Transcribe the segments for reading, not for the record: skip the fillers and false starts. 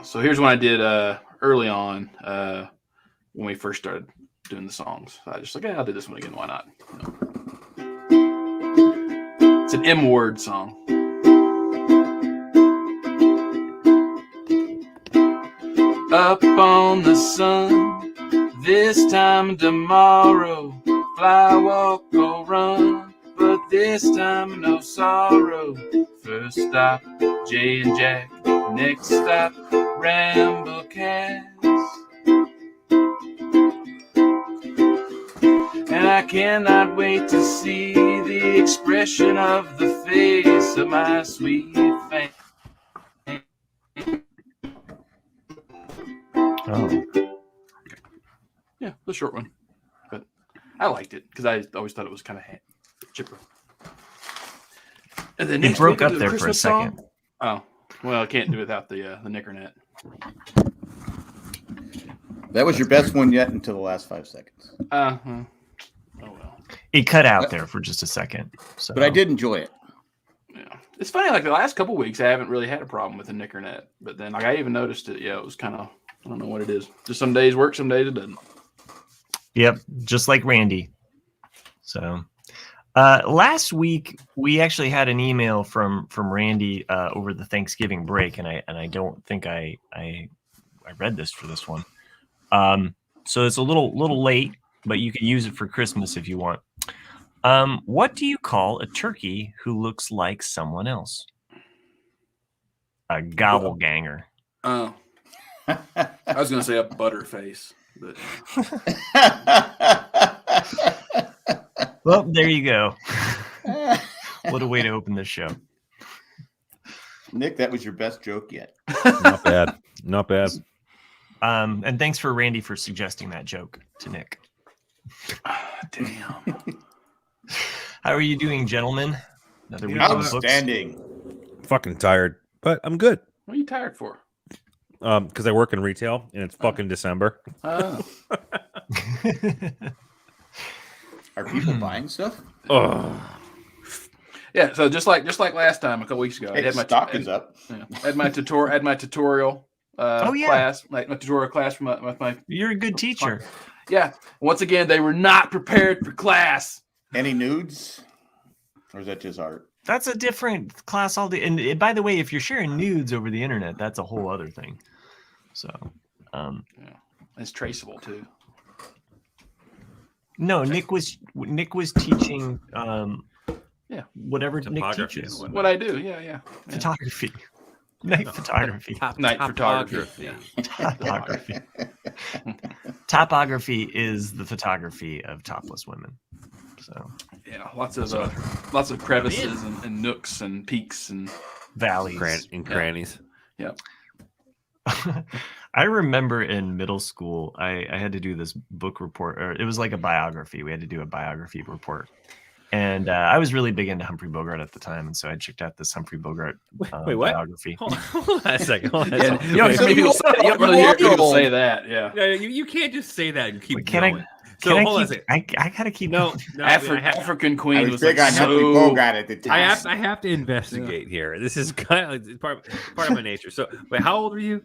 So here's what I did early on when we first started doing the songs. I just I'll do this one again. Why not? It's an M word song. Up on the sun, this time tomorrow, fly, walk, or run, but this time no sorrow. First stop, Jay and Jack, next stop, Ramble Cast. And I cannot wait to see the expression of the face of my sweet fan. Oh. Yeah, the short one. But I liked it because I always thought it was kind of chipper. And then it broke up there for a second. Song. Oh, well, I can't do without the Nickernet. That was your best one yet until the last 5 seconds. Oh, well. It cut out there for just a second. So. But I did enjoy it. Yeah. It's funny, like the last couple of weeks, I haven't really had a problem with the Nickernet. But then I even noticed it. Yeah, it was kind of, I don't know what it is. Just some days work, some days it doesn't. Yep, just like Randy. So last week we actually had an email from Randy over the Thanksgiving break, and I don't think I read this for this one. So it's a little late, but you can use it for Christmas if you want. What do you call a turkey who looks like someone else? A gobbleganger. Oh. I was going to say a butterface. But... Well, there you go. What a way to open this show. Nick, that was your best joke yet. Not bad. Not bad. And thanks for Randy for suggesting that joke to Nick. Damn. How are you doing, gentlemen? Another week outstanding. Fucking tired, but I'm good. What are you tired for? Because I work in retail and it's fucking December. Oh. Are people buying stuff? Oh. Yeah, so just like last time a couple weeks ago, Hey, I had my stock is up. Yeah, I had my tutorial class, like my tutorial class from my. You're a good teacher. Yeah. Once again, they were not prepared for class. Any nudes, or is that just art? That's a different class all day. And by the way, if you're sharing nudes over the internet, that's a whole other thing. So, yeah, it's traceable too. No, Nick was teaching. Yeah, whatever Nick teaches. What I do, yeah. Photography. Night photography. Night photography. Topography. Topography is the photography of topless women. So yeah, lots of crevices and nooks and peaks and valleys and crannies. Yeah. I remember in middle school, I had to do this book report, or it was like a biography. We had to do a biography report. And I was really big into Humphrey Bogart at the time, and so I checked out this Humphrey Bogart Wait, what? biography. Hold on a second. You don't really hear people say that. Yeah. You can't just say that and keep going. I gotta keep. No. African Queen was big on Humphrey Bogart at the time. I have to investigate here. This is kind of part of my nature. So, wait, how old were you?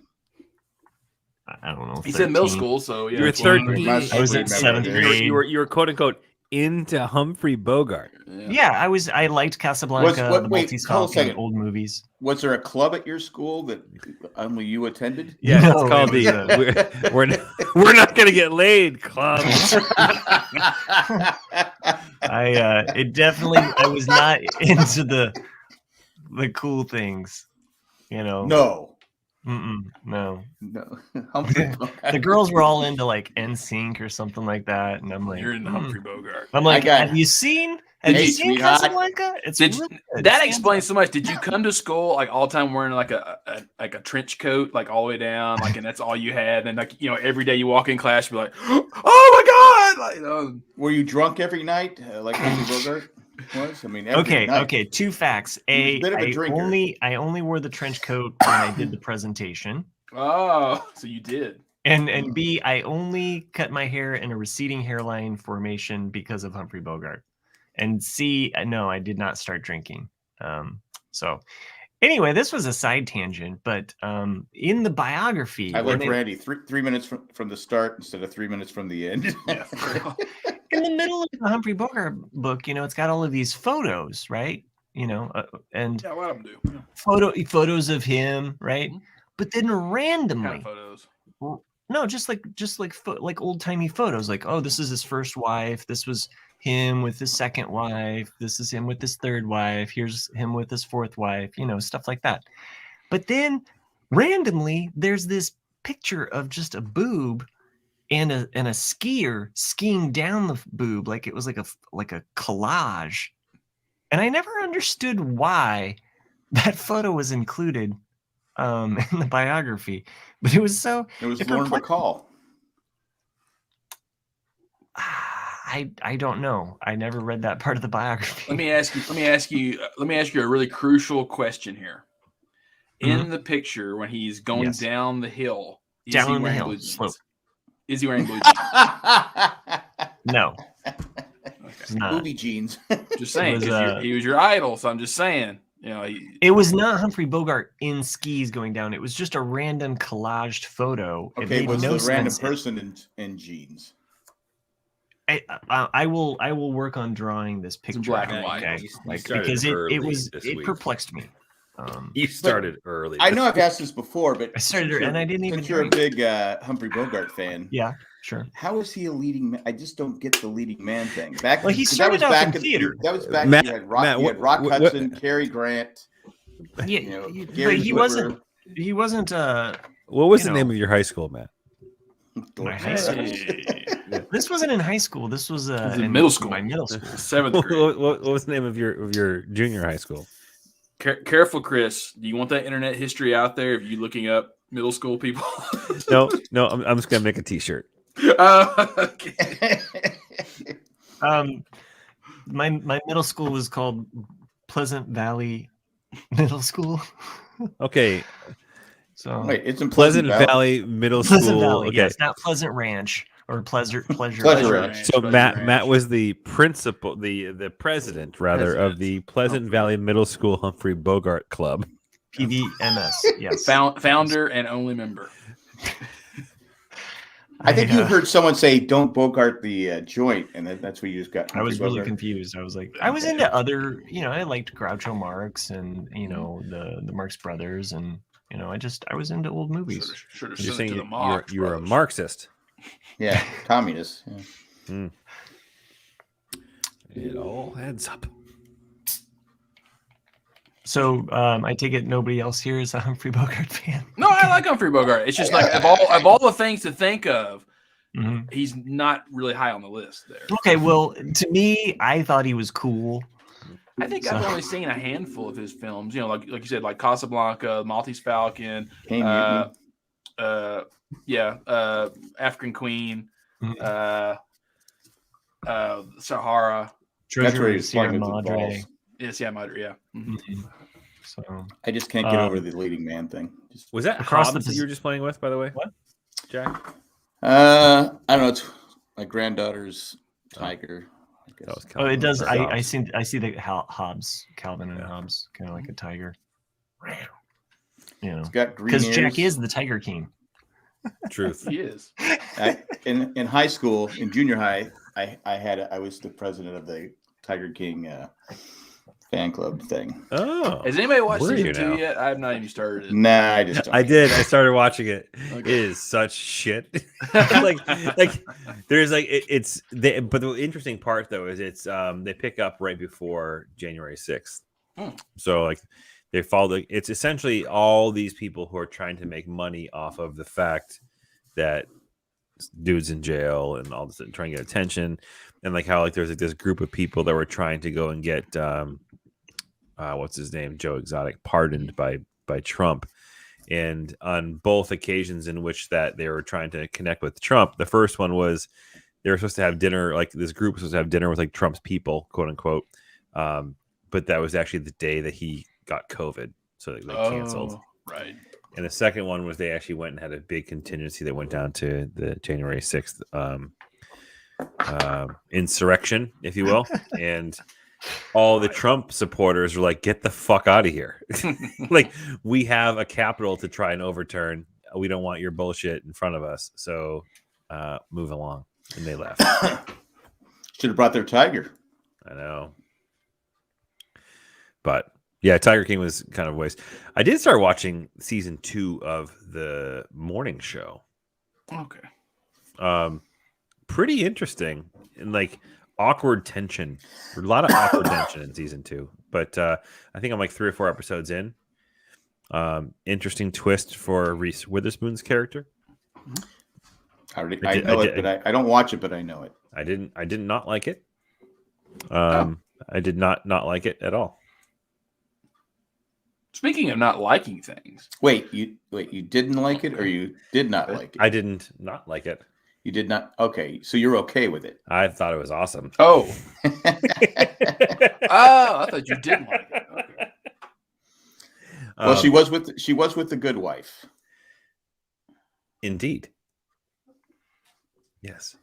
I don't know. He said middle school, so yeah. You were 13. I was in 7th grade. You were quote unquote into Humphrey Bogart. Yeah, I liked Casablanca, the Maltese Falcon, old movies. Was there a club at your school that only you attended? Yeah, no, it's called the we're not gonna get laid club. I was not into the cool things, No. No. The girls were all into like NSYNC or something like that, and I'm like, you're into Humphrey Bogart. I'm like, have you seen Casablanca? That explains so much. Did you come to school like all the time wearing like a trench coat, like all the way down, like, and that's all you had, and like every day you walk in class, you'd be like, oh my god! Like, were you drunk every night, like Humphrey Bogart was? I mean, okay. 2 facts. A bit of a drinker. I only wore the trench coat when I did the presentation. Oh, so you did. And B, I only cut my hair in a receding hairline formation because of Humphrey Bogart. And C, no, I did not start drinking. So Anyway, this was a side tangent, but in the biography, I when like they- Randy. 3 minutes from the start instead of 3 minutes from the end. Yeah. in the middle of the Humphrey Bogart book, it's got all of these photos, right? And Yeah, let them do. Yeah. photos of him, right? Mhm. But then Kind randomly, of photos. no, just like old timey photos, like, oh, this is his first wife. This was him with his second wife. This is him with his third wife. Here's him with his fourth wife. Stuff like that. But then randomly, there's this picture of just a boob and a skier skiing down the boob, like it was like a collage. And I never understood why that photo was included in the biography, but it was so. It was it Lauren perplexed- Bacall. I don't know. I never read that part of the biography. Let me ask you a really crucial question here. In the picture, when he's going Yes. down the hill, is Down he the wearing hill, blue jeans? slope. Is he wearing blue jeans? No, Okay. it's not. Booby jeans. Just saying, It was, 'cause he was your idol, so I'm just saying. It was not Humphrey Bogart in skis going down. It was just a random collaged photo. It Okay, made was no the random sense. person in jeans? I will work on drawing this in picture black out, and white. okay? You started Because early it this week. perplexed me. You started early. I know I've asked this before, but I started since and I didn't even since you're a drink. big Humphrey Bogart fan, Yeah, sure. how is he a leading man? I just don't get the leading man thing. Back, Well, he 'cause started that was off back in theater. That was back. Matt- you had Rock, Matt, you had Rock what- Hudson, Cary Grant. Yeah, You know, but Gary he Whitmer. wasn't. He wasn't. What was you the name know. of your high school, Matt? My high school. This wasn't in high school. This was was in in middle school. My middle school. 7th What, grade. what was the name of your junior high school? Careful, Chris. Do you want that internet history out there? If you looking up middle school people? No, I'm just gonna make a T-shirt. Okay. My middle school was called Pleasant Valley Middle School. Okay, So Wait, it's in Pleasant Valley Middle Pleasant School. Valley, Okay, yes, not Pleasant Ranch or Pleasure. Pleasure Ranch. so Pleasure Matt Ranch. was the principal, the president rather of the Pleasant Valley Middle School Humphrey Bogart Club. PVMS. Yes. Founder and only member. I think you heard someone say, "Don't Bogart the joint," and that's what you just got. I was Humphrey really Bogart. confused. I was like, I was into other, I liked Groucho Marx and the Marx Brothers, and I was into old movies. Should have You're sent it saying to the Marx you were a Brothers. Marxist. Yeah, communist. Yeah. It all adds up. So I take it nobody else here is a Humphrey Bogart fan. No, I like Humphrey Bogart. It's just like of all the things to think of, Mhm. he's not really high on the list there. Okay, well, to me, I thought he was cool. I think I've only seen a handful of his films. Like you said, like Casablanca, Maltese Falcon, Hey, Mutiny. African Queen, Mhm. Sahara. That's where Treasure he's of Sierra playing with the Madre. balls. Yes, yeah, Madre, yeah. Mhm. Mhm. So I just can't get over the leading man thing. Just, Was that Across the Hobbs that you were just playing with, by the way? What? Jack? I don't know. It's my granddaughter's tiger. I guess. That was oh, it does. I Hobbs. see the Hobbs, Calvin and Hobbs, kind of like a tiger. It's got green Because ears. Jack is the Tiger King. Truth. He is. In high school, in junior high, I was the president of the Tiger King fan club thing. Oh, Has anybody watched Where are season you 2 now? yet? I have not even started it. Nah, I just don't. I did. I started watching it. Okay. It is such shit. like there's like but the interesting part though is it's they pick up right before January 6th. So like they follow it's essentially all these people who are trying to make money off of the fact that dudes in jail and all this, trying to get attention, and like how like there's like this group of people that were trying to go and get what's his name, Joe Exotic, pardoned by Trump. And on both occasions in which that they were trying to connect with Trump, the first one was they were supposed to have dinner, like this group was supposed to have dinner with like Trump's people, quote unquote. But that was actually the day that he got COVID. So they canceled. Right. And the second one was they actually went and had a big contingency that went down to the January 6th insurrection, if you will. And all the Trump supporters were like, "Get the fuck out of here!" Like, we have a Capitol to try and overturn. We don't want your bullshit in front of us. So move along. And they left. Should have brought their tiger. I know. But yeah, Tiger King was kind of a waste. I did start watching season 2 of the morning show. Okay. Pretty interesting and like awkward tension. A lot of awkward tension in season 2. But I think I'm like 3 or 4 episodes in. Interesting twist for Reese Witherspoon's character. I know it, but I don't watch it, but I know it. I did not like it. I did not like it at all. Speaking of not liking things. Wait, you didn't like it, or you did not like it? I didn't not like it. You did not. Okay, so you're okay with it. I thought it was awesome. Oh. I thought you didn't like it. Okay. Well, she was with the good wife. Indeed. Yes.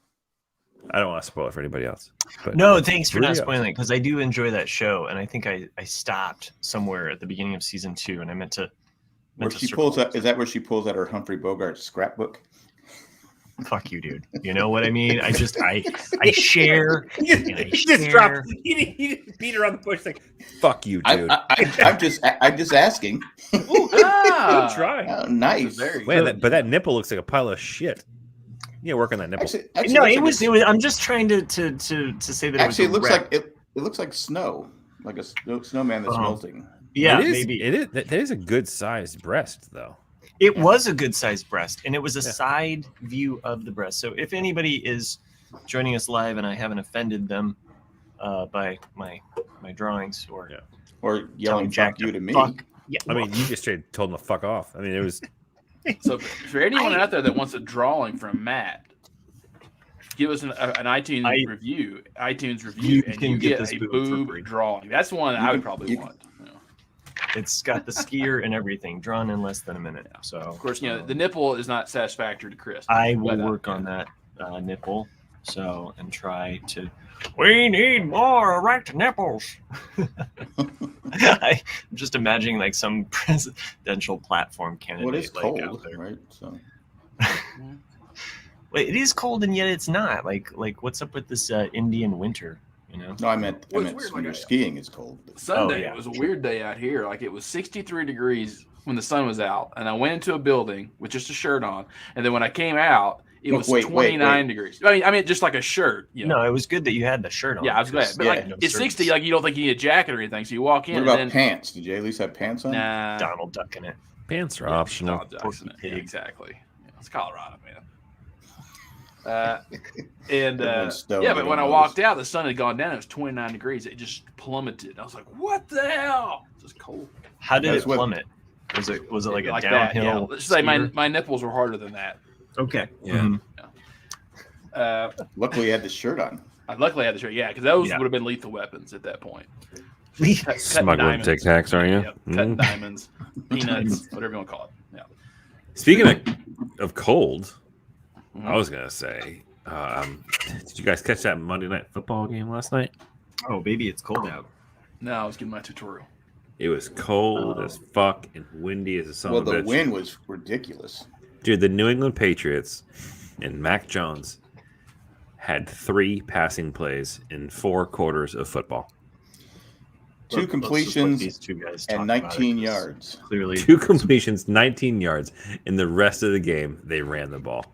I don't want to spoil it for anybody else. But No, thanks for not really spoiling it, because I do enjoy that show, and I think I stopped somewhere at the beginning of season 2, and I meant to. Is that where she pulls out her Humphrey Bogart scrapbook? Fuck you, dude. You know what I mean? I share. He just dropped. He beat her on the push. Like, fuck you, dude. I'm just asking. Ooh, Good try. Oh, nice. But that nipple looks like a pile of shit. You work on that nipple. Actually, No, it was. I'm just trying to say that. Actually, it was it looks like snow, like a snowman that's melting. Yeah, maybe it is. That is a good sized breast, though. It was a good sized breast, and it was a side view of the breast. So if anybody is joining us live and I haven't offended them by my drawings or yelling "fuck you" to me, yeah, I mean, you just straight told them to fuck off. I mean, it was. So for anyone out there that wants a drawing from Matt, give us an iTunes review. And you get a boob drawing. That's the one that I would probably want. It's got the skier and everything drawn in less than a minute. So of course, the nipple is not satisfactory to Chris. I will work on that nipple. So and try to. We need more erect nipples. I'm just imagining like some presidential platform candidate. Well, it's cold, out there. right? So. Wait, it is cold and yet it's not. Like what's up with this Indian winter? You know? No, I meant when you're skiing, it's cold. Sunday it was a weird day out here. Like it was 63 degrees when the sun was out, and I went into a building with just a shirt on, and then when I came out, it was 29 degrees. I mean, just like a shirt. No, it was good that you had the shirt on. Yeah, I was glad. But it's 60. Like you don't think you need a jacket or anything, so you walk in. What about pants? Did you at least have pants on? Nah, Donald Duck in it. Pants are optional. Yeah, exactly. Yeah, it's Colorado, man. But when I walked out, the sun had gone down. It was 29 degrees. It just plummeted. I was like, "What the hell?" It's just cold. How did it plummet? Was it like a downhill? Yeah. Let's say my nipples were harder than that. Okay. Yeah. Luckily, you had the shirt on. Luckily, I had the shirt. Yeah, because those would have been lethal weapons at that point. Smuggling Tic Tacs, are you? Cutting diamonds, peanuts, whatever you want to call it. Yeah. Speaking of cold. I was gonna say, did you guys catch that Monday Night Football game last night? Oh, baby, it's cold out. No, I was getting my tutorial. It was cold as fuck and windy as a son of a bitch. Well, the wind was ridiculous. Dude, the New England Patriots and Mac Jones had 3 passing plays in 4 quarters of football. 2 completions and 19 yards. Clearly, 2 completions, 19 yards. In the rest of the game, they ran the ball.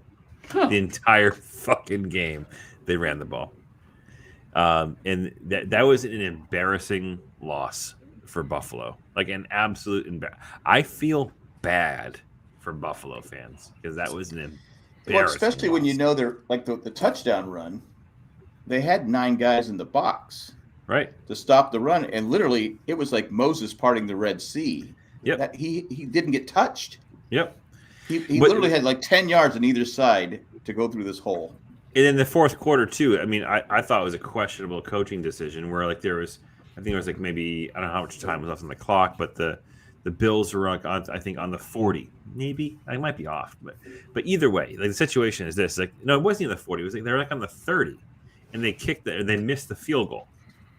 The entire fucking game, they ran the ball. And that was an embarrassing loss for Buffalo. Like an absolute I feel bad for Buffalo fans because that was an embarrassing Well, especially loss. when you know they're like the touchdown run, they had 9 guys in the box. Right. To stop the run. And literally, it was like Moses parting the Red Sea. Yep. He didn't get touched. Yep. He literally had like 10 yards on either side to go through this hole. And in the fourth quarter, too, I mean, I thought it was a questionable coaching decision where, like, I think there was, like, maybe, I don't know how much time was left on the clock, but the Bills were, like, I think, on the 40. Maybe. I might be off. But either way, like, the situation is this. Like, no, it wasn't even the 40. It was like they were, like, on the 30. And they missed the field goal.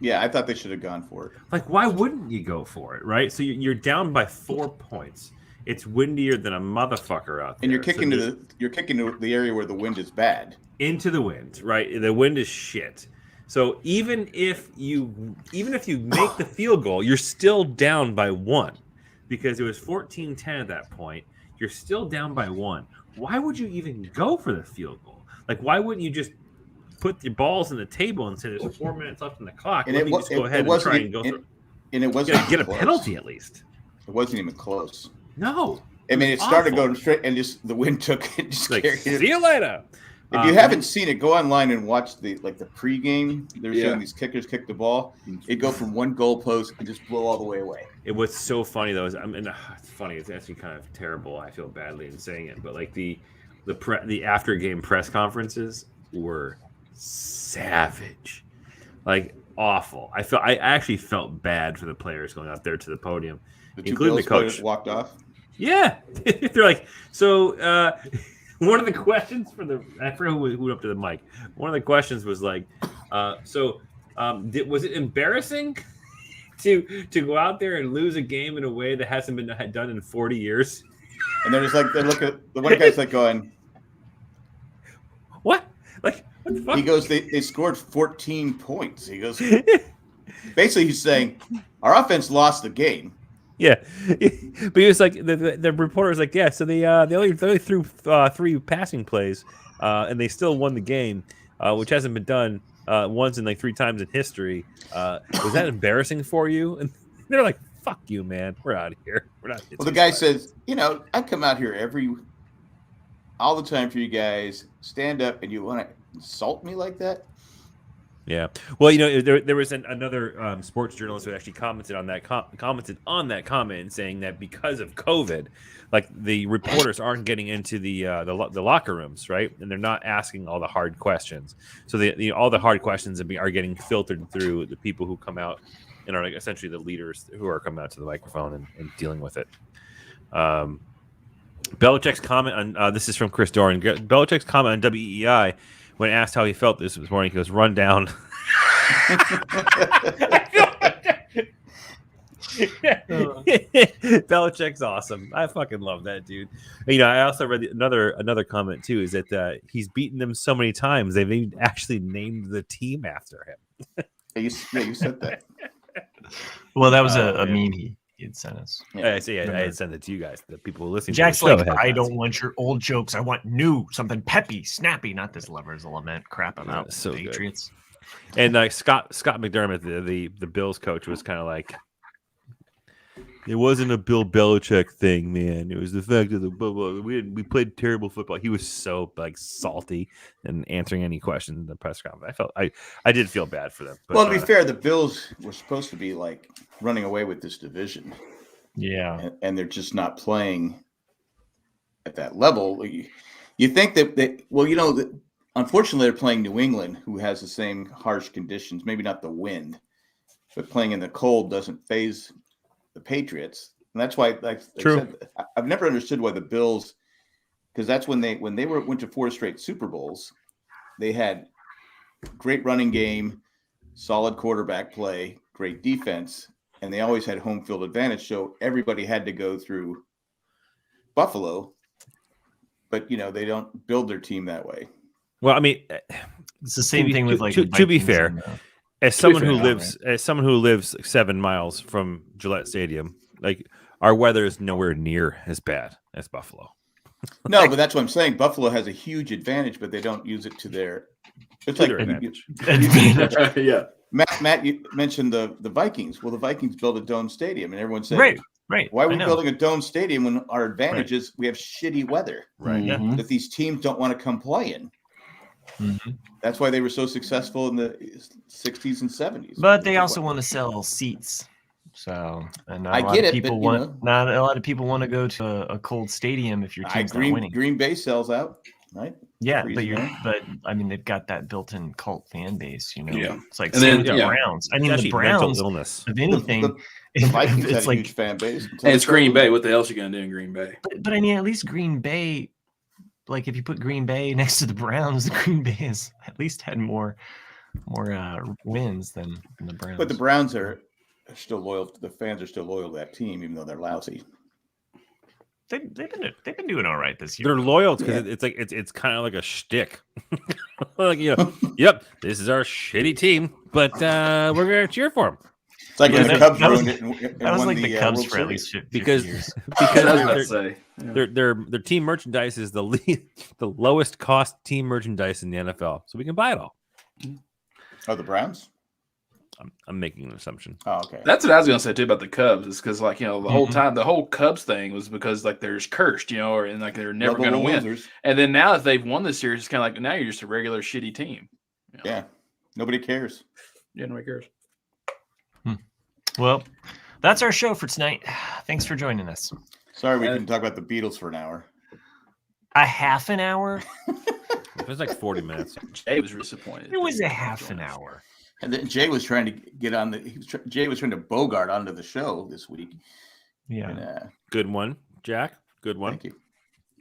Yeah, I thought they should have gone for it. Like, why wouldn't you go for it, right? So you're down by 4 points. It's windier than a motherfucker out there. And you're kicking to the area where the wind is bad. Into the wind, right? The wind is shit. So even if you make the field goal, you're still down by 1 because it was 14-10 at that point. You're still down by 1. Why would you even go for the field goal? Like, why wouldn't you just put your balls on the table and say there's 4 minutes left on the clock? And just go ahead and try and go through. And it wasn't get a penalty at least. It wasn't even close. No. I mean, it started going straight, and just the wind took it. Just like, carried it. See you later. If you haven't seen it, go online and watch the pregame. They're showing these kickers kick the ball. It go from one goalpost and just blow all the way away. It was so funny though. It's funny. It's actually kind of terrible. I feel badly in saying it, but like the after game press conferences were savage, like awful. I actually felt bad for the players going out there to the podium, including the coach. Walked off. Yeah, they're like so. One of the questions I forgot who went up to the mic. One of the questions was like, was it embarrassing to go out there and lose a game in a way that hasn't been done in 40 years? And they're just like, they look at the one guy's like going, what? Like, what the fuck? He goes, they scored 14 points. He goes, basically he's saying, our offense lost the game. Yeah, but he was like the reporter was like, yeah. So they only threw 3 passing plays, and they still won the game, which hasn't been done once in like 3 times in history. Was that embarrassing for you? And they're like, "Fuck you, man. We're out of here. We're not." Well, the guy says, I come out here all the time for you guys. Stand up, and you want to insult me like that? Yeah. Well, there was another sports journalist who actually commented on that comment, saying that because of COVID, like the reporters aren't getting into the locker rooms, right? And they're not asking all the hard questions. So all the hard questions are getting filtered through the people who come out and are like essentially the leaders who are coming out to the microphone and dealing with it. Belichick's comment on this is from Chris Doran. Belichick's comment on WEEI. When asked how he felt this morning, he goes, "Run down." Belichick's awesome. I fucking love that dude. I also read another comment too. Is that he's beaten them so many times they've actually named the team after him. You said that. Well, that was a meme he had sent us. I had sent it to you guys, the people who listen. Jack's to the show like, I don't want your old jokes. I want new, something peppy, snappy, not this lovers lament crap about so Patriots. Good. And Scott McDermott, the Bills coach, was kind of like, it wasn't a Bill Belichick thing, man. It was the fact that we played terrible football. He was so like salty and answering any questions in the press conference. I did feel bad for them. But, well, to be fair, the Bills were supposed to be like running away with this division. Yeah, and they're just not playing at that level. You think that unfortunately they're playing New England, who has the same harsh conditions. Maybe not the wind, but playing in the cold doesn't phase the Patriots, and that's why, like I said, I've never understood why the Bills, because that's when they went to 4 straight Super Bowls, they had great running game, solid quarterback play, great defense, and they always had home field advantage. So everybody had to go through Buffalo, but they don't build their team that way. Well, I mean, it's the same thing with like. To be fair. As someone who lives 7 miles from Gillette Stadium, like our weather is nowhere near as bad as Buffalo. No, but that's what I'm saying. Buffalo has a huge advantage, but they don't use it to their. It's like advantage. Yeah. Matt, you mentioned the Vikings. Well, the Vikings built a dome stadium, and everyone said, "Right, why are we building a dome stadium when our advantage is we have shitty weather? Right, that these teams don't want to come play in." Mm-hmm. That's why they were so successful in the 60s and 70s. But they also want to sell seats. So, and not I a lot get of it, people but, not a lot of people want to go to a cold stadium if your team's not winning. Green Bay sells out, right? Yeah, but I mean, they've got that built-in cult fan base. Yeah. It's like the Browns. I mean, the Browns. Illness. If anything, the Vikings it's had a like huge fan base. And it's Green Bay. What the else you gonna do in Green Bay? But I mean, at least Green Bay. Like if you put Green Bay next to the Browns, the Green Bay has at least had more wins than the Browns. But the Browns are still loyal. The fans are still loyal to that team, even though they're lousy. They've been doing all right this year. They're loyal because it's kind of like a shtick. Like, yep, this is our shitty team, but we're gonna cheer for them. It's like when the Cubs ruined it. That was like the Cubs World for at Series. least 50 Because years. their team merchandise is the lowest cost team merchandise in the NFL, so we can buy it all. Oh, the Browns. I'm making an assumption. Oh, okay. That's what I was gonna say too about the Cubs. Is because the whole time the whole Cubs thing was because they're cursed, and like they're never gonna win. Losers. And then now that they've won this series, it's kind of like now you're just a regular shitty team. Yeah, nobody cares. Yeah, nobody cares. Well, that's our show for tonight. Thanks for joining us. Sorry, we couldn't talk about the Beatles for an hour. A half an hour? It was like 40 minutes. Jay was disappointed. It was a half an hour. And then Jay was trying to get on Jay was trying to Bogart onto the show this week. Yeah. And, Good one, Jack. Good one. thank you.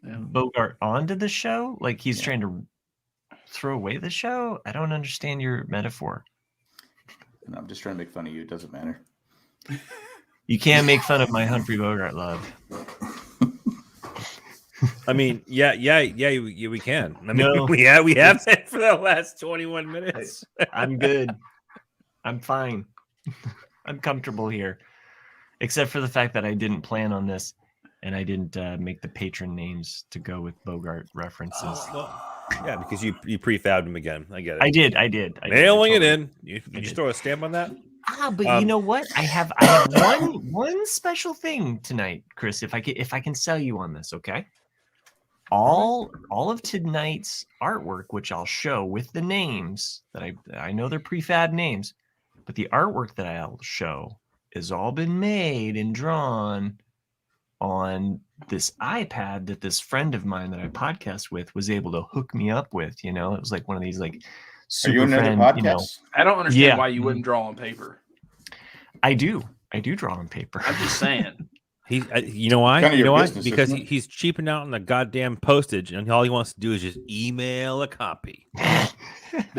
Yeah. Bogart onto the show? Like he's trying to throw away the show? I don't understand your metaphor. And I'm just trying to make fun of you. It doesn't matter. You can't make fun of my Humphrey Bogart love. I mean, yeah, we can. I mean, No. we have been for the last 21 minutes. I'm good. I'm fine. I'm comfortable here. Except for the fact that I didn't plan on this and I didn't make the patron names to go with Bogart references. Yeah, because you prefabbed him again. I get it. I did. Mailing it Totally. in. Did you throw a stamp on that? But you know what? I have one special thing tonight, Chris. If I can sell you on this, okay? All of tonight's artwork, which I'll show with the names that I know they're prefab names, but the artwork that I'll show has all been made and drawn on this iPad that this friend of mine that I podcast with was able to hook me up with. It was like one of these like Are super you in another friend. podcast? I don't understand Yeah. why you wouldn't draw on paper. I do draw on paper. I'm just saying. You know why? Kind of You know your why? business, Because isn't it? he's cheaping out on the goddamn postage, and all he wants to do is just email a copy. But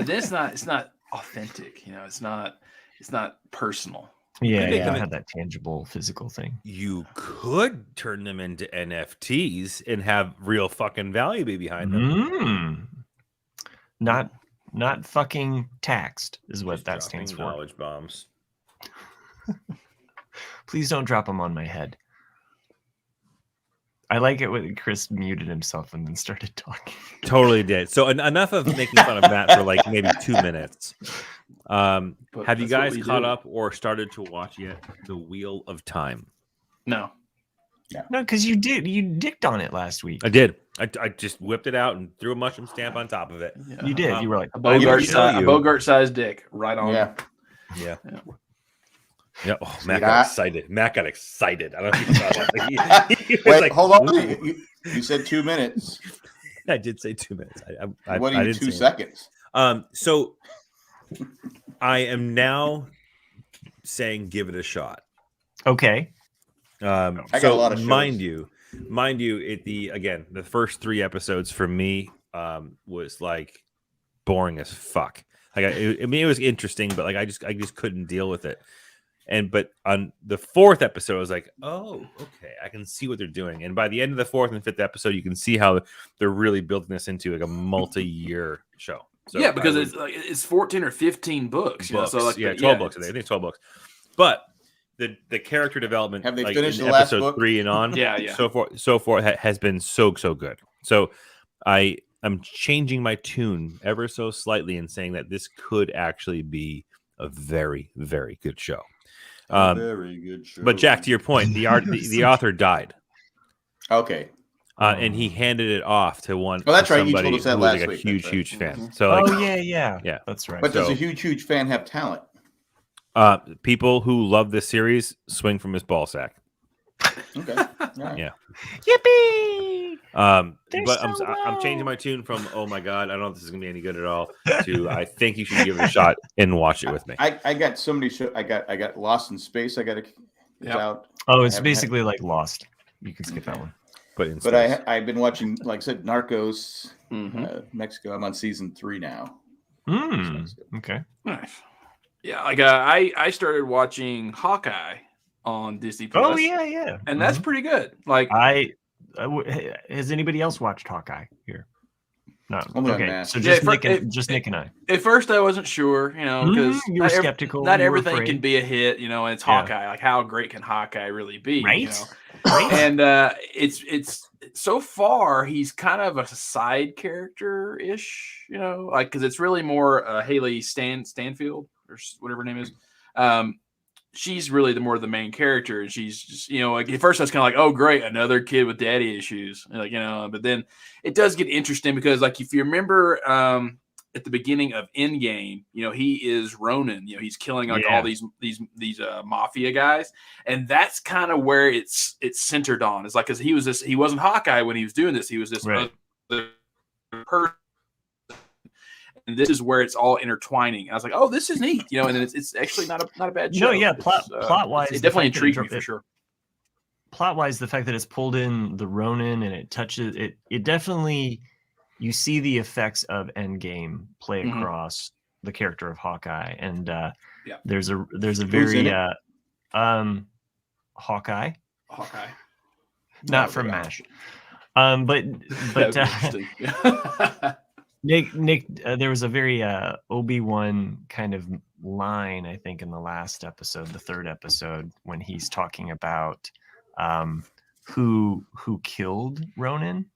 then it's not authentic. It's not personal. Yeah, Could they I come don't in- have that tangible physical thing. You could turn them into NFTs and have real fucking value be behind them. Not fucking taxed is what Just that dropping stands for. knowledge bombs. Please don't drop them on my head. I like it when Chris muted himself and then started talking. Totally did. So enough of making fun of Matt for like maybe 2 minutes. Have you that's what guys we caught do. up or started to watch yet The Wheel of Time? No. No, because you dicked on it last week. I did. I just whipped it out and threw a mushroom stamp on top of it. Yeah. You did. You were like, A will tell you- Bogart-sized dick right on. Yeah. Yeah. Yeah. Yeah. Oh, Matt Sweetheart. got excited. Matt got excited. I don't know if you saw that. He was Wait, like, hold on. "Ooh." You said 2 minutes. I did say 2 minutes. I What I are you, didn't 2 say seconds? So I am now saying give it a shot. okay. got a So lot of shows. mind you, the first 3 episodes for me was like boring as fuck. Like it was interesting, but like I just couldn't deal with it. But on the 4th episode, I was like, oh, okay, I can see what they're doing. And by the end of the 4th and 5th episode, you can see how they're really building this into like a multi-year show. So yeah, because it's 14 or 15 books. books. So like 12 books. I think 12 books. But the character development, Have they like finished in the last episode book? 3 and on, Yeah. so forth has been so good. So I'm changing my tune ever so slightly and saying that this could actually be a very, very good show. Very good show. But Jack, to your point, the author died, Okay. and he handed it off to one. Oh, that's to right, you told somebody us that who was last like a week, huge, that's right. huge fan. Mhm. So, like, Oh yeah. Yeah. That's right. But does So- a huge fan have talent? people who love this series swing from his ball sack. Okay. All right. Yeah. Yippee! They're But so I'm changing low. my tune from "Oh my god, I don't know if this is gonna be any good at all" to "I think you should give it a shot and watch it with me." I got somebody show. I got Lost in Space. I got it's Yep. out. Oh, it's haven't basically like Lost. You can skip that one. But in But space. I've been watching, like I said, Narcos, Mhm. Mexico. I'm on season 3 now. Okay. Nice. Yeah, like I started watching Hawkeye on Disney Plus. Oh yeah. And that's pretty good. Like has anybody else watched Hawkeye here? No. Only on Okay. Mass. So Yeah, just Nick and I. at first I wasn't sure, because You were skeptical. not you were everything afraid. can be a hit, and it's Hawkeye. Like, how great can Hawkeye really be? Right. And it's so far he's kind of a side character ish, like, because it's really more Haley Stanfield or whatever her name is. She's really the main character, and she's just, like, at first I was kind of like, oh great, another kid with daddy issues, like, but then it does get interesting because, like, if you remember at the beginning of Endgame, he is Ronin, he's killing like all these mafia guys, and that's kind of where it's centered on. It's like, because he wasn't Hawkeye when he was doing this, he was this other person. And this is where it's all intertwining. I was like, "Oh, this is neat," and then it's actually not a bad show. No, yeah, plot wise, it definitely intrigued me for sure. Plot wise, the fact that it's pulled in the Ronin and it touches it, it definitely, you see the effects of Endgame play across the character of Hawkeye, and there's a very Hawkeye, not from MASH, but Nick, there was a very Obi-Wan kind of line, I think, in the last episode, the third episode, when he's talking about who killed Ronin.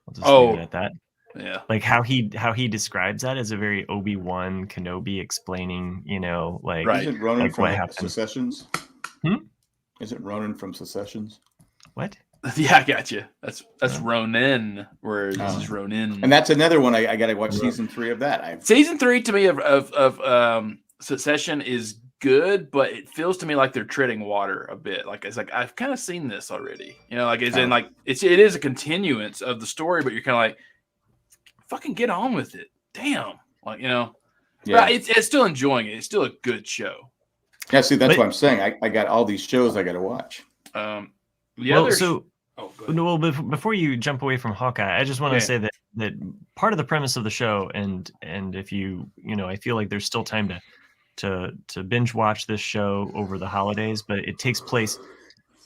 I'll just leave it at that. Yeah, like how he describes that as a very Obi-Wan Kenobi explaining, like, Isn't Ronin like from what happened. Secessions? Isn't Ronin from Secessions? What? Yeah, I got you. That's Ronin, where this is Ronin, and that's another one I got to watch season 3 of that. Season 3 to me of Succession is good, but it feels to me like they're treading water a bit. Like, it's like, I've kind of seen this already. Like, it's in, like, it is a continuance of the story, but you're kind of like, fucking get on with it. Damn. Like, but it's still enjoying it. It's still a good show. Yeah, see, that's what I'm saying. I got all these shows I got to watch. Before you jump away from Hawkeye, I just want to say that part of the premise of the show, and if you I feel like there's still time to binge watch this show over the holidays, but it takes place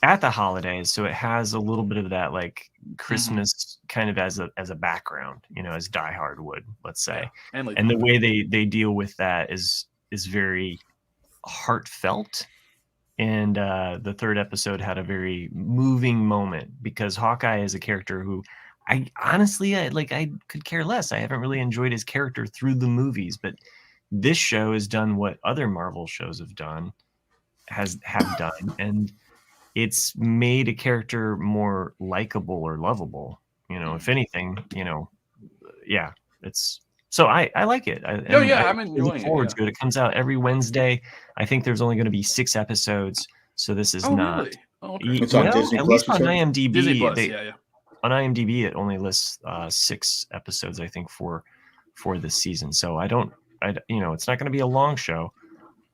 at the holidays, so it has a little bit of that, like, Christmas kind of as a background, as Die Hard would, let's say, and the way they deal with that is very heartfelt. And the third episode had a very moving moment, because Hawkeye is a character who I honestly I could care less. I haven't really enjoyed his character through the movies, but this show has done what other Marvel shows have done, and it's made a character more likable or lovable. If anything, it's. So I like it. I'm enjoying it. Forward to it. It comes out every Wednesday. I think there's only going to be 6 episodes, so this is not. Really? Oh, okay. It's on Disney at Plus, least on IMDb. Disney Plus, on IMDb, it only lists 6 episodes, I think, for this season. So it's not going to be a long show,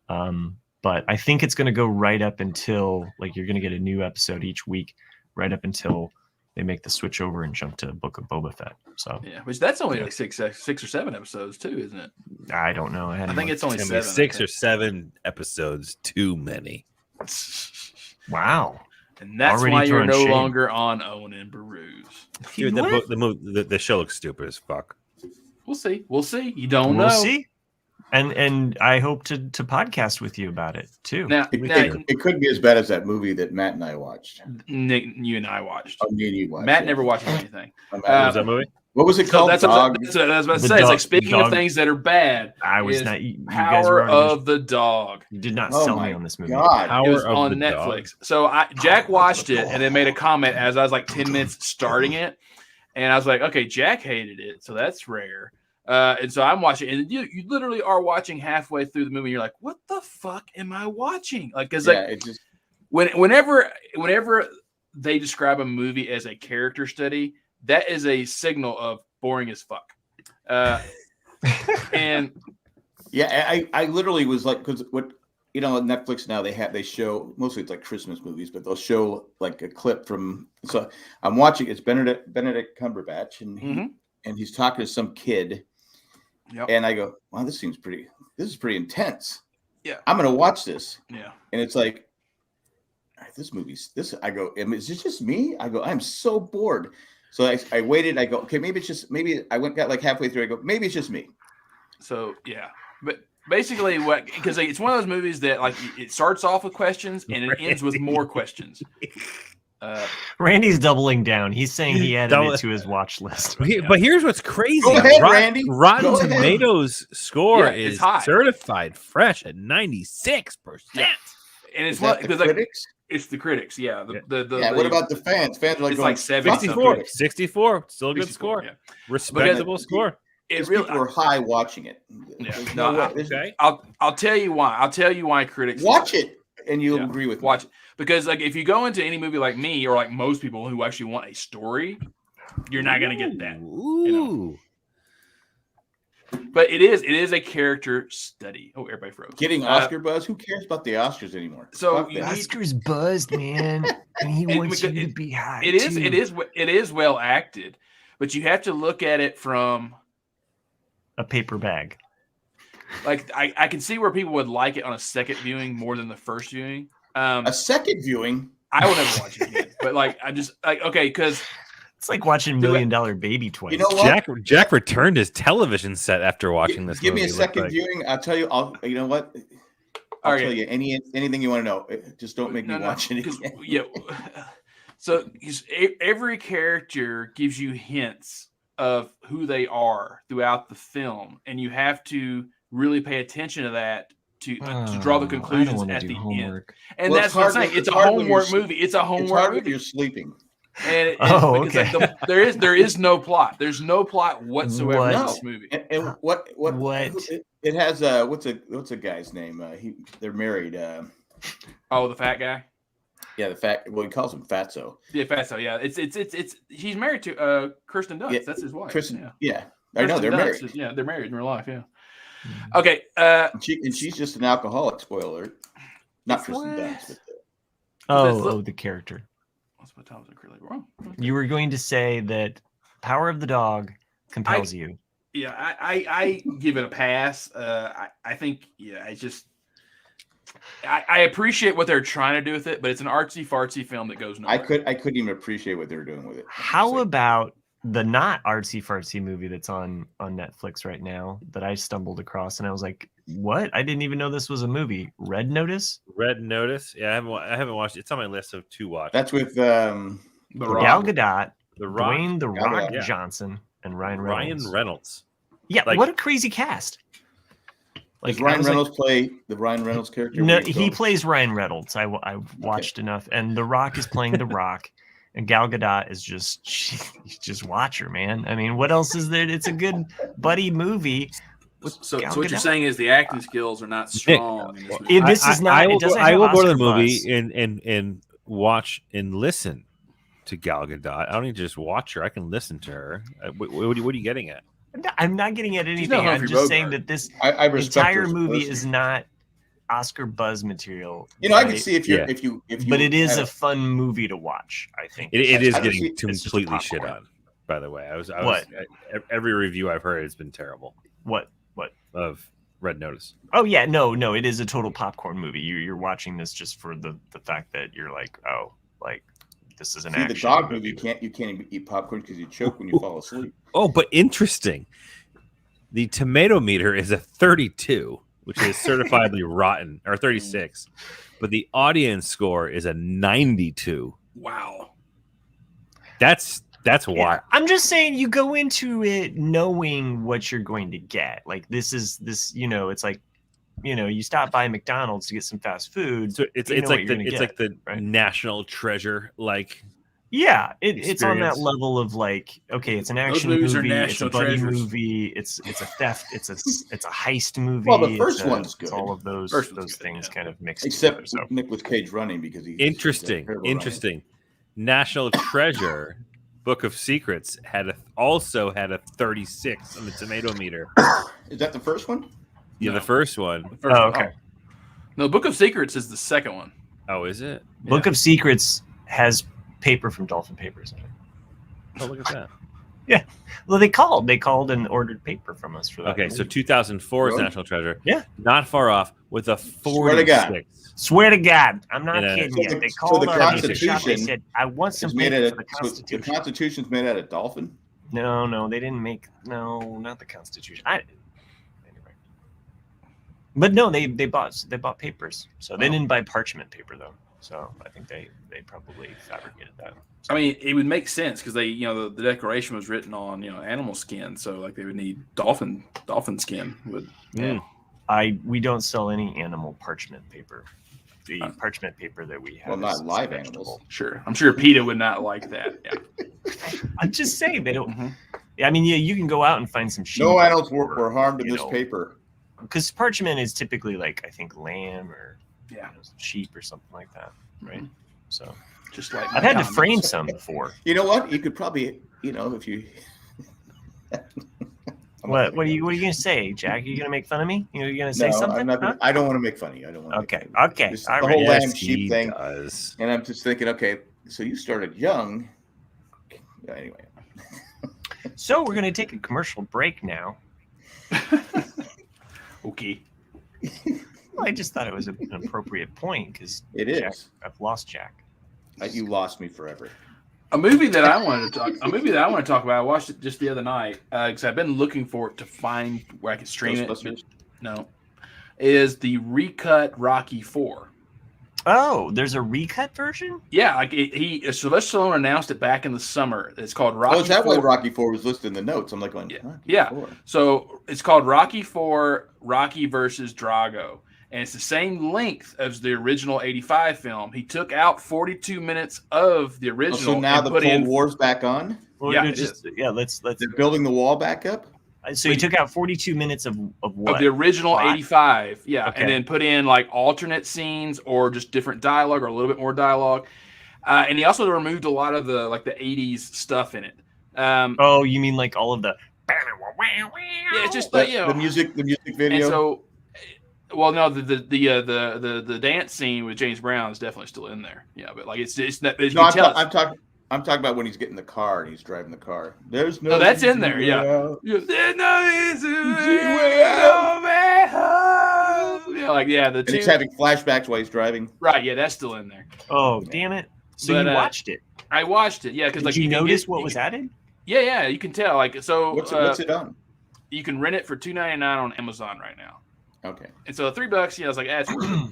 but I think it's going to go right up until, like, you're going to get a new episode each week, right up until they make the switch over and jump to Book of Boba Fett. So which that's only like 6 or 7 episodes too, isn't it? I don't know. I think it's only 7. 6 or 7 episodes too many. Wow. And that's Already why you're no shade. longer on Owen and Baru's. Dude, the show looks stupid as fuck. We'll see. You don't know. We'll see. And I hope to podcast with you about it too. Now, it could be as bad as that movie that Matt and I watched. Nick, you and I watched. Oh, me and you watched. Matt never watched anything. What was that movie? What was it called? That's what I was about to say. It's like, speaking of things that are bad. I was not. You Power guys were of the Dog. You did not sell me on this movie. God. It was on Netflix. So Jack watched it and then made a comment as I was like 10 minutes starting it, and I was like, okay, Jack hated it, so that's rare. And so I'm watching, and you literally are watching halfway through the movie. And you're like, what the fuck am I watching? Like, because it just whenever they describe a movie as a character study, that is a signal of boring as fuck. And I literally was like, because what on Netflix now they show mostly, it's like Christmas movies, but they'll show like a clip from. So I'm watching. It's Benedict Cumberbatch, and he's talking to some kid. Yep. And I go, wow, this is pretty intense. Yeah. I'm going to watch this. Yeah. And it's like, all right, I go, is it just me? I go, I'm so bored. So I waited. I go, okay, maybe I got like halfway through. I go, maybe it's just me. So, yeah. But basically because it's one of those movies that like it starts off with questions and it ends with more questions. Randy's doubling down. He's saying he added it to his watch list. But here's what's crazy. Go ahead, Randy. Rotten Tomatoes score is high. certified fresh at 96%. Yeah. And it's the critics? It's the critics, yeah. What about the fans? Fans are like, it's going, like 64. 64. Still a good 64, score. Yeah. Respectable score. People were high watching it. Yeah. Okay. I'll tell you why. I'll tell you why critics watch it, and you'll agree with watch it. Because like if you go into any movie like me or like most people who actually want a story, you're not going to get that. But it is a character study. Oh, everybody froze. Getting Oscar buzz? Who cares about the Oscars anymore? So Oscar's buzzed, man, and he wants you to be high. It is well acted, but you have to look at it from a paper bag. Like I can see where people would like it on a second viewing more than the first viewing. A second viewing, I will never watch it again. But like I'm just like okay, because it's like watching $1 Million Baby twice. You know what? Jack returned his television set after watching this. Give movie, me a second viewing. I'll tell you. You know what? I'll tell you anything you want to know. Just don't make me watch it again. Yeah. So every character gives you hints of who they are throughout the film, and you have to really pay attention to that to draw the conclusions at the end. And that's what I'm saying. It's a homework movie. It's a homework movie. You're sleeping. And like there is no plot. There's no plot whatsoever in this movie. And what it has what's a guy's name? They're married. The fat guy. Yeah, the fat. Well, he calls him Fatso. Yeah, Fatso. Yeah, it's he's married to Kirsten Dunst. That's his wife. Kristen. Yeah, I know they're married. They're married in real life. Yeah. Okay. And she's just an alcoholic. Spoiler alert. Not Kristen Dunst. But the character. What time was it really wrong? You were going to say that Power of the Dog compels you. Yeah, I give it a pass. I think it's just I appreciate what they're trying to do with it, but it's an artsy fartsy film that goes nowhere. I couldn't even appreciate what they were doing with it. How about the not artsy fartsy movie that's on Netflix right now that I stumbled across and I was like, what? I didn't even know this was a movie. Red Notice? Red Notice? Yeah, I haven't watched it. It's on my list of to watch. That's with Gal Gadot, Dwayne The Rock Johnson, and Ryan Reynolds. Yeah, what a crazy cast. Does Ryan Reynolds play the Ryan Reynolds character? No, he plays Ryan Reynolds. I watched enough, and The Rock is playing The Rock, and Gal Gadot is just watch her, man. I mean, what else is there? It's a good buddy movie. So what you're saying is the acting skills are not strong. This is not. I will go to the movie and watch and listen to Gal Gadot. I don't need to just watch her. I can listen to her. What are you getting at? I'm not getting at anything. I'm just saying that this entire movie is not Oscar buzz material. You know, right? I can see if you. But it is a fun movie to watch. I think it is getting completely shit on. By the way, every review I've heard has been terrible. What of Red Notice? Oh yeah, no, it is a total popcorn movie. You're watching this just for the fact that you're like, oh, like this is an action. The dog movie. You can't even eat popcorn because you choke when you fall asleep. Oh, but interesting. The tomato meter is a 32, which is certifiably rotten, or 36, but the audience score is a 92. Wow, that's why. I'm just saying you go into it knowing what you're going to get. Like this, it's like, you stop by McDonald's to get some fast food. So it's like the right? National Treasure, like. Yeah, it's on that level of like, okay, it's an action movie, it's a buddy movie, it's a theft, it's a heist movie. Well, the first one's good. It's all of those things kind of mixed except together. So. Nicolas Cage running because he's interesting. National Treasure, Book of Secrets also had a 36 on the tomato meter. Is that the first one? Yeah, the first one. Okay. No, Book of Secrets is the second one. Oh, is it? Book of Secrets has paper from Dolphin Papers in it. Oh, look at that. Yeah. Well, they called and ordered paper from us for that. Okay, so 2004's Really? National Treasure. Yeah. Not far off with a Swear to God. 46. Swear to God, I'm not And, kidding so you. the- They so called the our shop. They Constitution said, "I want some It's made paper out for the of, so the Constitution." Constitution's made out of dolphin. No, they didn't make. No, not the Constitution. Anyway. But no, they bought papers. So they Oh. didn't buy parchment paper though. So I think they probably fabricated that. I mean, it would make sense because they, the Declaration was written on, animal skin, so like they would need dolphin skin. We don't sell any animal parchment paper. The parchment paper that we have. Well, not is live vegetable. animals. Sure, I'm sure PETA would not like that. Yeah. I'm just saying they don't. Mhm. I mean, you can go out and find some sheep. No animals were harmed in this paper. Because parchment is typically like, I think, lamb or Yeah. sheep or something like that, right? So Just like I've had to condoms. frame some before. You know what? You could probably, if you. What are you gonna say, Jack? Are you gonna make fun of me? You're gonna say something? I'm not gonna, Huh? I don't want to make fun of you. I don't want to. Okay. This, All the right. whole Yes, lamb he sheep thing. does. And I'm just thinking, okay, so you started young. Anyway. So we're gonna take a commercial break now. Okay. Well, I just thought it was an appropriate point because It is. I've lost Jack. You lost me forever. A movie that I want to talk about. I watched it just the other night because I've been looking for it to find where I can stream it. Ghostbusters? No, is the recut Rocky 4. Oh, there's a recut version? Yeah, like Sylvester Stallone announced it back in the summer. It's called Rocky. Oh, is that 4. why Rocky 4 was listed in the notes? I'm like going, Yeah. Rocky Yeah. 4. So it's called Rocky 4, Rocky versus Drago. And it's the same length as the original 85 film. He took out 42 minutes of the Oh, original. so now and the put Cold in, War's back on? Well, Yeah, they're it just let's. They're building the wall back up? So he took out 42 minutes of what? of the original Plot? 85. Yeah. Okay. And then put in like alternate scenes or just different dialogue or a little bit more dialogue. And he also removed a lot of the 80s stuff in it. Oh, you mean like all of the? Yeah, it's just The music video. And so, well, no, the dance scene with James Brown is definitely still in there. Yeah, but like it's not. You No, can tell I'm talking about when he's getting the car and he's driving the car. There's no. No, that's in there. easy Yeah. way out. There's no easy way out. Yeah, like the And two. he's having flashbacks while he's driving. Right. Yeah, that's still in there. Oh, damn it! So But, you watched it? I watched it. Yeah, because Did like you can notice get- what you was can- added? Yeah, you can tell. Like so, What's it on? you can rent it for $2.99 on Amazon right now. Okay. And so $3, I was like, it's worth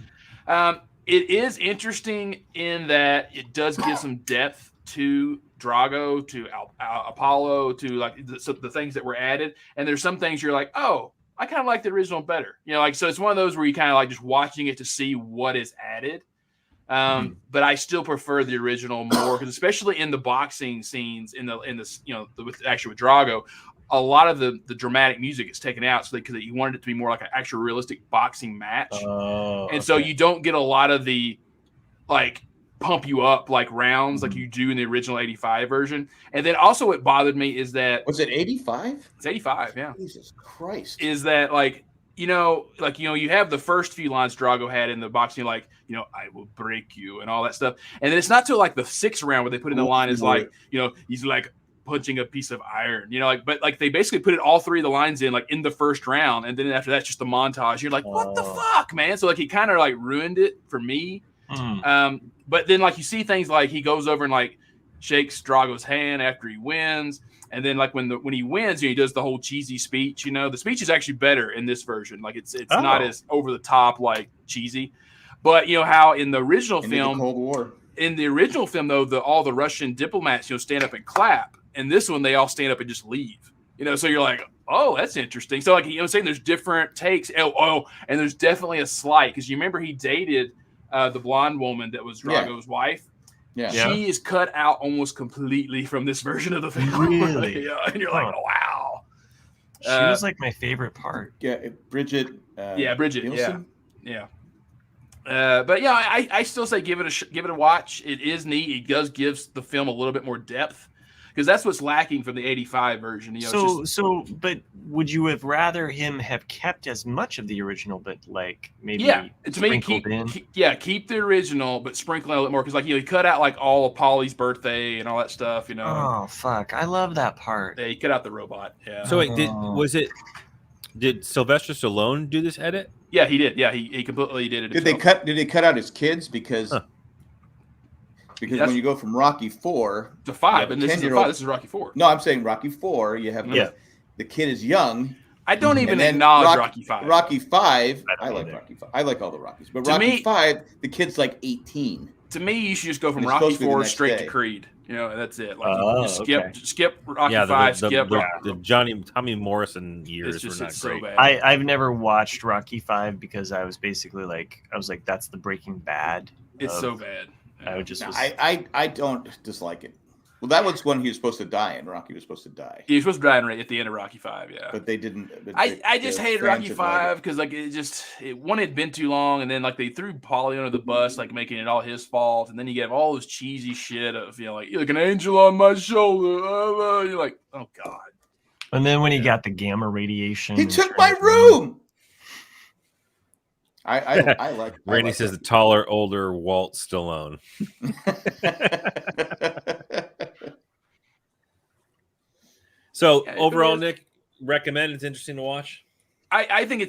it. It is interesting in that it does give some depth to Drago, to Apollo, to like the things that were added. And there's some things you're like, oh, I kind of like the original better. So it's one of those where you kind of like just watching it to see what is added. But I still prefer the original more because especially in the boxing scenes with Drago, a lot of the dramatic music is taken out because you wanted it to be more like an actual realistic boxing match. And so you don't get a lot of the like pump you up like rounds like you do in the original 85 version. And then also what bothered me is that Was it 85? it's 85, yeah. Jesus Christ. Is that you have the first few lines Drago had in the boxing, I will break you and all that stuff. And then it's not till like the 6th round where they put in the line is like, he's like punching a piece of iron, but they basically put it all three of the lines in like in the first round. And then after that, just the montage. You're like, what the fuck, man? So he kind of ruined it for me. But then you see things like he goes over and shakes Drago's hand after he wins. And then when he wins, he does the whole cheesy speech. The speech is actually better in this version. It's not as over the top cheesy. But how in the original film, the Cold War. In the original film though, all the Russian diplomats stand up and clap. And this one, they all stand up and just leave. So you're like, oh, that's interesting. So saying there's different takes. And there's definitely a slight because you remember he dated the blonde woman that was Drago's wife. Yeah. She is cut out almost completely from this version of the film. Really? Yeah. And you're like, oh, wow. She was my favorite part. Yeah, Bridget. Bridget. Nielsen? Yeah. But I still say give it a watch. It is neat. It does give the film a little bit more depth because that's what's lacking from the '85 version. You know, But would you have rather him have kept as much of the original, but like maybe to me, keep the original, but sprinkle a little more because like he cut out like all of Polly's birthday and all that stuff. You know. Oh fuck! I love that part. Yeah, he cut out the robot. Yeah. So wait, did Sylvester Stallone do this edit? Yeah, he did. Yeah, he completely did it. Did they cut out his kids because when you go from Rocky 4 to 5, and this is 5, this is Rocky 4. No, I'm saying Rocky 4. You have the kid is young. I don't even acknowledge Rocky 5. Rocky 5, I like Rocky 5. I like all the Rockies, but Rocky 5, the kid's like 18. To me, you should just go from Rocky 4 straight to Creed. You know, that's it. Like skip Rocky 5, skip the Tommy Morrison years were not so great. bad. I've never watched Rocky 5 because I was basically like, that's the Breaking Bad. It's so bad. I would just. I don't dislike it. Well, that was when he was supposed to die, and Rocky was supposed to die. He was supposed to die at the end of Rocky 5, yeah. But they didn't. I just hated Rocky 5 because like it had been too long, and then like they threw Paulie under the bus, like making it all his fault, and then you get all this cheesy shit of like you're like an angel on my shoulder. You're like, oh god. And then when he got the gamma radiation, he took my room. I like. Randy says the taller, older Walt Stallone. So overall, Nick, recommend. It's interesting to watch. I think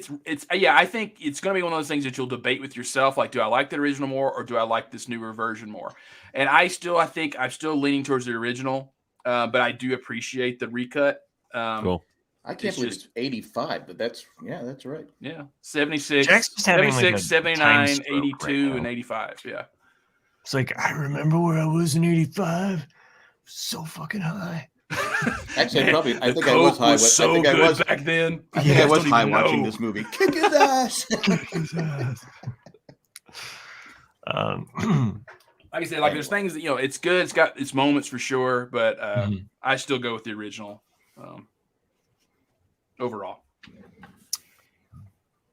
I think it's going to be one of those things that you'll debate with yourself. Like, do I like the original more, or do I like this newer version more? And I think I'm still leaning towards the original, but I do appreciate the recut. Cool. I can't believe it's 85, but that's right. Yeah. 76, Jack's just having 76, 79, 82, right and 85. Yeah. It's like, I remember where I was in 85. So fucking high. Actually, I think I was high. So I think I was back then. I think I was high watching this movie. Kick his ass. Kick his ass. Like I said, like there's things that it's good. It's got its moments for sure, but I still go with the original. Overall,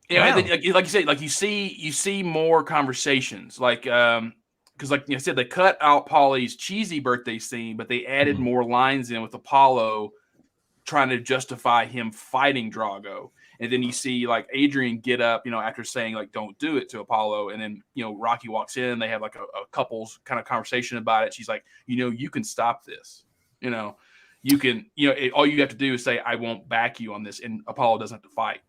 and then, like you said, like you see more conversations, like because like I said, they cut out Paulie's cheesy birthday scene, but they added more lines in with Apollo trying to justify him fighting Drago, and then you see like Adrian get up, after saying like don't do it to Apollo, and then Rocky walks in, and they have like a couple's kind of conversation about it. She's like, you can stop this, You can, all you have to do is say, I won't back you on this. And Apollo doesn't have to fight,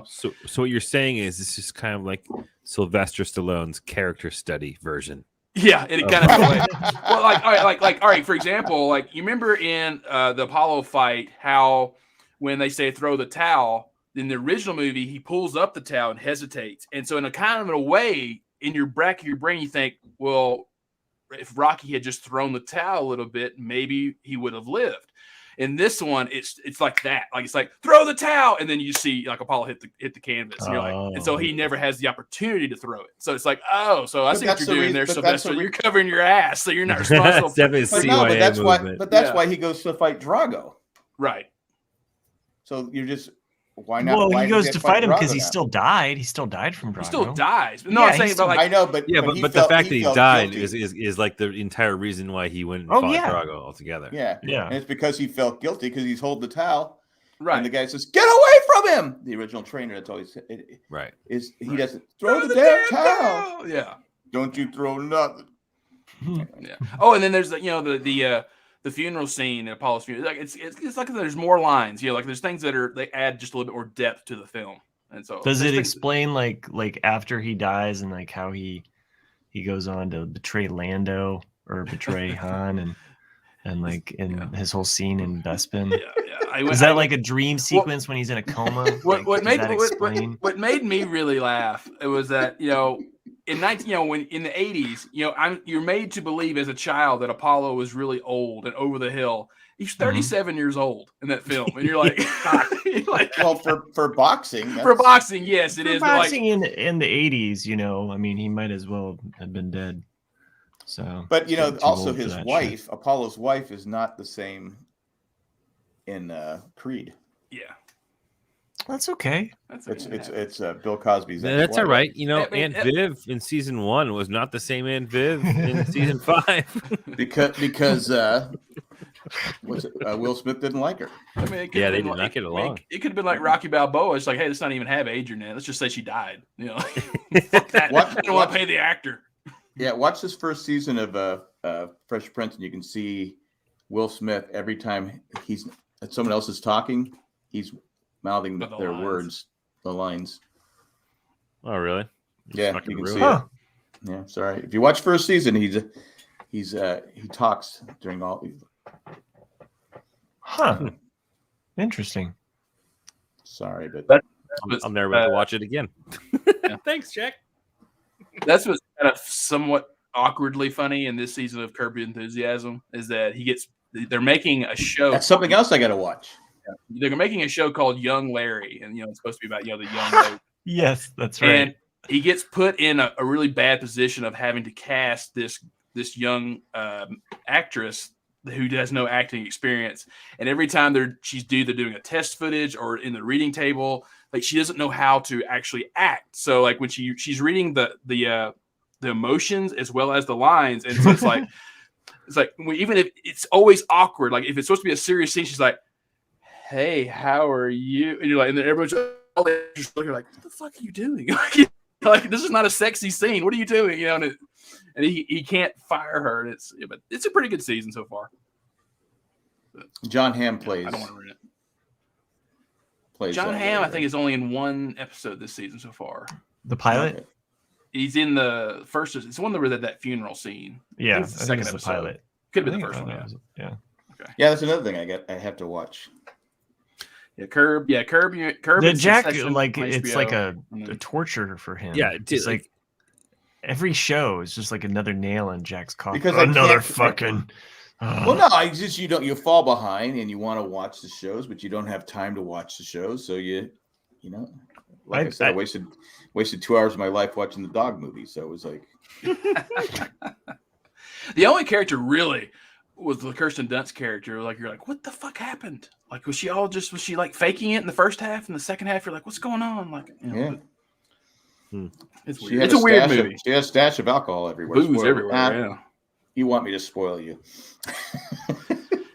So what you're saying is this is kind of like Sylvester Stallone's character study version. Yeah. And it kind of, well, all right. For example, like you remember in the Apollo fight, how when they say throw the towel in the original movie, he pulls up the towel and hesitates. And so in a way, in your back of your brain, you think, well, if Rocky had just thrown the towel a little bit, maybe he would have lived. In this one, it's like that. Like it's like throw the towel, and then you see like Apollo hit the canvas, and you're like, and so he never has the opportunity to throw it. So it's like, so I see what you're doing there, Sylvester. You're covering your ass, so you're not responsible. That's why he goes to fight Drago, right? So you're just why not? Well, why he goes to fight him because he now? still died. He still died from Drago. He still dies. No, I'm saying, but like I know, but but the fact that he died is like the entire reason why he went and fought Drago altogether. Yeah, and it's because he felt guilty because he's holding the towel, right? And the guy says, "Get away from him!" The original trainer, that's always right. Is he doesn't throw the damn towel? Yeah, don't you throw nothing. Yeah. Oh, and then there's the funeral scene in Apollo's funeral. Like it's like there's more lines. Like there's things that they add just a little bit more depth to the film. And so does it explain like after he dies and like how he goes on to betray Lando or betray Han and like in his whole scene in Bespin? Yeah. Is that like a dream sequence when he's in a coma? What made me really laugh it was that when in the 80s, you're made to believe as a child that Apollo was really old and over the hill. He's 37 years old in that film, and you're like, well, for boxing, yes, it is. Boxing in the 80s, I mean, he might as well have been dead. So, but also his wife, Apollo's wife, is not the same in Creed. Yeah. That's okay. It's Bill Cosby's. That's all right. Aunt Viv in season 1 was not the same Aunt Viv in season 5 because Will Smith didn't like her. I mean, it Yeah, they been did not get along. It could have been like Rocky Balboa. It's like, hey, let's not even have Adrian in it. Let's just say she died. You know, fuck that. I don't want to pay the actor. Yeah, watch this first season of Fresh Prince, and you can see Will Smith every time someone else is talking, he's mouthing their words, the lines. Oh, really? Yeah, you can see it. Yeah, sorry. If you watch first season, he talks during all. Huh. Interesting. Sorry, but I'm never about to watch it again. Thanks, Jack. That's what's kind of somewhat awkwardly funny in this season of Curb Your Enthusiasm is that they're making a show. That's something else I got to watch. They're making a show called Young Larry, and it's supposed to be about the young Larry. Yes, that's right. And he gets put in a really bad position of having to cast this young actress who has no acting experience. And every time she's doing a test footage or in the reading table, like she doesn't know how to actually act. So like when she's reading the emotions as well as the lines, and so it's like even if it's always awkward, like if it's supposed to be a serious scene, she's like, "Hey, how are you?" And you're like, and then everyone's all just looking like, "What the fuck are you doing?" Like this is not a sexy scene. What are you doing? And he can't fire her. But it's a pretty good season so far. John Hamm plays. I don't want to ruin it. Plays John Hamm, I think, is only in one episode this season so far. The pilot? He's in the first. It's one that was at that funeral scene. Yeah, I think it's the second episode. The pilot. Could have been the first one. Yeah. Okay. Yeah, that's another thing I have to watch. Yeah, Curb. The Jack, Succession like on it's HBO. like a torture for him. Yeah, it's like every show is just like another nail in Jack's coffin. Because another fucking. Well, no, I just you fall behind and you want to watch the shows, but you don't have time to watch the shows, so like I said, I wasted 2 hours of my life watching the dog movie. So it was like the only character really was the Kirsten Dunst character. Like you're like, what the fuck happened? Like was she like faking it in the first half, and the second half you're like, what's going on? Like it's weird. It's a weird movie. She has a stash of alcohol everywhere. Booze everywhere. Yeah. You want me to spoil you?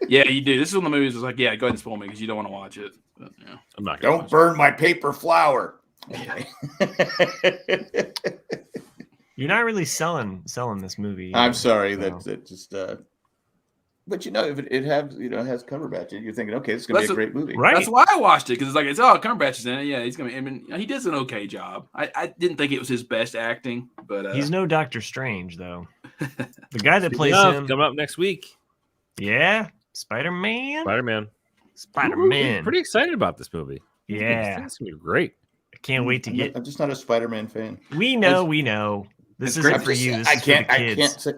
Yeah, you do. This is one of the movies. It's like, yeah, go ahead and spoil me because you don't want to watch it. But, yeah. I'm not. Don't burn my paper flower. Okay. You're not really selling this movie. I'm sorry that just. But if it has Cumberbatch, you're thinking, okay, it's gonna be a great movie, right? That's why I watched it because it's like Cumberbatch is in it. Yeah, he's gonna. I mean, he does an okay job. I didn't think it was his best acting, but he's no Doctor Strange though. The guy that plays him coming up next week. Yeah, Spider-Man. Ooh, pretty excited about this movie. Yeah, it's gonna be great. I can't wait to get. I'm just not a Spider-Man fan. We know. This isn't for you. This is for the kids. I can't say.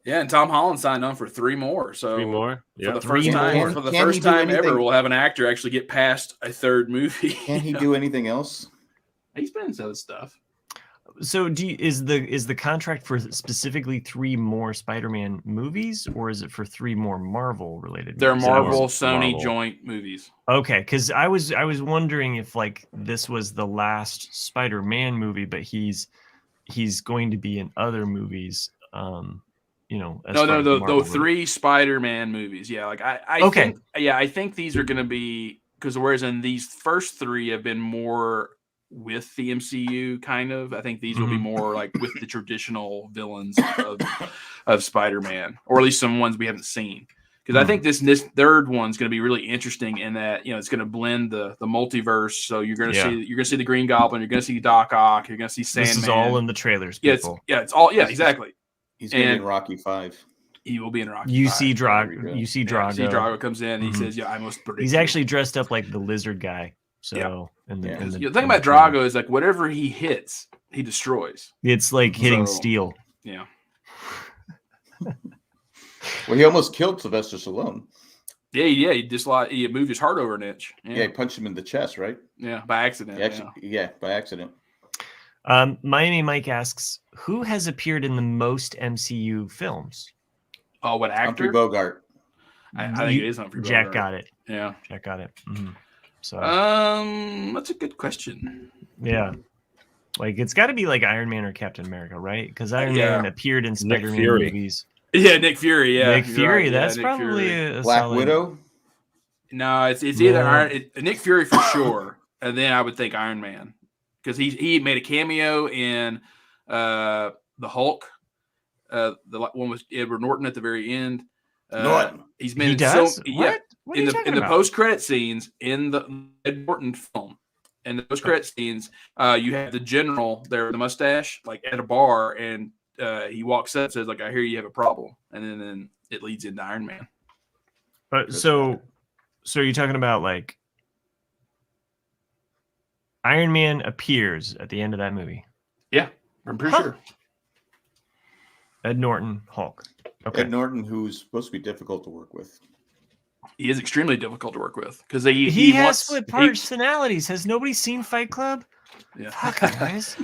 Yeah, and Tom Holland signed on for 3 more. So 3 more. Yeah. For the first time ever, we'll have an actor actually get past a third movie. Can he do anything else? He's been in other stuff. So, is the contract for specifically 3 more Spider-Man movies, or is it for 3 more Marvel related? They're movies? Sony joint movies. Okay, because I was wondering if like this was the last Spider-Man movie, but he's going to be in other movies. No, 3 Spider-Man movies. Yeah, like I think these are going to be because whereas in these first 3 have been more with the MCU kind of. I think these will be more like with the traditional villains of Spider-Man, or at least some ones we haven't seen. Because I think this third one's going to be really interesting in that it's going to blend the multiverse. So you're going to see the Green Goblin, you're going to see Doc Ock, you're going to see Sandman. This is all in the trailers. People. It's all exactly. He's going to be in Rocky 5. He will be in Rocky. You 5. see Drago. You see Drago comes in. And he says, "Yeah, I must predict." He's actually dressed up like the lizard guy. So, the thing about Drago is like whatever he hits, he destroys. It's like hitting steel. Yeah. Well, he almost killed Sylvester Stallone. Yeah. He moved his heart over an inch. Yeah, he punched him in the chest, right? Yeah, by accident. By accident. Miami Mike asks, who has appeared in the most MCU films? Oh, what actor? Humphrey Bogart. I think it is Humphrey Bogart. Jack got it. Yeah. Jack got it. Mm-hmm. So. That's a good question. Yeah. Like, it's got to be like Iron Man or Captain America, right? Because Iron Man appeared in Spider-Man movies. Yeah, Nick Fury. Yeah, Nick you're Fury. right. Yeah, That's Nick probably Fury. a Black solid... Widow. No, it's either No. Nick Fury for sure, and then I would think Iron Man because he made a cameo in the Hulk, the one with Edward Norton at the very end. Norton. He's been He in does? yeah. What are you talking In the about? post credit scenes in the Ed Norton film, in the post credit scenes, you have the general there with the mustache, like at a bar, and he walks up and says, like, "I hear you have a problem," and then it leads into Iron Man. So you're talking about like Iron Man appears at the end of that movie. Yeah, I'm pretty sure. Ed Norton, Hulk. Okay. Ed Norton, who's supposed to be difficult to work with. He is extremely difficult to work with because he has split personalities. Has nobody seen Fight Club? Yeah. Fuck, guys.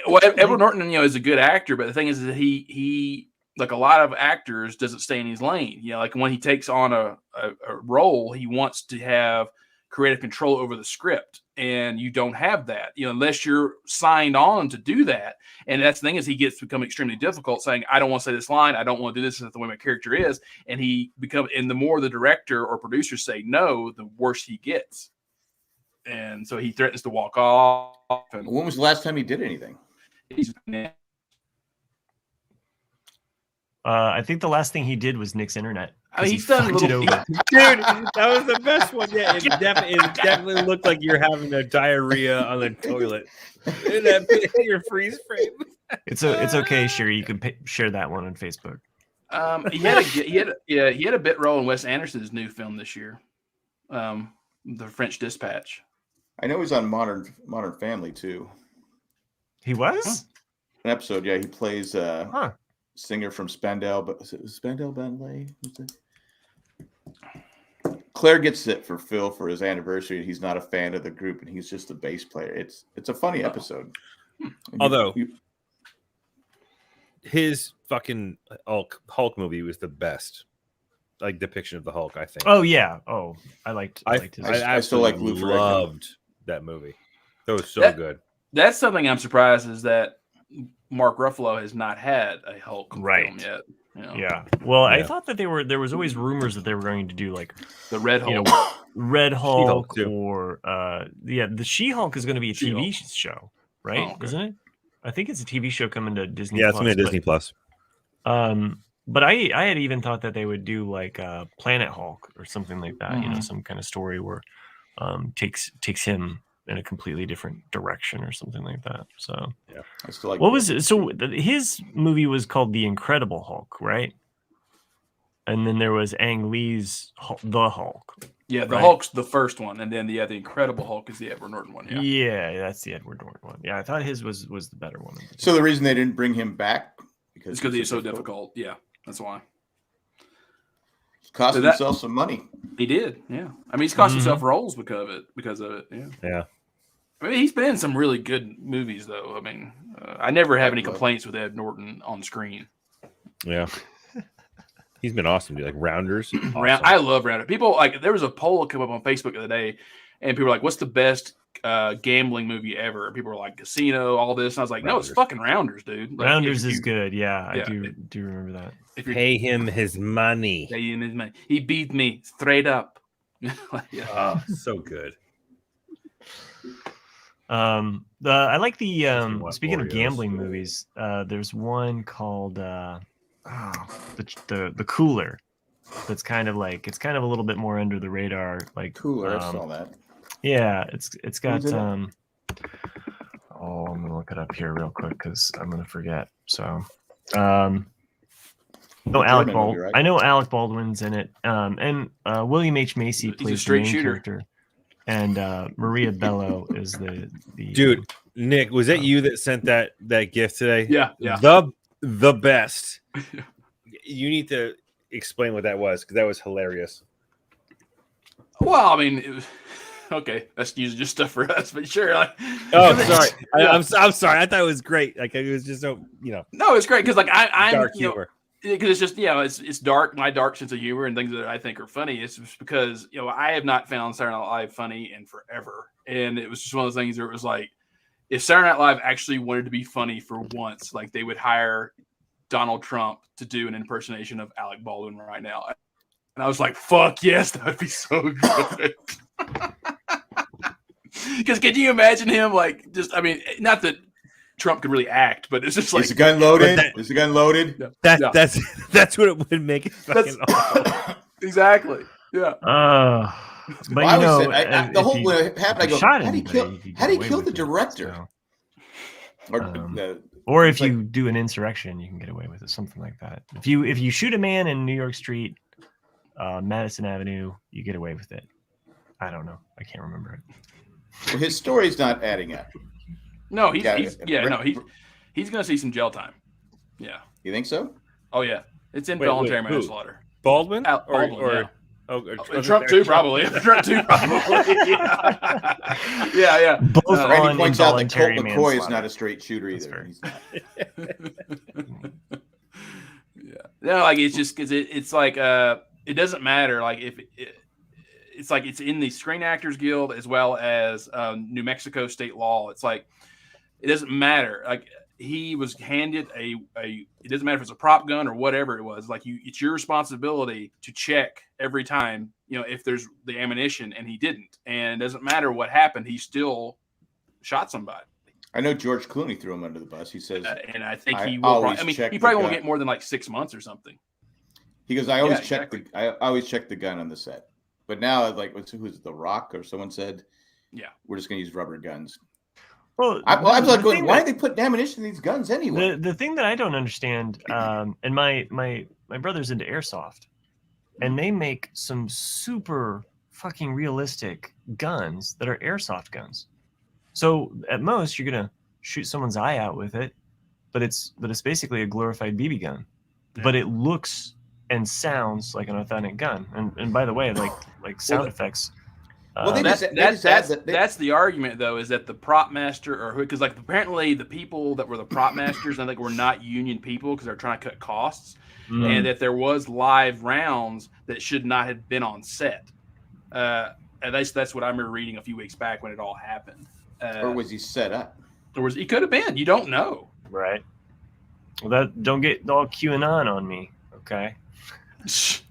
Well, Edward Norton, is a good actor, but the thing is that he like a lot of actors doesn't stay in his lane. Like when he takes on a role, he wants to have creative control over the script, and you don't have that, unless you're signed on to do that. And that's the thing is he gets to become extremely difficult saying, I don't want to say this line. I don't want to do this. This is the way my character is. And the more the director or producer say no, the worse he gets. And so he threatens to walk off. And When was the last time he did anything? I think the last thing he did was Nick's Internet. He's done a little. Dude, that was the best one. Yeah, it definitely looked like you're having a diarrhea on the toilet. Your freeze frame. It's okay, Sherry. You can share that one on Facebook. He had a bit role in Wes Anderson's new film this year, The French Dispatch. I know he's on Modern Family too. He was an episode. Yeah, he plays singer from Spandau, but is it Spandau Ballet? Claire gets it for Phil for his anniversary, and he's not a fan of the group, and he's just a bass player. It's a funny episode. Although his fucking Hulk movie was the best, like depiction of the Hulk, I think. Oh yeah. Oh, I liked his. I still like Lou Ferrigno. Loved that movie. That was so good. That's something I'm surprised is that Mark Ruffalo has not had a Hulk film yet. Yeah. Well, I thought that there was always rumors that they were going to do like the Red Hulk, Red Hulk, or the She-Hulk is going to be a TV show, right? Oh, okay. Isn't it? I think it's a TV show coming to Disney. Yeah, it's coming to Disney Plus. But I had even thought that they would do like Planet Hulk or something like that. Mm-hmm. Some kind of story where takes him in a completely different direction or something like that. So yeah, I still like. What was it? So his movie was called The Incredible Hulk, right? And then there was Ang Lee's The Hulk. Yeah, the Hulk's the first one, and then the Incredible Hulk is the Edward Norton one. Yeah, that's the Edward Norton one. Yeah, I thought his was the better one. So the reason they didn't bring him back because he's so difficult. Yeah, that's why. Cost himself some money. He did, yeah. I mean, he's cost himself roles because of it. Yeah. Yeah. I mean, he's been in some really good movies, though. I mean, I never have any complaints with Ed Norton on screen. Yeah. He's been awesome, dude. Like Rounders. Awesome. I love Rounders. People there was a poll come up on Facebook the other day, and people were like, "What's the best gambling movie ever?" And people were like, "Casino," all this. And I was like, Rounders. "No, it's fucking Rounders, dude." Like, Rounders is good. Yeah, I do remember that. If you pay him his money. Pay him his money. He beat me straight up. So good. I like the speaking of gambling movies. There's one called the Cooler. That's kind of like a little bit more under the radar. Like Cooler, I saw that. Yeah, it's got I'm gonna look it up here real quick because I'm gonna forget. So Alec Baldwin. Right? I know Alec Baldwin's in it. And William H. Macy plays the main character. And Maria Bello is the dude. Nick, was that you that sent that gift today? Yeah. The best. You need to explain what that was because that was hilarious. Well, I mean, it was, okay, that's usually just stuff for us, but sure. Like, sorry. I'm sorry. I thought it was great. Like it was just so No, it's great because I'm dark humor. Because it's just it's dark, my dark sense of humor and things that I think are funny. It's just because I have not found Saturday Night Live funny in forever, and it was just one of those things where it was like if Saturday Night Live actually wanted to be funny for once, like they would hire Donald Trump to do an impersonation of Alec Baldwin right now. And I was like, fuck yes, that would be so good. Because can you imagine him like just, I mean, not that Trump could really act, but it's just like, is the gun loaded? Is the gun loaded? No, That's what it would make it fucking awful. Exactly. Yeah. But I you always know, said, the whole when it happened, I go, shot how do you anybody, you kill get away the with it, director? so. Or, Or if you do an insurrection, you can get away with it, something like that. If you shoot a man in New York Street, Madison Avenue, you get away with it. I don't know. I can't remember it. well, his story's not adding up. No, he's gonna see some jail time. Yeah. You think so? Oh yeah. It's involuntary manslaughter. Baldwin? Baldwin, or yeah. or Trump too, probably. Trump too, probably. Yeah. Both Randy on points out that Colt involuntary McCoy is manslaughter. not a straight shooter That's either. fair. He's not. Yeah. No, like it's just because it's like it doesn't matter. Like if it's like it's in the Screen Actors Guild as well as New Mexico state law. It's like it doesn't matter. Like he was handed a it doesn't matter if it's a prop gun or whatever it was. Like it's your responsibility to check every time, you know, if there's the ammunition, and he didn't. And it doesn't matter what happened, he still shot somebody. I know George Clooney threw him under the bus. He says, and I think he will. always I mean, check he the probably won't gun. get more than like 6 months or something. he goes, I always Yeah, check exactly. I always check the gun on the set. But now, like, who's The Rock or someone said, Yeah. we're just going to use rubber guns. Well, I was like, the going, thing why that- did they put ammunition in these guns anyway? The thing that I don't understand, and my brother's into airsoft, and they make some super fucking realistic guns that are airsoft guns. So at most you're gonna shoot someone's eye out with it, but it's basically a glorified BB gun. Yeah. But it looks and sounds like an authentic gun. And by the way, like sound effects. Well, they That's just that's the argument though, is that the prop master or because like apparently the people that were the prop masters I think were not union people because they're trying to cut costs, and that there was live rounds that should not have been on set. And that's what I remember reading a few weeks back when it all happened. or was he set up? Or was he could have been? You don't know. Right. Well, that don't get all QAnon on me, okay? It's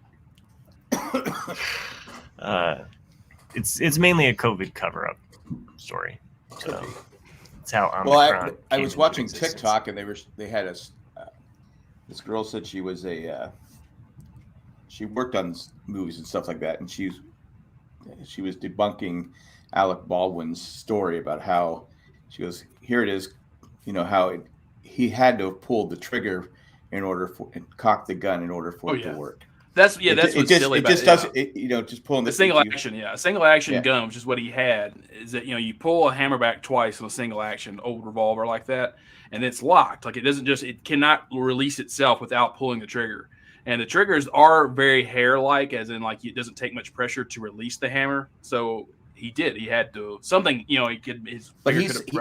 mainly a COVID cover-up story. So that's how I'm. Well, I was watching TikTok and they had this girl said she was she worked on movies and stuff like that, and she was debunking Alec Baldwin's story about how she goes, here it is, you know, how he had to have pulled the trigger in order for and cocked the gun in order for it to work. That's what's silly about it. Doesn't, you know, just pulling the single action, a single action gun, which is what he had, is that, you know, you pull a hammer back twice on a single action old revolver like that, and it's locked. Like it cannot release itself without pulling the trigger. And the triggers are very hair-like, as in like it doesn't take much pressure to release the hammer. So he had to something, you know, he could. But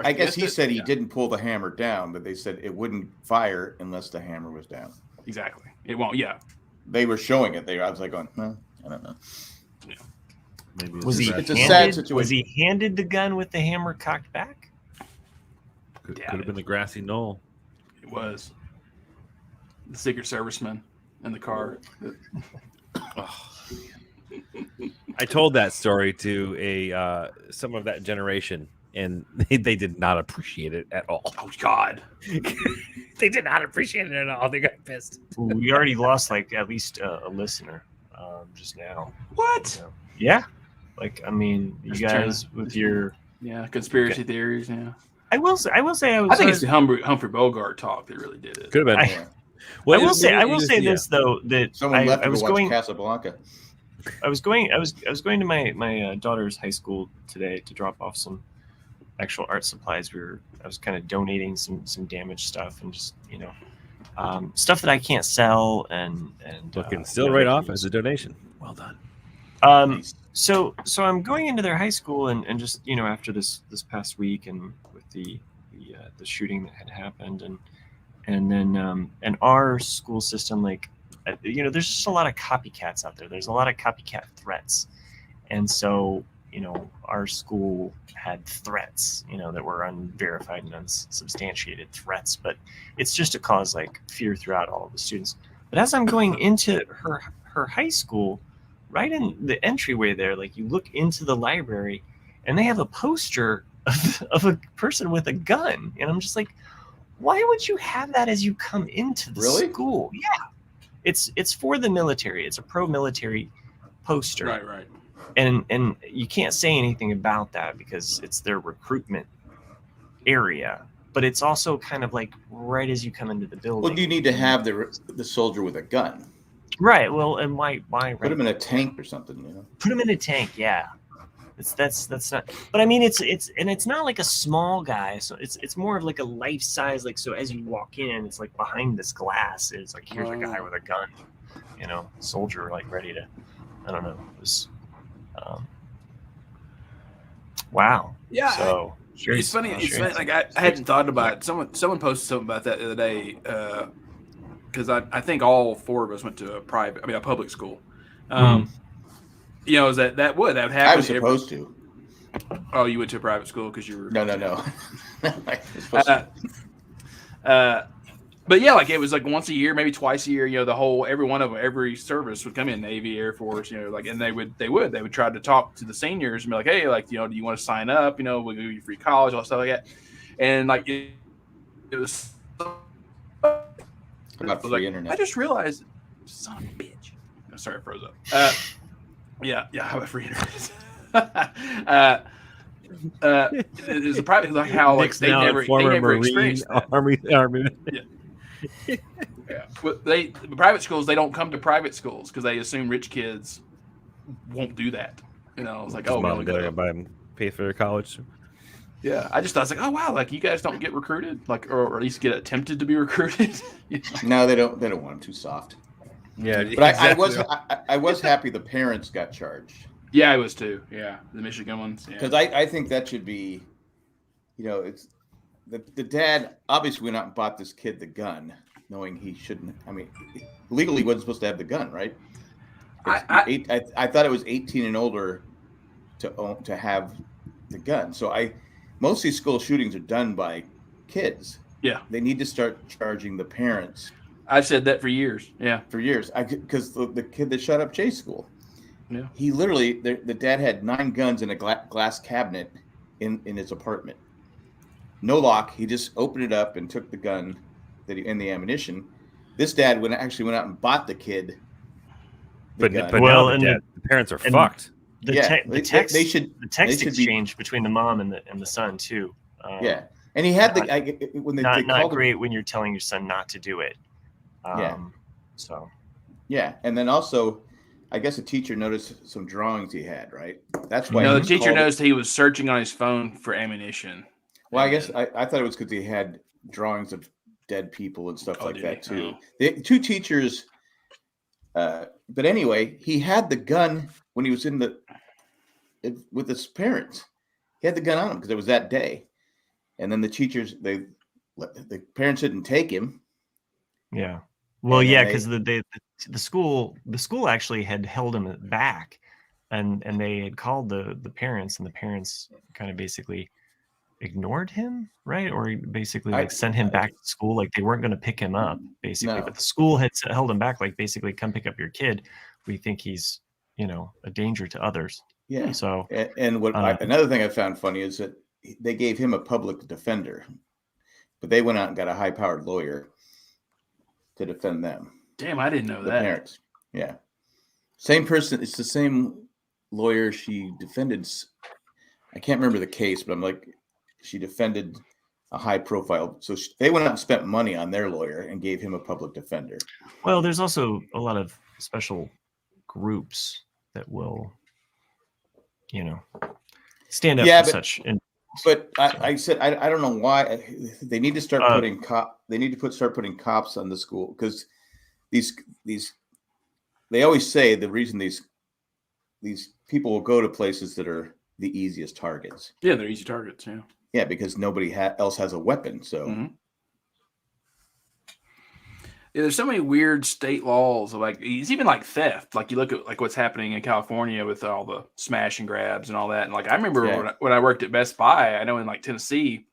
I guess he said he didn't pull the hammer down, but they said it wouldn't fire unless the hammer was down. Exactly, it won't. Yeah. They were showing it. I was like, going, I don't know. Yeah. Maybe it's a sad situation. Was he handed the gun with the hammer cocked back? Could have been the grassy knoll. It was the Secret Serviceman in the car. I told that story to some of that generation, and they did not appreciate it at all. Oh God. They did not appreciate it at all. They got pissed. We already lost like at least a listener just now. What? So, yeah. Like, I mean, you Just guys trying to- with your conspiracy theories. Yeah. I will say I was I think it's the Humphrey Bogart talk that really did it. Could have been. Yeah. I will say this though, that Someone left I to was go watch going Casablanca. I was going to my daughter's high school today to drop off some actual art supplies. I was kind of donating some damaged stuff and just, you know, stuff that I can't sell and Looking still right off as a donation. Well done. So I'm going into their high school and just, you know, after this past week and with the shooting that had happened and then and our school system, like, you know, there's just a lot of copycats out there. There's a lot of copycat threats. And so our school had threats, that were unverified and unsubstantiated threats, but it's just to cause like fear throughout all of the students. But as I'm going into her high school, right in the entryway there, like you look into the library and they have a poster of a person with a gun. And I'm just like, why would you have that as you come into the school? Yeah. It's for the military. It's a pro-military poster. Right. And you can't say anything about that because it's their recruitment area. But it's also kind of like right as you come into the building. Well, you need to have the soldier with a gun. Right. Well, and why? Put him in a tank or something. Put him in a tank. Yeah. That's not. But I mean, it's not like a small guy. So it's more of like a life size. Like, so as you walk in, it's like behind this glass is like, here's a guy with a gun, soldier, like ready to, I don't know. It was, wow. Yeah. So it's funny. It's funny. Like I hadn't thought about it. Someone posted something about that the other day. Because I think all four of us went to a public school. Is that would happen? I was supposed to. Oh, you went to a private school because you were. No. But yeah, like it was like once a year, maybe twice a year. Every service would come in, Navy, Air Force, and they would try to talk to the seniors and be like, hey, like do you want to sign up? We'll give you free college, all stuff like that. And like it was. About free internet. I just realized, son of a bitch. Oh, sorry, I froze up. Yeah. How about free internet? It's a private, like how like they never experienced that. Army. Yeah. But private schools, they don't come to private schools because they assume rich kids won't do that. It's like, oh, mom gotta buy them, pay for their college. Yeah, I was like, oh wow, like you guys don't get recruited, like or at least get attempted to be recruited. No, they don't. They don't want them too soft. Yeah, but exactly. I was happy the parents got charged. Yeah, I was too. Yeah, the Michigan ones. Because I think that should be, it's the dad obviously went out and bought this kid the gun, knowing he shouldn't. I mean, legally he wasn't supposed to have the gun, right? I thought it was 18 and older to have the gun. So most of these school shootings are done by kids. Yeah. They need to start charging the parents. I've said that for years. Yeah. For years. Because the kid that shot up Chase School, yeah, he literally, the dad had 9 guns in a glass cabinet in his apartment. No lock. He just opened it up and took the gun and the ammunition. This dad actually went out and bought the kid the gun. But the parents are fucked. The text exchange between the mom and the son too. Yeah, and he had not great when you're telling your son not to do it. So. Yeah, and then also, I guess a teacher noticed some drawings he had. Right. That's why. No, the teacher noticed he was searching on his phone for ammunition. Well, I guess I thought it was because he had drawings of dead people and stuff like that too. The 2 teachers. But anyway, he had the gun when he was with his parents. He had the gun on him because it was that day. And then the teachers, the parents didn't take him. Yeah. Well, yeah, because the school actually had held him back, and they had called the parents, and the parents kind of basically ignored him, right? Or basically like sent him back to school, like they weren't going to pick him up, basically. No. But the school had held him back, like basically, come pick up your kid. We think he's, a danger to others. Yeah. So and what another thing I found funny is that they gave him a public defender, but they went out and got a high-powered lawyer to defend them. Damn, I didn't know that. Parents. Yeah. Same person. It's the same lawyer she defended. I can't remember the case, but I'm like, she defended a high profile. So they went out and spent money on their lawyer and gave him a public defender. Well, there's also a lot of special groups that will, stand up for such. But I said, I don't know why they need to start putting start putting cops on the school, because they always say the reason these people will go to places that are the easiest targets. Yeah, they're easy targets. Yeah. Yeah, because nobody else has a weapon. So. Yeah, there's so many weird state laws. Like it's even like theft. Like you look at like what's happening in California with all the smash and grabs and all that. And like I remember when I worked at Best Buy, I know in like Tennessee,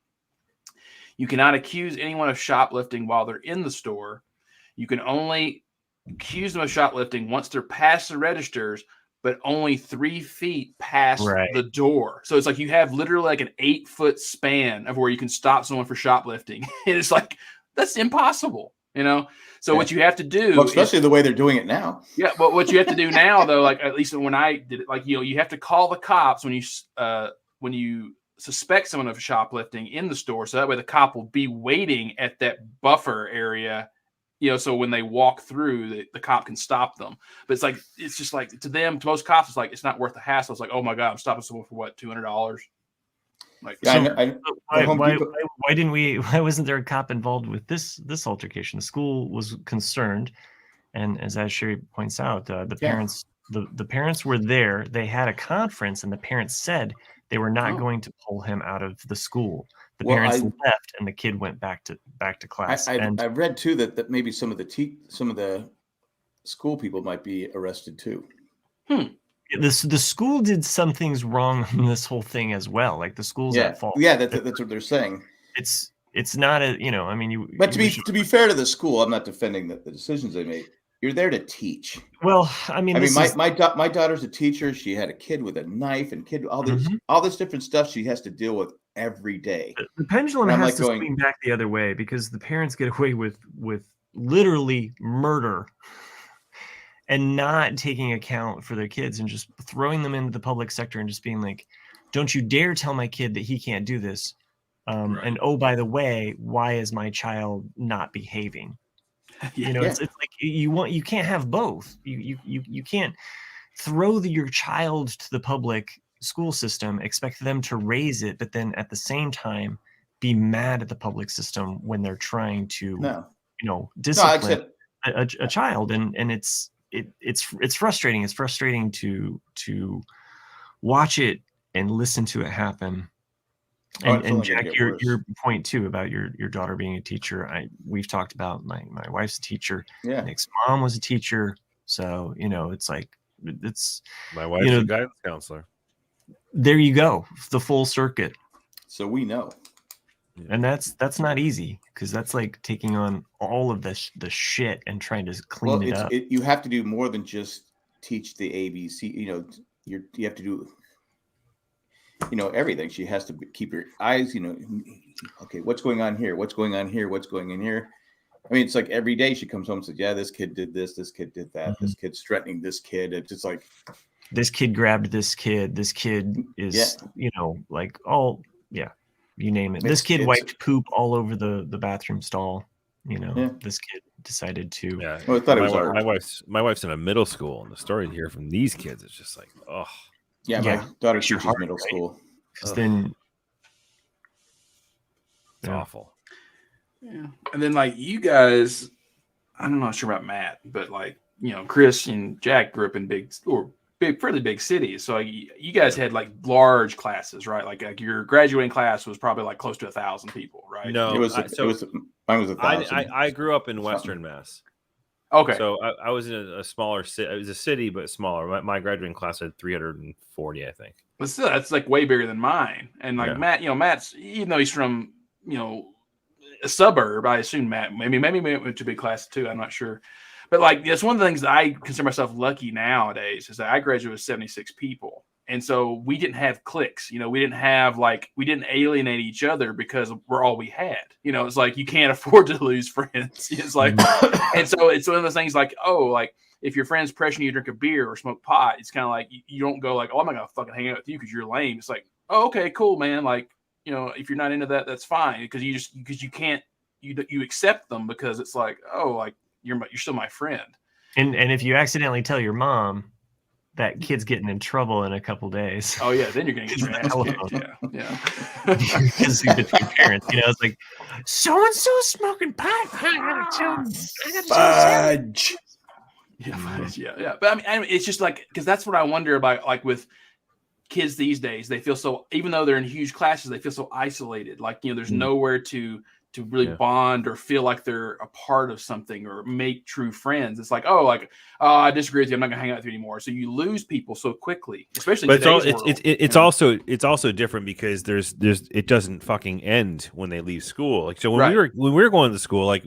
you cannot accuse anyone of shoplifting while they're in the store. You can only accuse them of shoplifting once they're past the registers, but only 3 feet past the door. So it's like you have literally like an 8-foot span of where you can stop someone for shoplifting. And it's like that's impossible, you know. So what you have to do, especially the way they're doing it now. Yeah, but what you have to do now, though, like at least when I did it, like you have to call the cops when you suspect someone of shoplifting in the store, so that way the cop will be waiting at that buffer area, so when they walk through, the cop can stop them. But it's just like to them, to most cops, it's like it's not worth the hassle. It's like, oh my god, I'm stopping someone for what, $200? Like, why wasn't there a cop involved with this altercation? The school was concerned, and as Sherry points out, the parents were there. They had a conference, and the parents said they were not going to pull him out of the school. The parents left, and the kid went back to class. I read too that maybe some of the school people might be arrested too. The school did some things wrong in this whole thing as well. Like the school's at fault. Yeah, that's what they're saying. It's not a But to be fair to the school, I'm not defending the decisions they made. You're there to teach. Well, my daughter's a teacher. She had a kid with a knife and all this different stuff she has to deal with every day. The pendulum has to swing back the other way because the parents get away with literally murder and not taking account for their kids and just throwing them into the public sector and just being like, don't you dare tell my kid that he can't do this. And oh, by the way, why is my child not behaving? It's like you can't have both. You can't throw your child to the public school system, expect them to raise it, but then at the same time be mad at the public system when they're trying to discipline a child. And it's frustrating. It's frustrating to watch it and listen to it happen. And Jack, your point too about your daughter being a teacher, we've talked about my wife's a teacher. Yeah. Nick's mom was a teacher, so it's like it's my wife's a guidance counselor. There you go, the full circuit. So we know, and that's not easy because that's like taking on all of the shit and trying to clean it up. You have to do more than just teach the ABC. You have to do everything. She has to keep her eyes, okay, what's going on here? What's going on here? What's going in here? I mean, it's like every day she comes home and says, yeah, this kid did this kid did that, this kid's threatening this kid. It's just like this kid grabbed this kid is, like all, you name it. This kid wiped poop all over the bathroom stall. This kid decided to. Yeah. Well, I thought my wife's in a middle school, and the story to hear from these kids is just like, oh. Yeah, my daughter teaches middle school. Because then it's awful. Yeah. And then like you guys, I'm not sure about Matt, but like, Chris and Jack grew up in fairly big cities. So like, you guys had like large classes, right? Like your graduating class was probably like close to 1,000 people, right? No, mine was 1,000. I grew up in Western Mass. Okay. So I was in a smaller city. It was a city, but smaller. My graduating class had 340, I think. But still, that's like way bigger than mine. And like Matt, Matt's, even though he's from, a suburb, I assume Matt maybe went to a big class too. I'm not sure. But like, that's one of the things that I consider myself lucky nowadays is that I graduated with 76 people. And so we didn't have cliques, we didn't alienate each other because we're all we had. It's like you can't afford to lose friends. It's like, and so it's one of those things like, if your friend's pressuring you to drink a beer or smoke pot, it's kind of like you don't go like, oh, I'm not gonna fucking hang out with you because you're lame. It's like, oh, okay, cool, man. Like, if you're not into that, that's fine because you can't you accept them because it's like, oh, like you're still my friend. And if you accidentally tell your mom, that kid's getting in trouble in a couple days. Oh yeah, then you're gonna get your ass kicked. Yeah. Because between parents, it's like so and so smoking pot. I gotta tell fudge. Yeah. But I mean, it's just like because that's what I wonder about. Like with kids these days, they feel so. Even though they're in huge classes, they feel so isolated. Like there's nowhere to to really bond or feel like they're a part of something or make true friends. It's like, oh, I disagree with you. I'm not gonna hang out with you anymore. So you lose people so quickly, especially in today's world. It's also different because there's it doesn't fucking end when they leave school. Like, so when we were going to school, like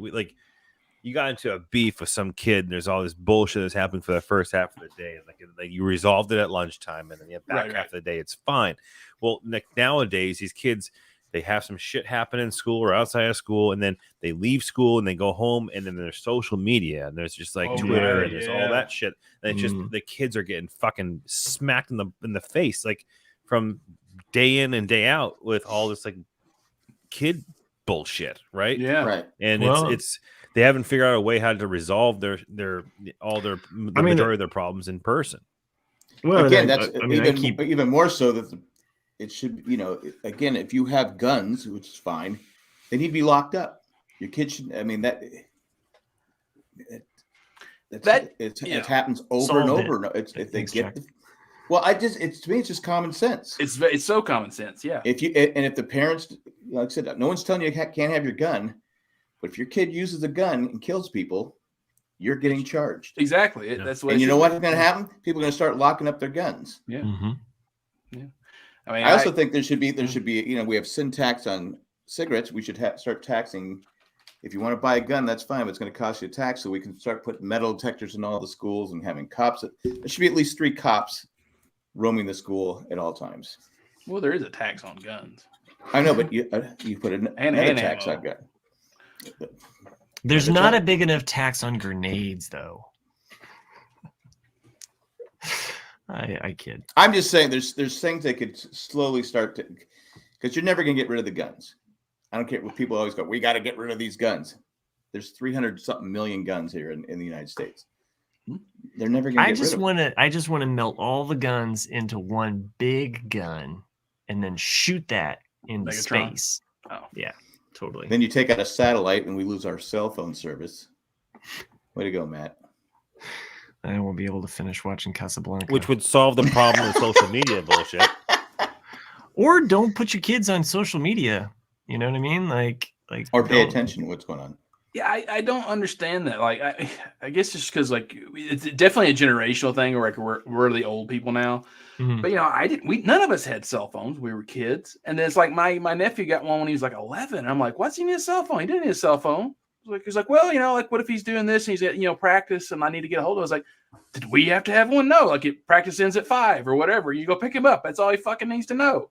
you got into a beef with some kid and there's all this bullshit that's happened for the first half of the day. And like you resolved it at lunchtime and then the back half of the day, it's fine. Well, nowadays, these kids, they have some shit happen in school or outside of school, and then they leave school and they go home, and then there's social media and there's just like Twitter and there's all that shit. And it's just the kids are getting fucking smacked in the face, like from day in and day out with all this like kid bullshit, right? Yeah, right. And it's they haven't figured out a way how to resolve the majority of their problems in person. Well, again, that's even more so that it should, again, if you have guns, which is fine, they need to be locked up. Your kids should, I mean, it happens over and over. If they get to me, it's just common sense. It's so common sense. Yeah. If the parents, like I said, no one's telling you can't have your gun, but if your kid uses a gun and kills people, you're getting charged. Exactly. That's what. And you know what's going to happen? People are going to start locking up their guns. Yeah. Mm-hmm. Yeah. I mean, I also think there should be, we have sin tax on cigarettes. We should start taxing. If you want to buy a gun, that's fine, but it's going to cost you a tax. So we can start putting metal detectors in all the schools and having cops. There should be at least 3 cops roaming the school at all times. Well, there is a tax on guns. I know, but you put another tax on guns. There's not a big enough tax on grenades, though. I kid. I'm just saying there's things they could slowly start to, because you're never going to get rid of the guns. I don't care what people always go, we got to get rid of these guns. There's 300-something million guns here in the United States. They're never going to get rid of them. I just want to melt all the guns into one big gun and then shoot that into space. Oh. Yeah, totally. Then you take out a satellite and we lose our cell phone service. Way to go, Matt. I won't be able to finish watching Casablanca. Which would solve the problem with social media bullshit. Or don't put your kids on social media. You know what I mean? Like or pay attention to what's going on. Yeah, I don't understand that. Like, I guess just because like it's definitely a generational thing, or like we're the old people now. Mm-hmm. But none of us had cell phones when we were kids. And then it's like my nephew got one when he was like 11. I'm like, what's he need a cell phone? He didn't need a cell phone. He's like, well, like what if he's doing this and he's at practice and I need to get a hold of it? I was like, did we have to have one? No, like practice ends at 5 or whatever. You go pick him up. That's all he fucking needs to know.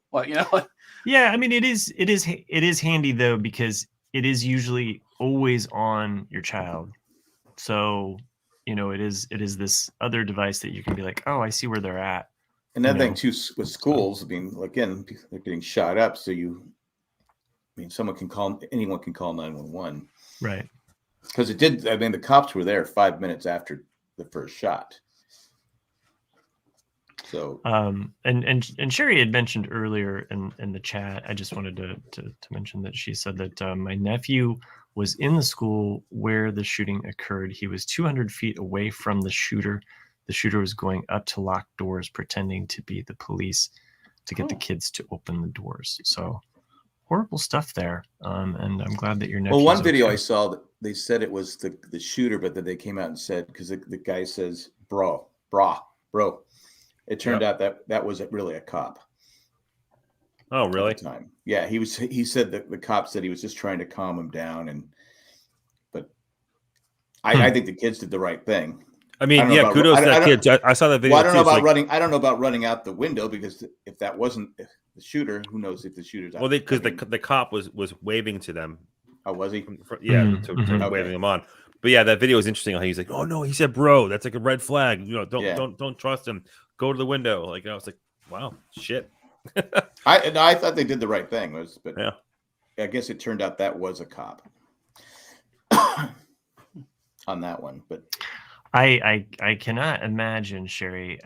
Yeah, I mean it is handy though, because it is usually always on your child. So, it is this other device that you can be like, oh, I see where they're at. Another thing too with schools, I mean, again, they're getting shot up. So anyone can call 911. Right. Because the cops were there 5 minutes after the first shot. So and Sherry had mentioned earlier in the chat, I just wanted to mention that she said that my nephew was in the school where the shooting occurred. He was 200 feet away from the shooter. The shooter was going up to locked doors, pretending to be the police to get the kids to open the doors. So horrible stuff there. And I'm glad that your nephew. Well, one video I saw, that they said it was the shooter, but then they came out and said, because the guy says, bro. It turned out that was really a cop. Oh, really? At the time. Yeah, he said that the cop said he was just trying to calm him down, but I think the kids did the right thing. I mean, kudos to that kid. I saw that video. Well, I don't know about running. I don't know about running out the window, because if that wasn't the shooter, who knows if the shooter's out. Well, because the cop was waving to them. Oh, was he? Waving him on. But yeah, that video was interesting. How he's like, "Oh no," he said, "Bro, that's like a red flag. Don't trust him. Go to the window." Like, I was like, "Wow, shit." I thought they did the right thing, but yeah, I guess it turned out that was a cop on that one. But I cannot imagine, Sherry.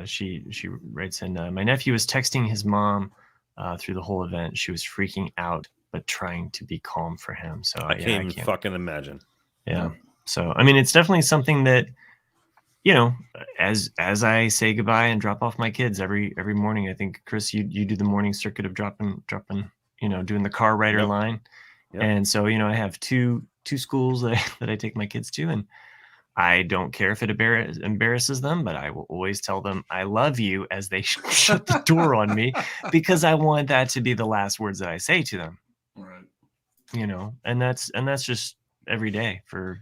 She writes in, my nephew was texting his mom through the whole event. She was freaking out, but trying to be calm for him. So I can't even fucking imagine. Yeah. So I mean, it's definitely something that, as I say goodbye and drop off my kids every morning. I think, Chris, you do the morning circuit of dropping, doing the car rider line. Yep. And so, I have two schools that I take my kids to, and I don't care if it embarrasses them, but I will always tell them I love you as they shut the door on me, because I want that to be the last words that I say to them. Right. And that's just every day for.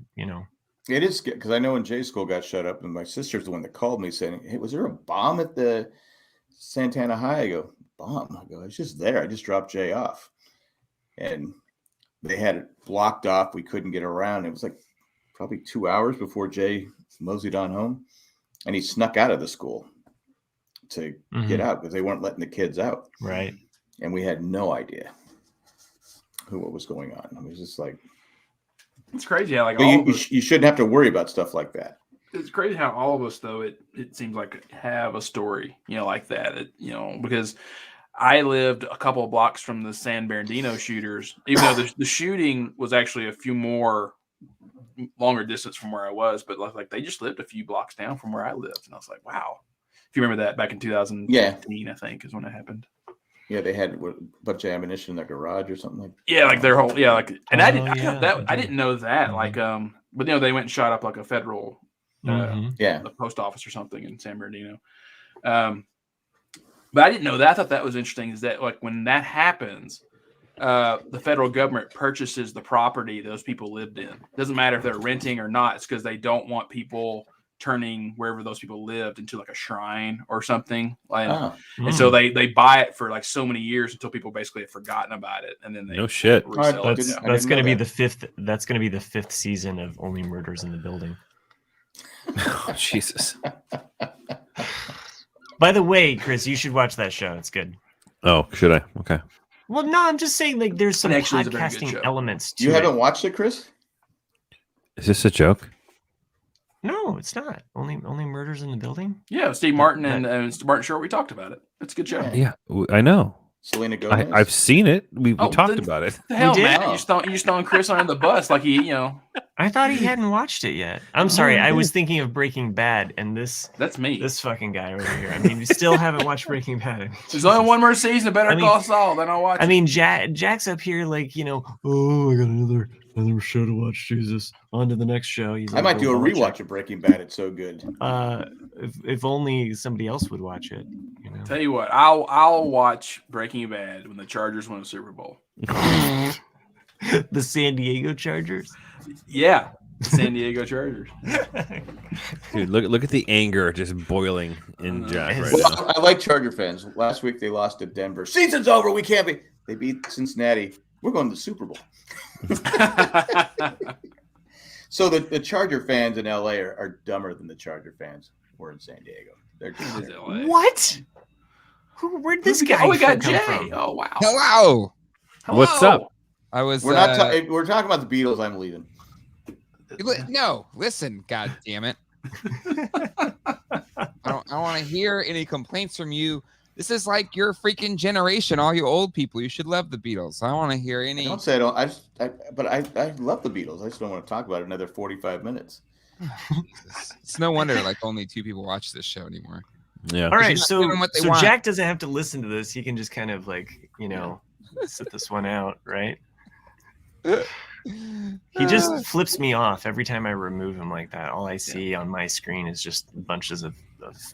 It is because I know when Jay's school got shut up, and my sister's the one that called me saying, "Hey, was there a bomb at the Santana High?" I go, "Bomb?" I go, "It's just there. I just dropped Jay off." And they had it blocked off. We couldn't get around. It was like probably 2 hours before Jay moseyed on home, and he snuck out of the school to get out because they weren't letting the kids out. Right. And we had no idea what was going on. It was just like, it's crazy how you shouldn't have to worry about stuff like that. It's crazy how all of us, though, it seems like have a story, like that, because I lived a couple of blocks from the San Bernardino shooters, even though the shooting was actually a few more longer distance from where I was, but like they just lived a few blocks down from where I lived. And I was like, wow. If you remember that back in 2015, I think is when it happened. Yeah, they had a bunch of ammunition in their garage or something like that. Yeah, like their whole, and I didn't know that. Mm-hmm. But they went and shot up like a federal a post office or something in San Bernardino. But I didn't know that. I thought that was interesting, is that like when that happens, the federal government purchases the property those people lived in. It doesn't matter if they're renting or not. It's because they don't want people turning wherever those people lived into like a shrine or something. And so they buy it for like so many years until people basically have forgotten about it, and then they resell it. That's going to be the fifth. That's going to be the fifth season of Only Murders in the Building. Oh, Jesus. By the way, Chris, you should watch that show. It's good. Oh, should I? Okay. Well, no, I'm just saying, like, there's some podcasting elements to it. You haven't watched it, Chris? Is this a joke? No, it's not. Only Murders in the Building? Yeah, Steve Martin and Martin Short, we talked about it. It's a good show. Yeah, I know. Selena Gomez? I've seen it. We talked about it. The hell, Matt? You throwing Chris on the bus like he, I thought he hadn't watched it yet. I'm sorry. I was thinking of Breaking Bad, and that's me. This fucking guy over here. I mean, you still haven't watched Breaking Bad. There's only one more season of Better Call Saul. Then I'll watch. I mean, Jack's up here like, oh, I got another show to watch. Jesus, on to the next show. I might do a rewatch of Breaking Bad. It's so good. If only somebody else would watch it. Tell you what, I'll watch Breaking Bad when the Chargers win a Super Bowl. The San Diego Chargers. Yeah, San Diego Chargers. Dude, look at the anger just boiling in Jack right now. I like Charger fans. Last week they lost to Denver. Season's over. We can't be. They beat Cincinnati. We're going to the Super Bowl. So the Charger fans in LA are dumber than the Charger fans were in San Diego. They're just what? Where'd this guy? We got come Jay. from? Oh wow. Hello. What's up? I was. We're talking about the Beatles. I'm leaving. No, listen. God damn it. I don't want to hear any complaints from you. This is like your freaking generation. All you old people, you should love the Beatles. I don't want to hear any. Don't say I don't. But I love the Beatles. I just don't want to talk about it another 45 minutes. It's no wonder like only 2 people watch this show anymore. Yeah. All right, so want. Jack doesn't have to listen to this. He can just kind of like, sit this one out, right? He just flips me off every time I remove him like that. All I see on my screen is just bunches of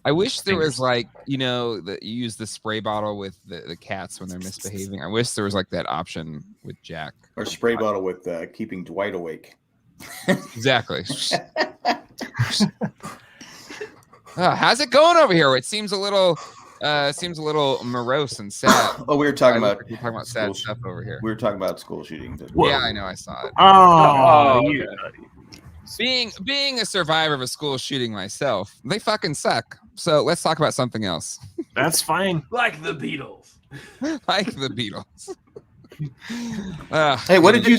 I wish there was like, that you use the spray bottle with the cats when they're misbehaving. I wish there was like that option with Jack. Or spray bottle with keeping Dwight awake. Exactly. How's it going over here? It seems a little morose and sad. Oh, we were talking about sad stuff over here. We were talking about school shootings. Yeah, I know. I saw it. Being a survivor of a school shooting myself, they fucking suck. So let's talk about something else. That's fine. Like the Beatles. Like the Beatles. Hey, what did you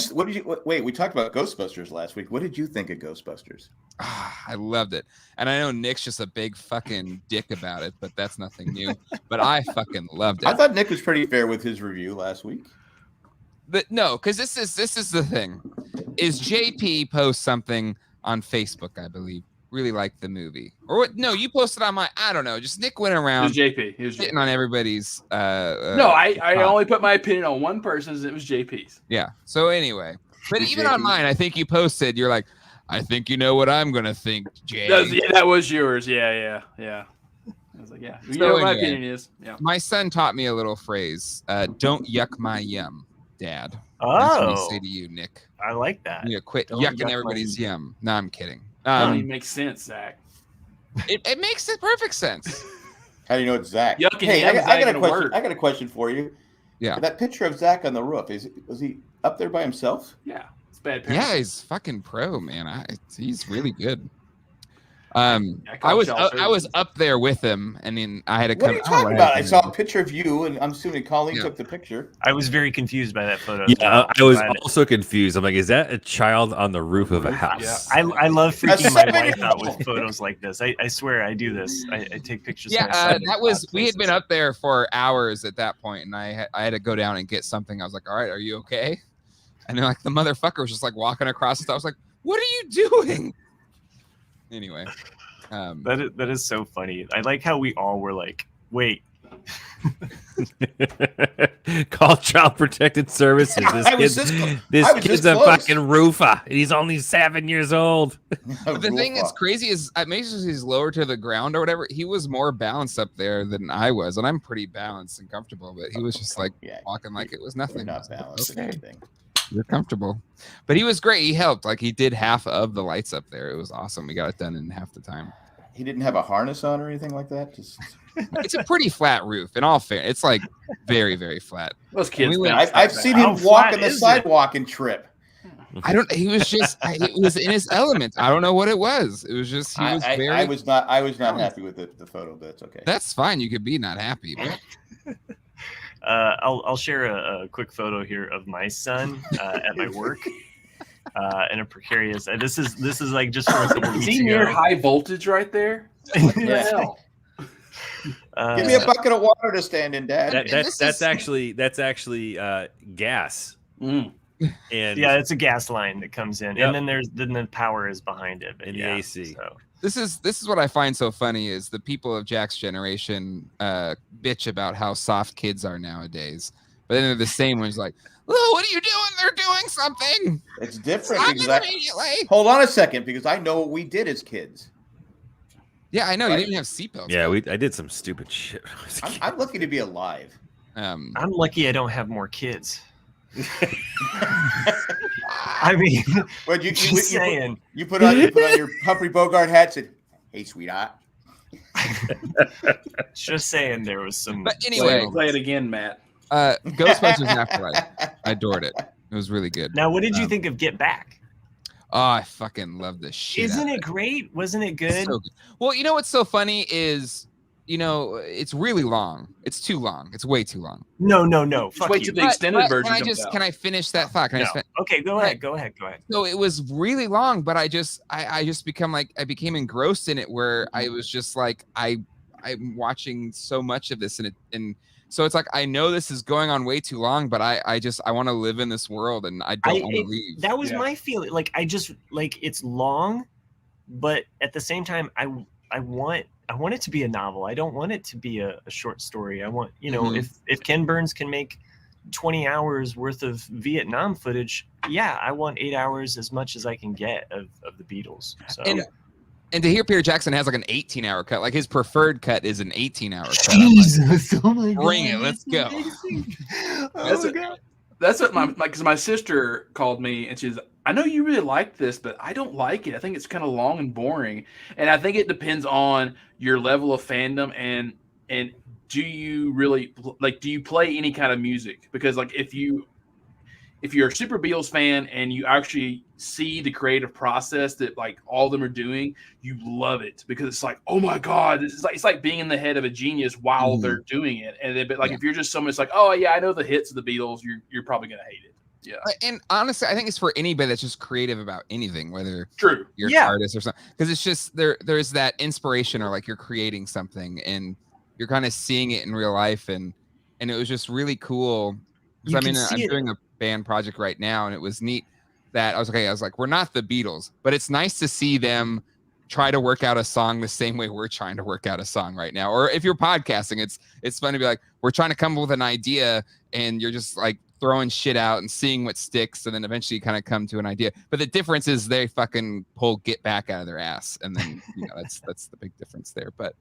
wait? We talked about Ghostbusters last week. What did you think of Ghostbusters? I loved it, and I know Nick's just a big fucking dick about it, but that's nothing new. But I fucking loved it. I thought Nick was pretty fair with his review last week. But no, because this is the thing. Is JP post something on Facebook, I believe, really like the movie. Or what? No, you posted on my. I don't know. Just Nick went It around was JP. It was hitting JP. on everybody's. No, I only put my opinion on one person's. It was JP's. Yeah. So anyway, but Did even JP on mine, I think you posted. You're like, I think you know what I'm gonna think, Jay. That was yours. Yeah. I was like, yeah. You So know what my anyway. opinion is. Yeah. My son taught me a little phrase. Don't yuck my yum, Dad. That's what he say Oh, to you, Nick. I like that. You quit Don't yucking yuck my everybody's yum. No, I'm kidding. That don't even make sense, Zach. It makes it perfect sense. How do you know it's Zach? Yucking Hey, yums I ain't got a gonna question. work. I got a question for you. Yeah. That picture of Zach on the roof, was he up there by himself? Yeah. It's bad parenting. Yeah, he's fucking pro, man. He's really good. I I was child up there with him, and then I had to What come. are you talking about? I saw a picture of you, and I'm assuming Colleen Yeah. took the picture. I was very confused by that photo. as Yeah, well. I was Glad- also confused. I'm like, is that a child on the roof of a house? Yeah. I love freaking my wife out seven-year-old. with photos like this. I swear I do this. I take pictures. of my Yeah, son in that was. odd We had been places. up there for hours at that point, and I had to go down and get something. I was like, "All right, are you okay?" And then like the motherfucker was just like walking across. I was like, "What are you doing?" Anyway, That is so funny. I like how we all were like, wait. Call Child Protective Services. I was This this kid's a close. fucking roofer. He's only 7 years old. but the thing that's crazy is, maybe he's lower to the ground or whatever. He was more balanced up there than I was, and I'm pretty balanced and comfortable. But he was just like walking like it was You're nothing. not balanced or Okay. anything. You're comfortable. But he was great. He helped. Like he did half of the lights up there. It was awesome. We got it done in half the time. He didn't have a harness on or anything like that. Just It's a pretty flat roof. In all fair, it's like very, very flat. Those kids. We went- bounce I've back. seen How him walk flat on the is it? sidewalk and trip. I don't. He was just. It was in his element. I don't know what it was. It was just. He was very. I was not happy with the photo, but it's okay. That's fine. You could be not happy. But I'll share a quick photo here of my son at my work in a precarious. This is like just from a couple weeks See near ago. high voltage right there? What the Yeah. hell? Give me a bucket of water to stand in, Dad. That's actually gas. Mm. And Yeah, it's a gas line that comes in, Yep. and then the power is behind it, but And the yeah, AC. So. this is what I find so funny is the people of Jack's generation bitch about how soft kids are nowadays, but then they're the same ones like, "Oh, what are you doing? They're doing something. It's different Stop because it immediately." hold on a second because I know what we did as kids. Yeah, I know. Right. You didn't have seatbelts. yeah, I did some stupid shit. when I was a kid. I'm lucky to be alive. Um, I'm lucky I don't have more kids. I mean, But you just saying. you put on your Humphrey Bogart hat and said, "Hey, sweetheart." Just saying, there was some. But anyway, Play it again, Matt. Ghostbusters Afterlife. I adored it. It was really good. Now, what did you think of Get Back? Oh, I fucking love this shit. Isn't out it of great? Wasn't it It's good? so good. Well, you know what's so funny is, it's really long. It's too long. It's way too long. No. Just Fuck wait you. till the extended version Can I comes out. can I finish that thought? Can I No. just Okay, go ahead. Go ahead. So it was really long, but I just became engrossed in it where I was just like I'm watching so much of this and so it's like I know this is going on way too long, but I want to live in this world and I don't want to leave. That was Yeah. my feeling. Like I just like it's long, but at the same time, I want it to be a novel. I don't want it to be a short story. I want Mhm. if Ken Burns can make 20 hours worth of Vietnam footage, yeah, I want 8 hours as much as I can get of the Beatles. So And to hear Peter Jackson has like an 18-hour cut, like his preferred cut is an 18-hour cut. Jesus, oh my God, Bring it, let's that's go. amazing. That's Oh it. my God. That's what because my sister called me and she's, I know you really like this, but I don't like it. I think it's kind of long and boring. And I think it depends on your level of fandom and do you really do you play any kind of music? Because like if you're a super Beatles fan and you actually see the creative process that like all of them are doing, you love it because it's like, oh my God, it's like being in the head of a genius while they're doing it. And then, but like if you're just someone that's like, oh yeah, I know the hits of the Beatles, you're probably gonna hate it. Yeah, And honestly, I think it's for anybody that's just creative about anything, whether true. you're Yeah. an artist or something, because it's just there's that inspiration or like you're creating something and you're kind of seeing it in real life and it was just really cool. You I'm can see it. doing a band project right now and it was neat that I was like, we're not the Beatles, but it's nice to see them try to work out a song the same way we're trying to work out a song right now. Or if you're podcasting, it's fun to be like, we're trying to come up with an idea and you're just like throwing shit out and seeing what sticks, and then eventually you kind of come to an idea. But the difference is they fucking pull Get Back out of their ass, and then that's the big difference there. But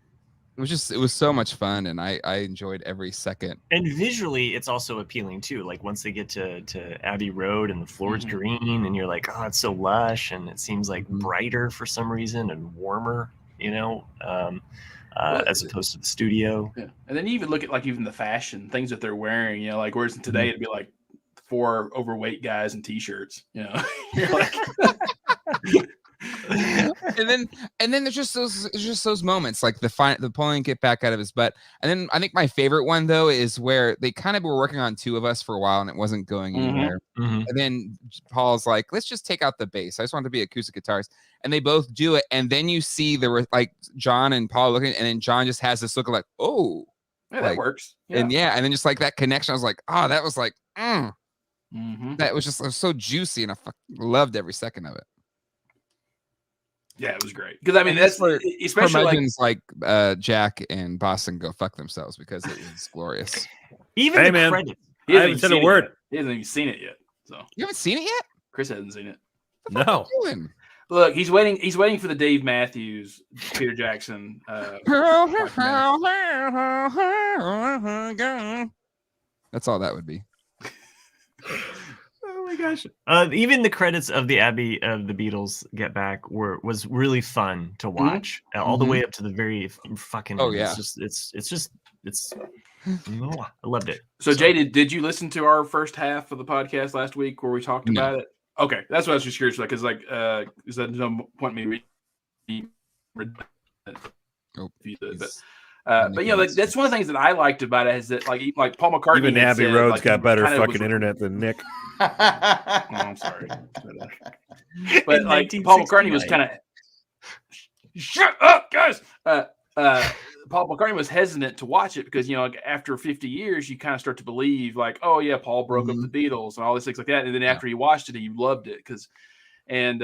it was so much fun, and I enjoyed every second. And visually, it's also appealing too. Like once they get to Abbey Road and the floor's green, and you're like, oh, it's so lush, and it seems like brighter for some reason and warmer, as opposed to the studio. Yeah. And then you even look at like even the fashion things that they're wearing. Like whereas today it'd be like 4 overweight guys in t-shirts. You're like. and then there's just those moments like the pulling Get Back out of his butt. And then I think my favorite one though is where they kind of were working on 2 of Us for a while and it wasn't going anywhere. And then Paul's like, let's just take out the bass. I just want it to be acoustic guitars. And they both do it. And then you see there were like John and Paul looking, and then John just has this look of like, oh, yeah, like, that works. Yeah. And and then just like that connection, I was like, oh, that was like, that was just so juicy, and I loved every second of it. Yeah, it was great. Because I mean, that's especially like Jack and Boston go fuck themselves because it was glorious. Even hey, the man, credits. I haven't said a word. He hasn't even seen it yet. So you haven't seen it yet? Chris hasn't seen it. No. Look, he's waiting. He's waiting for the Dave Matthews, Peter Jackson. That's all that would be. Oh my gosh! Even the credits of the Abbey of the Beatles Get Back was really fun to watch, all the way up to the very fucking. Oh yeah, it's. I loved it. So Jay, did you listen to our first half of the podcast last week where we talked about it? Okay, that's what I was just curious about because is that no point me reading? But like that's one of the things that I liked about it is that like Paul McCartney. Even Abbey Road's got better fucking was, internet than Nick. I'm sorry, but like Paul McCartney was kind of shut up, guys. Paul McCartney was hesitant to watch it because like after 50 years, you kind of start to believe like, oh yeah, Paul broke up the Beatles and all these things like that. And then after he watched it, he loved it because he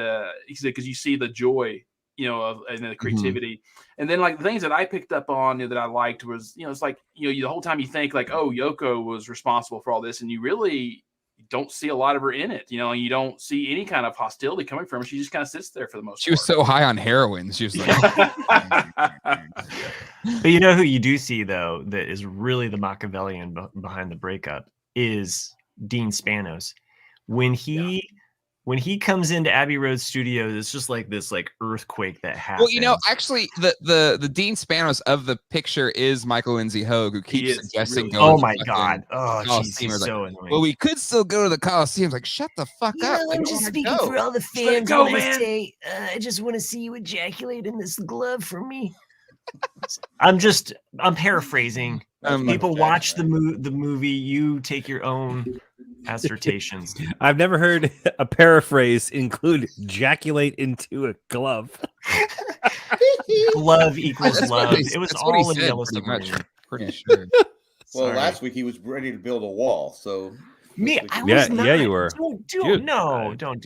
said because you see the joy, and the creativity. And then like the things that I picked up on that I liked was it's like the whole time you think like, oh, Yoko was responsible for all this, and you really don't see a lot of her in it, and you don't see any kind of hostility coming from her. She just kind of sits there for the most part. She was so high on heroin. She was like, But you know who you do see though that is really the Machiavellian behind the breakup is Dean Spanos. When he comes into Abbey Road Studios, it's just like this like earthquake that happens. Well, actually, the Dean Spanos of the picture is Michael Lindsay Hogue, who keeps suggesting really, oh my god, he's so annoying. Well, we could still go to the Coliseum. Like, shut the fuck up! I'm just speaking for all the fans. I just want to see you ejaculate in this glove for me. I'm paraphrasing. People watch the movie. You take your own assertions. I've never heard a paraphrase include ejaculate into a glove. Love equals love. It was all in Yellow Submarine. Pretty sure. Well, last week he was ready to build a wall. So I was not. Yeah, you were. Don't do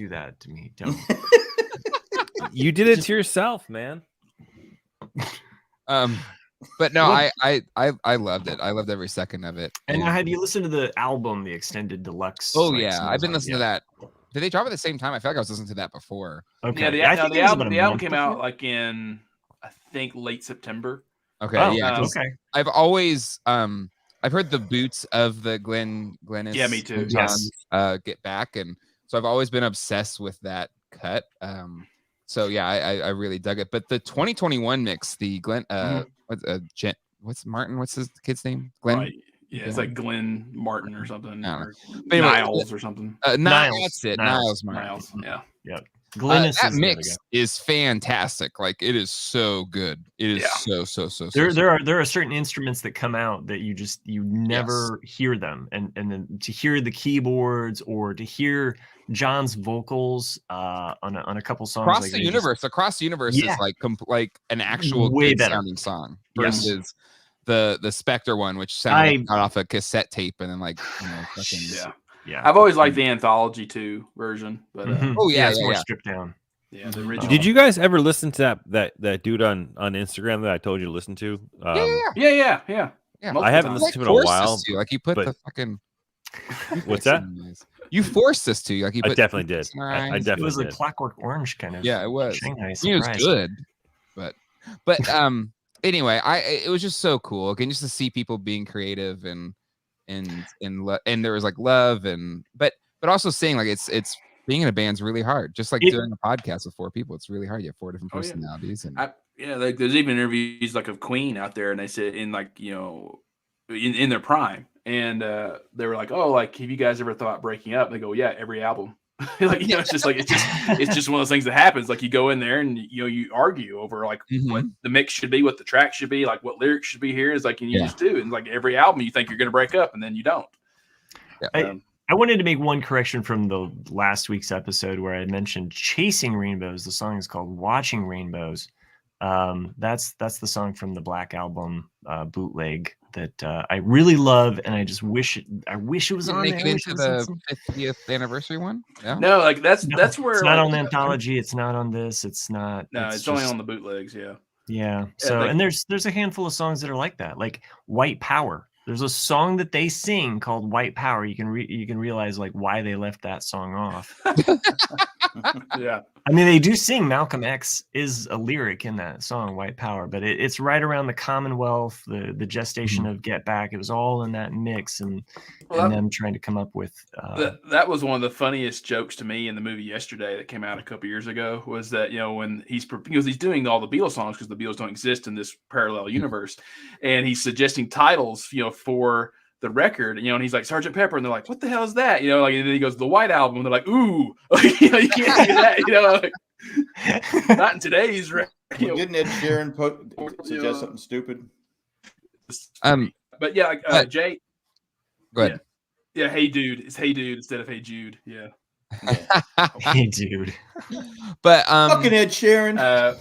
that to me. Don't. You did it to yourself, man. But no, I loved it. I loved every second of it. And now, have you listened to the album, the extended deluxe? Oh yeah, I've been listening to that. Did they drop at the same time? I feel like I was listening to that before. Okay. Yeah, the album came out like in I think late September. Okay. Okay. I've always I've heard the boots of the Glennis. Yeah, me too. Yes. Get Back, and so I've always been obsessed with that cut. So yeah, I really dug it. But the 2021 mix, the Glenn, what's Martin? What's his kid's name? Glenn. Right. Yeah, it's like Glenn Martin or something. Or anyway, Niles or something. Niles. That's it. Niles Martin. Niles. Yeah. Yep. That mix is fantastic. Like it is so good. It is so. There are certain instruments that come out that you never hear them, and then to hear the keyboards or to hear John's vocals on a couple songs across the universe is like an actual way good better sounding song versus the Spectre one, which sounded off a cassette tape and then fucking Yeah, I've always liked the Anthology 2 version, but it's more stripped down. Yeah, the original. Did you guys ever listen to that dude on Instagram that I told you to listen to? Yeah. I haven't listened to it in a while. Like you put but- the fucking. What's that? You forced us to. Like you I put definitely did. I It definitely was a did. Clockwork Orange kind of. Yeah, it was. Shanghai It was surprise. good, but anyway, it was just so cool again just to see people being creative and there was like love but also saying like it's being in a band's really hard, just like doing a podcast with 4 people. It's really hard. You have 4 different personalities and like there's even interviews like of Queen out there, and they said in like in their prime, and they were like, oh, like have you guys ever thought breaking up? And they go, yeah, every album. Like it's just like it's just one of those things that happens. Like you go in there and you argue over like what the mix should be, what the track should be, like what lyrics should be here. Is like, and you just do. And like every album, you think you're going to break up, and then you don't. I wanted to make one correction from the last week's episode where I mentioned Chasing Rainbows. The song is called Watching Rainbows. That's the song from the Black Album bootleg that I really love, and I just wish it was on there. Make it into the 50th anniversary one. Yeah. No, like that's where it's not like, on the anthology. It's not on this. It's not. No, it's only on the bootlegs. Yeah. Yeah. So like, and there's a handful of songs that are like that, like White Power. There's a song that they sing called White Power. You can realize like why they left that song off. Yeah. I mean, they do sing Malcolm X is a lyric in that song, White Power, but it's right around the Commonwealth, the gestation of Get Back. It was all in that mix, and them trying to come up with. That was one of the funniest jokes to me in the movie Yesterday that came out a couple years ago. Was that when he's doing all the Beatles songs because the Beatles don't exist in this parallel universe, and he's suggesting titles for the record, and he's like Sgt. Pepper, and they're like, "What the hell is that?" Like, and then he goes the White Album, and they're like, "Ooh, like, you can't do that." Like, not in today's. Didn't Ed Sheeran suggest something stupid? But yeah, like, Jay. Go ahead. Yeah, Hey Dude. It's Hey Dude instead of Hey Jude. Yeah. Hey, dude. But fucking Ed Sheeran.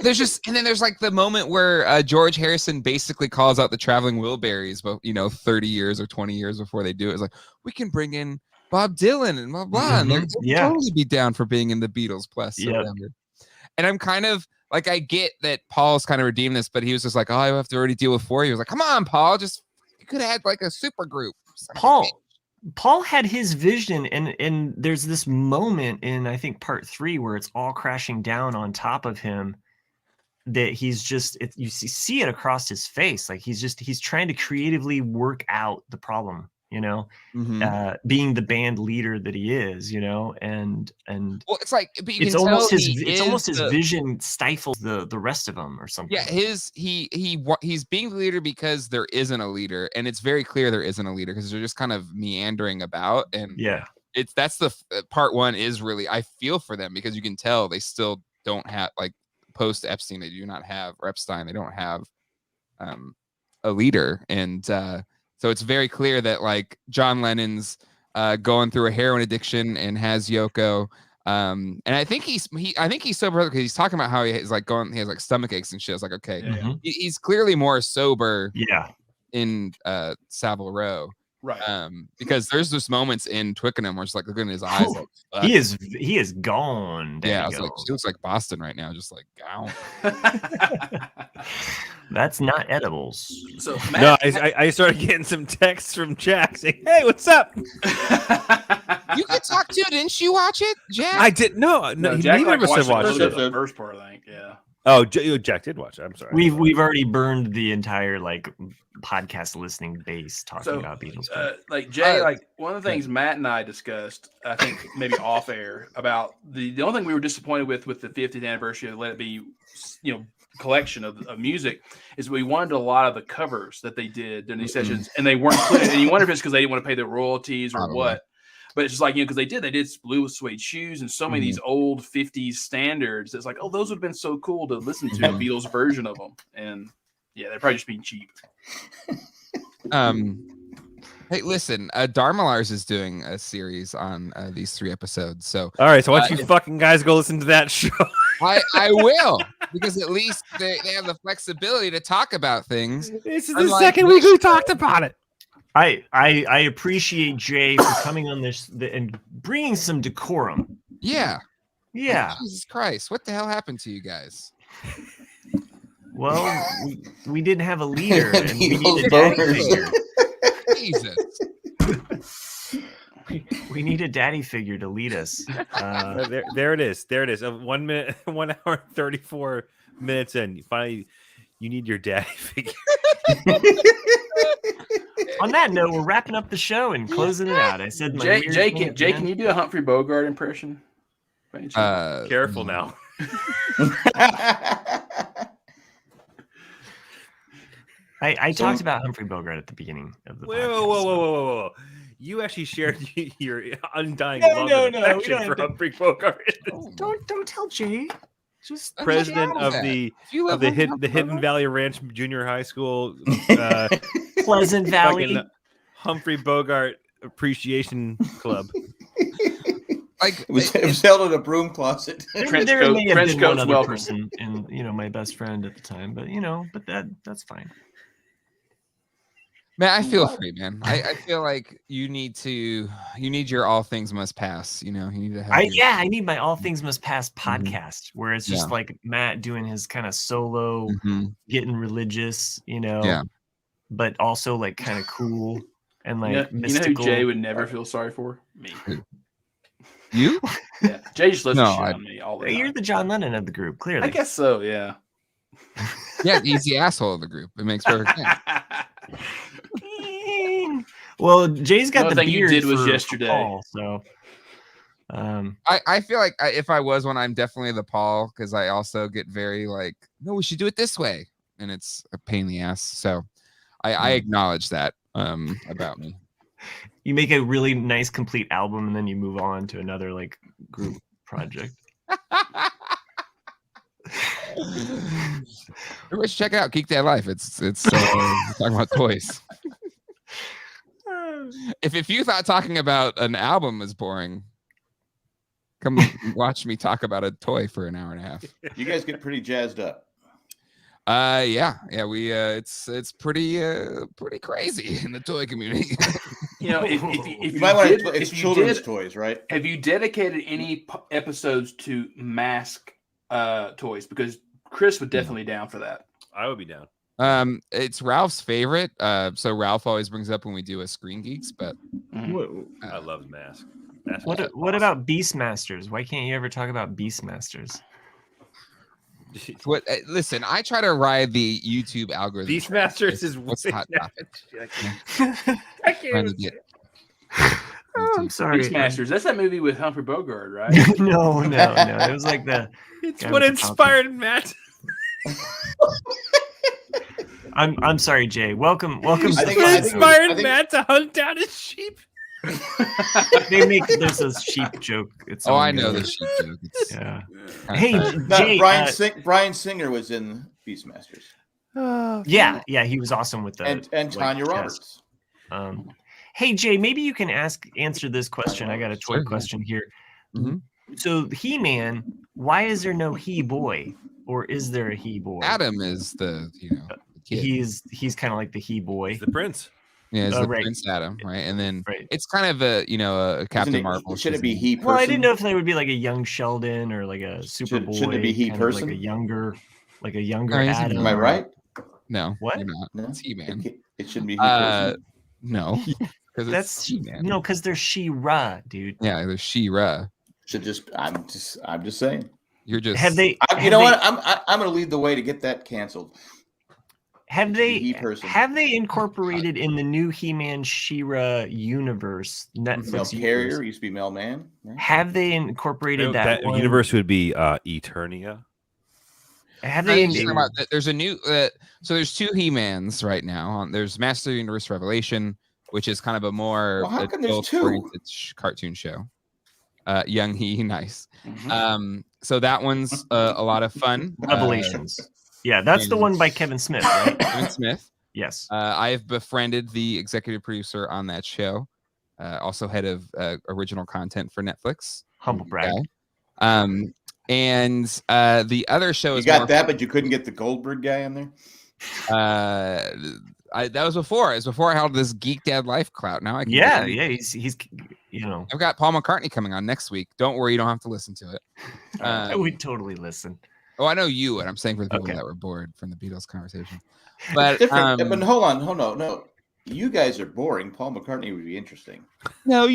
There's like the moment where George Harrison basically calls out the Traveling Wilburys, but 30 years or 20 years before they do it, it's like, we can bring in Bob Dylan and blah blah, and they'll totally be down for being in the Beatles plus. And I'm kind of like, I get that Paul's kind of redeemed this, but he was just like, oh, I have to already deal with 4. He was like, come on, Paul, you could have had like a super group. Paul had his vision, and there's this moment in I think part 3 where it's all crashing down on top of him. That he's just you see it across his face, like he's trying to creatively work out the problem, being the band leader that he is, and well, it's like it's almost his vision stifles the rest of them or something. Yeah, he's being the leader because there isn't a leader, and it's very clear there isn't a leader because they're just kind of meandering about, and that's the part 1 is really, I feel for them because you can tell they still don't have, like, post Epstein, they do not have, or Epstein, they don't have a leader, and so it's very clear that like John Lennon's going through a heroin addiction and has Yoko, and I think he's sober because he's talking about how he has like stomach aches and shit. It's like, okay, he's clearly more sober in Savile Row. Right. Because there's just moments in Twickenham where it's like, looking in his eyes, like, he is gone. Yeah, I was like, she looks like Boston right now, just like gone. That's not edibles. So no, I started getting some texts from Jack saying, "Hey, what's up?" You could talk to it, didn't you watch it, Jack? I did. No, Jack neither of us have watched it. The first part, I think. Yeah. Oh, Jack did watch it. I'm sorry. We've already burned the entire like podcast listening base talking about Beatles. Like Jay, like one of the things Matt and I discussed, I think maybe off air, about the only thing we were disappointed with the 50th anniversary of Let It Be, collection of music, is we wanted a lot of the covers that they did during these sessions, and they weren't included. And you wonder if it's because they didn't want to pay the royalties or what. But it's just like, because they did Blue with Suede Shoes and so many of these old 50s standards. It's like, oh, those would have been so cool to listen to a Beatles version of them. And yeah, they're probably just being cheap. Hey, listen, Dharmalars is doing a series on these 3 episodes. So all right, so why don't you fucking guys go listen to that show? I will, because at least they have the flexibility to talk about things. This is the second week we talked about it. I appreciate Jay for coming on this and bringing some decorum. Yeah. Yeah. Jesus Christ, what the hell happened to you guys? Well, we didn't have a leader, and we People's need a daddy boners. figure. Jesus. We need a daddy figure to lead us. There it is. There it is. 1 minute, 1 hour, 34 minutes in. Finally, you need your daddy figure. On that note, we're wrapping up the show and closing it out. I said my weird Jay, thing at the Jay, can end. you do a Humphrey Bogart impression? By any chance? Careful now. I talked about Humphrey Bogart at the beginning of the podcast. Whoa. You actually shared your undying No, love and no, we affection don't for have to- Humphrey Bogart. Don't tell Jay. Just President of If you the love Hidden Valley Ranch Junior High School Pleasant Valley. fucking Humphrey Bogart Appreciation Club. Like It was held in a broom closet. Trench There coat- may have trench been one coat's other welcome. person, and my best friend at the time, but that's fine. man, I feel free, man. I feel like you need your all things must pass. You need to have I need my All Things Must Pass Mhm. podcast where it's just Yeah. like Matt doing his kind of solo, Mhm. getting religious, Yeah. but also like kind of cool and like You know who mystical. Jay would never feel sorry for? Me. You? Yeah. Jay just lets No, shit I- on me all the time. You're the John Lennon of the group, clearly. I guess so, yeah. Yeah, he's the asshole of the group. It makes perfect sense. Well, Jay's got Another the thing you beard did was for yesterday. Paul, so I feel like if I was one, I'm definitely the Paul because I also get very like, no, we should do it this way, and it's a pain in the ass. So I acknowledge that about me. you make a really nice complete album and then you move on to another like group project. Everybody should check out Geek Dad Life. It's talking about toys. If you thought talking about an album is boring, come watch me talk about a toy for an hour and a half. You guys get pretty jazzed up. Yeah, we it's pretty crazy in the toy community. If You might want did- to. It's if you children's did- toys, right? Have you dedicated any episodes to mask toys? Because Chris would definitely down for that. I would be down. It's Ralph's favorite. So Ralph always brings up when we do a Screen Geeks, but I love Mask. Mask What was what awesome. about Beastmasters? Why can't you ever talk about Beastmasters? what? Listen, I try to ride the YouTube algorithm. Beastmasters is What's the hot topic? I can't Trying to even get. Oh, I'm sorry. Beastmasters. That's that movie with Humphrey Bogart, right? no. It was like the. It's guy what with the inspired Matt. I'm sorry, Jay. Welcome. I It's think- what I think- inspired I think- Matt to hunt down his sheep. There's a sheep joke. It's Oh, I on know there. the sheep joke. It's Yeah. kinda Hey, funny. No, Jay. Brian Singer was in Beastmasters, Yeah, he was awesome with that. and Tanya Roberts. Hey, Jay, maybe you can answer this question. I got a toy Sure, yeah. question here. Mhm. So, He-Man, why is there no he-boy, or is there a he-boy? Adam is the the kid. He's kind of like the he-boy. He's the prince. Yeah, it's Oh, the right. Prince Adam, right? And then Right. it's kind of a a Captain Isn't it- Marvel. Should it be he person? Well, I didn't know if they would be like a young Sheldon or like a Superboy. shouldn't it be he kind of person? Like a younger No, he's a Adam. Am I right? No, What? you're not. No? It's He-Man. It shouldn't be he person. No, because it's That's He-Man. no, because they're She-Ra, dude. Yeah, there's She-Ra. Should just. I'm just saying. You're just Have they? You know what? I'm going to lead the way to get that canceled. Have they? He person. Have they incorporated in the new He-Man She-Ra universe Mel Netflix Carrier universe? used to be Mel Man. Right? Have they incorporated that, one? universe would be Eternia. Have No, they? you're talking about there's a new so there's two He-Mans right now. There's Master Universe Revelation, which is kind of a more Well, how come there's two? adult-oriented cartoon show. Young He, nice. So that one's a lot of fun. Revelations. Yeah, that's the one by Kevin Smith, right? Kevin Smith. Yes. I've befriended the executive producer on that show, also head of original content for Netflix. Humble brag. And the other show You is got more that, but you couldn't get the Goldberg guy in there. that was before. It was before I held this Geek Dad Life clout. Now I can Yeah, get- yeah. He's you know, I've got Paul McCartney coming on next week. Don't worry, you don't have to listen to it. I would totally listen. Oh, I know you would. I'm saying for the people Okay. that were bored from the Beatles conversation. But Different. But hold on, no. You guys are boring. Paul McCartney would be interesting. no,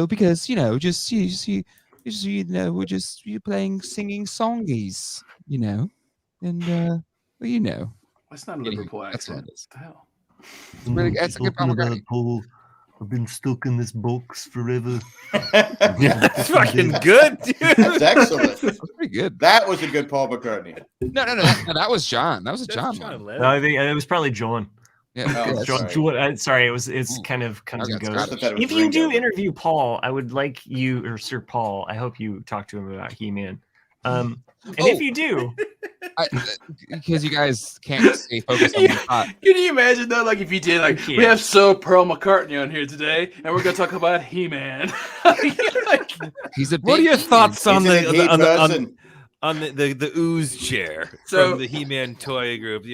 because just we're just playing singing songies, and well, That's not a Anywho, Liverpool that's what accent. it is. What the hell? It's really, that's a good Paul McCartney. Paul, I've been stuck in this box forever. That's fucking good, dude. That's excellent. That's pretty good. That was a good Paul McCartney. No, that was John. That was a John one. No, I think it was probably John. Yeah, Oh, good. sorry. Sorry, it's kind of comes Okay, and it's goes. got it. I thought it was If you Ringo. do interview Paul, I would like you, or Sir Paul, I hope you talk to him about He-Man. And if you do, Because you guys can't stay focused on one thought. Can you imagine though? Like if you did, like we have Sir Paul McCartney on here today, and we're gonna talk about He-Man. Like, He's a What are big your He-Man thoughts fan. on He's a heat person. the ooze chair So- from the He-Man toy group?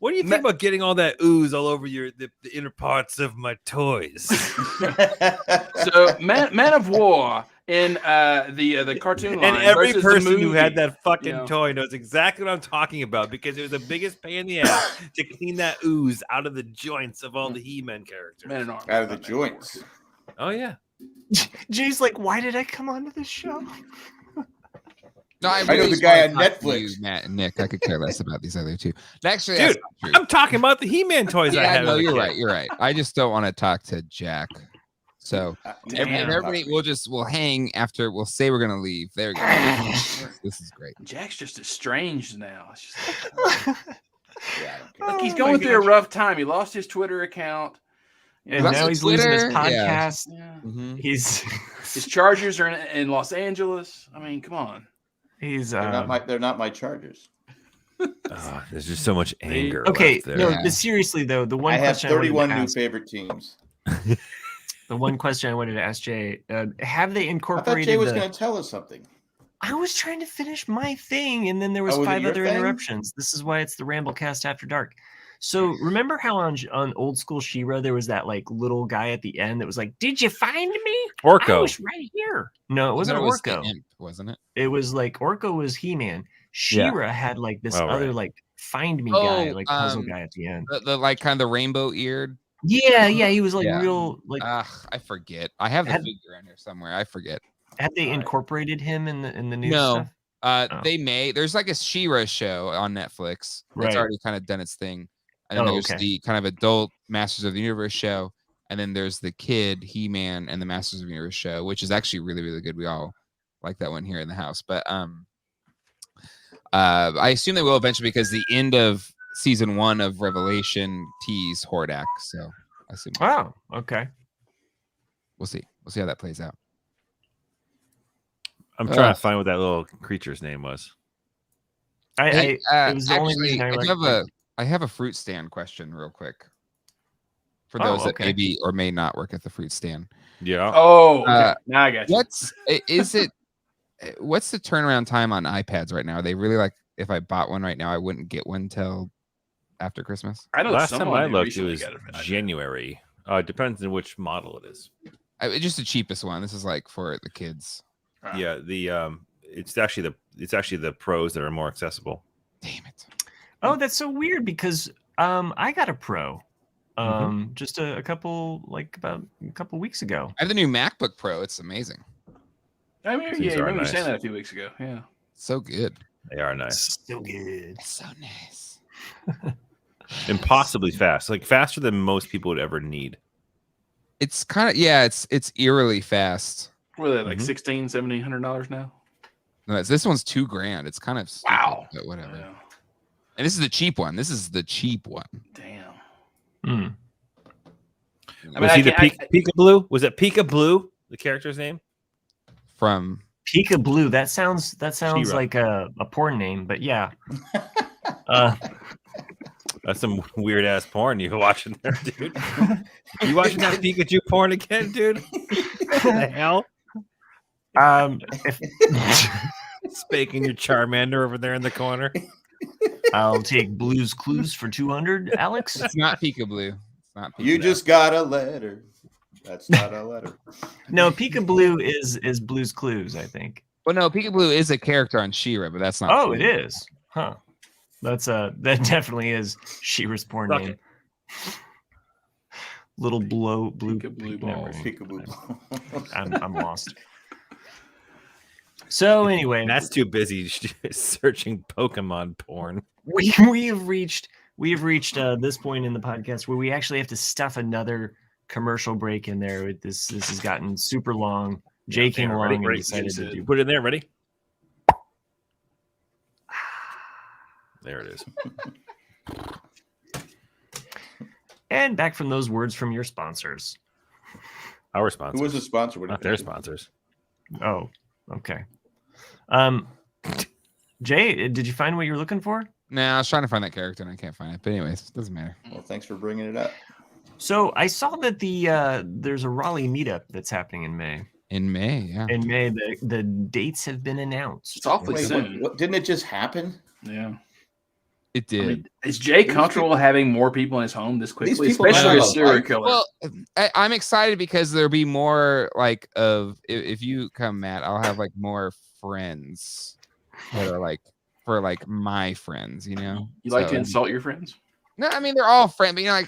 What do you think about getting all that ooze all over the inner parts of my toys? so Man of War in the cartoon line, And every versus the person who movie, had that fucking you know. toy knows exactly what I'm talking about because it was the biggest pain in the ass to clean that ooze out of the joints of all the He-Man characters. Man in Armor. Out of the not Man of War. joints. Oh yeah. Jay's like, why did I come onto this show? No, I know really the guy just on wanna talk to Netflix. you, Matt and Nick. I could care less about these other two. Actually, Dude, that's not true. I'm talking about the He-Man toys I Yeah, had. no, as a you're kid. right. You're right. I just don't want to talk to Jack. So Damn. everybody, we'll hang after. We'll say we're gonna leave. There we go. This is great. Jack's just estranged now. It's just Yeah, I don't care. look, he's Oh going my through a gosh. rough time. He lost his Twitter account. And Lots now of he's losing his Twitter, yeah. podcast. Yeah. Mm-hmm. He's His Chargers are in Los Angeles. I mean, come on. he's They're not my Chargers. Oh, there's just so much anger. okay. left there. No, Yeah. but seriously though, the one I have question I wanted 31 to new ask, favorite teams. the one question I wanted to ask Jay, have they I thought incorporated Jay was the? going to tell us something. I was trying to finish my thing, and then there was Oh, was it 5 your other thing? interruptions. This is why it's the Ramblecast After Dark. So remember how on old school She-Ra there was that like little guy at the end that was like, "Did you find me? I Orko. was right here." No, it wasn't always the Orko. imp, wasn't it? It was like Orko was He-Man. She-Ra had like this Oh, right. other like find me guy, Oh, like puzzle guy at the end. The like kind of the rainbow eared. Yeah, he was like Yeah. real like. I forget. I have the Had- figure in here somewhere. I forget. Had they Alright. incorporated him in the new No. stuff? Oh. They may. There's like a She-Ra show on Netflix. Right. It's already kind of done its thing. And then Oh, there's okay. the kind of adult Masters of the Universe show. And then there's the kid He-Man and the Masters of the Universe show, which is actually really, really good. We all like that one here in the house. But I assume they will eventually because the end of season 1 of Revelation teased Hordak. So I assume Wow. Okay. we'll see. We'll see how that plays out. I'm trying to find what that little creature's name was. Hey, it was the only actually, reason I I have a fruit stand question real quick for Oh, those that okay. maybe or may not work at the fruit stand. Yeah. Oh, okay. Uh, Now I got you. What's the turnaround time on iPads right now? Are they really like if I bought one right now, I wouldn't get one till after Christmas? I know Last time someone I who looked, it recently was got an iPad. January. It depends on which model it is. Just the cheapest one. This is like for the kids. Ah. Yeah, it's actually the pros that are more accessible. Damn it. Oh, that's so weird because I got a Pro just a couple weeks ago. I have the new MacBook Pro. It's amazing. I mean, These yeah, you are remember nice. saying that a few weeks ago. Yeah. So good. They are nice. So good. So nice. Impossibly fast. Like faster than most people would ever need. It's kind of it's eerily fast. What are they like Mhm. $1,700 now? No, this one's $2,000. It's kind of stupid, Wow. but whatever. Yeah. And this is the cheap one. This is the cheap one. Damn. Mm. I mean, Was he the can't- Pika Blue? Was it Pika Blue? The character's name? From Pika Blue. That sounds She-Ra. like a porn name, but yeah. That's some weird ass porn you watching there, dude. You watching that Pikachu porn again, dude? What the hell? Spaking your Charmander over there in the corner. I'll take Blue's Clues for 200, Alex. it's not peekaboo. It's not peekaboo. You just got a letter. That's not a letter. No, Peekaboo is Blue's Clues, I think. Well, no, Peekaboo is a character on She-Ra, but that's not. Oh, true. it is. Huh. That definitely is She-Ra's porn Suck name. Little blue Peekaboo balls. Peekaboo. I'm lost. So anyway, That's too busy searching Pokemon porn. we have reached this point in the podcast where we actually have to stuff another commercial break in there. This has gotten super long. Jay came along and decided to do. Put it in there. Ready? There it is. And back from those words from your sponsors. Our sponsors. Who was the sponsor? Not their sponsors. Oh, okay. Jay, did you find what you were looking for? Nah, I was trying to find that character and I can't find it. But anyways, it doesn't matter. Well, thanks for bringing it up. So I saw that there's a Raleigh Meetup that's happening in May. In May, yeah. In May, the dates have been announced. It's awfully Wait, soon. didn't it just happen? Yeah. It did. I mean, is Jay comfortable having more people in his home this quickly, people especially a have a serial life. killer? Well, I'm excited because there'll be more like if you come, Matt, I'll have like more friends that are like for like my friends, you know. You like So- to insult your friends? No, I mean they're all friends, but you know,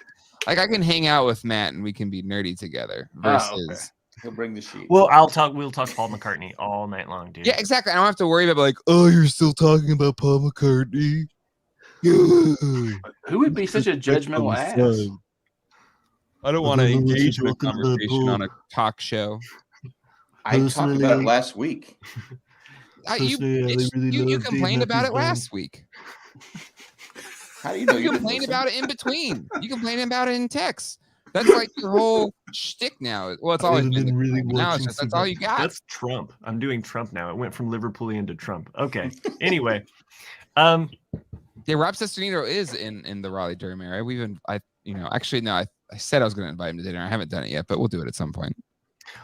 like I can hang out with Matt and we can be nerdy together. Versus, okay. He'll bring the sheet. Well, we'll talk Paul McCartney all night long, dude. yeah, exactly. I don't have to worry about like, oh, you're still talking about Paul McCartney. Who would be such a judgmental ass? I don't want to engage in a conversation on a talk show. I talked about it last week. You complained about it last week. How do you know You complained about it in between. You complained about it in text. That's like your whole shtick now. Well, it's always been really now. It's just that's all you got. That's Trump. I'm doing Trump now. It went from Liverpoolian to Trump. Okay. Anyway, Yeah, Rob Sesternito is in the Raleigh Durham area. I said I was going to invite him to dinner. I haven't done it yet, but we'll do it at some point.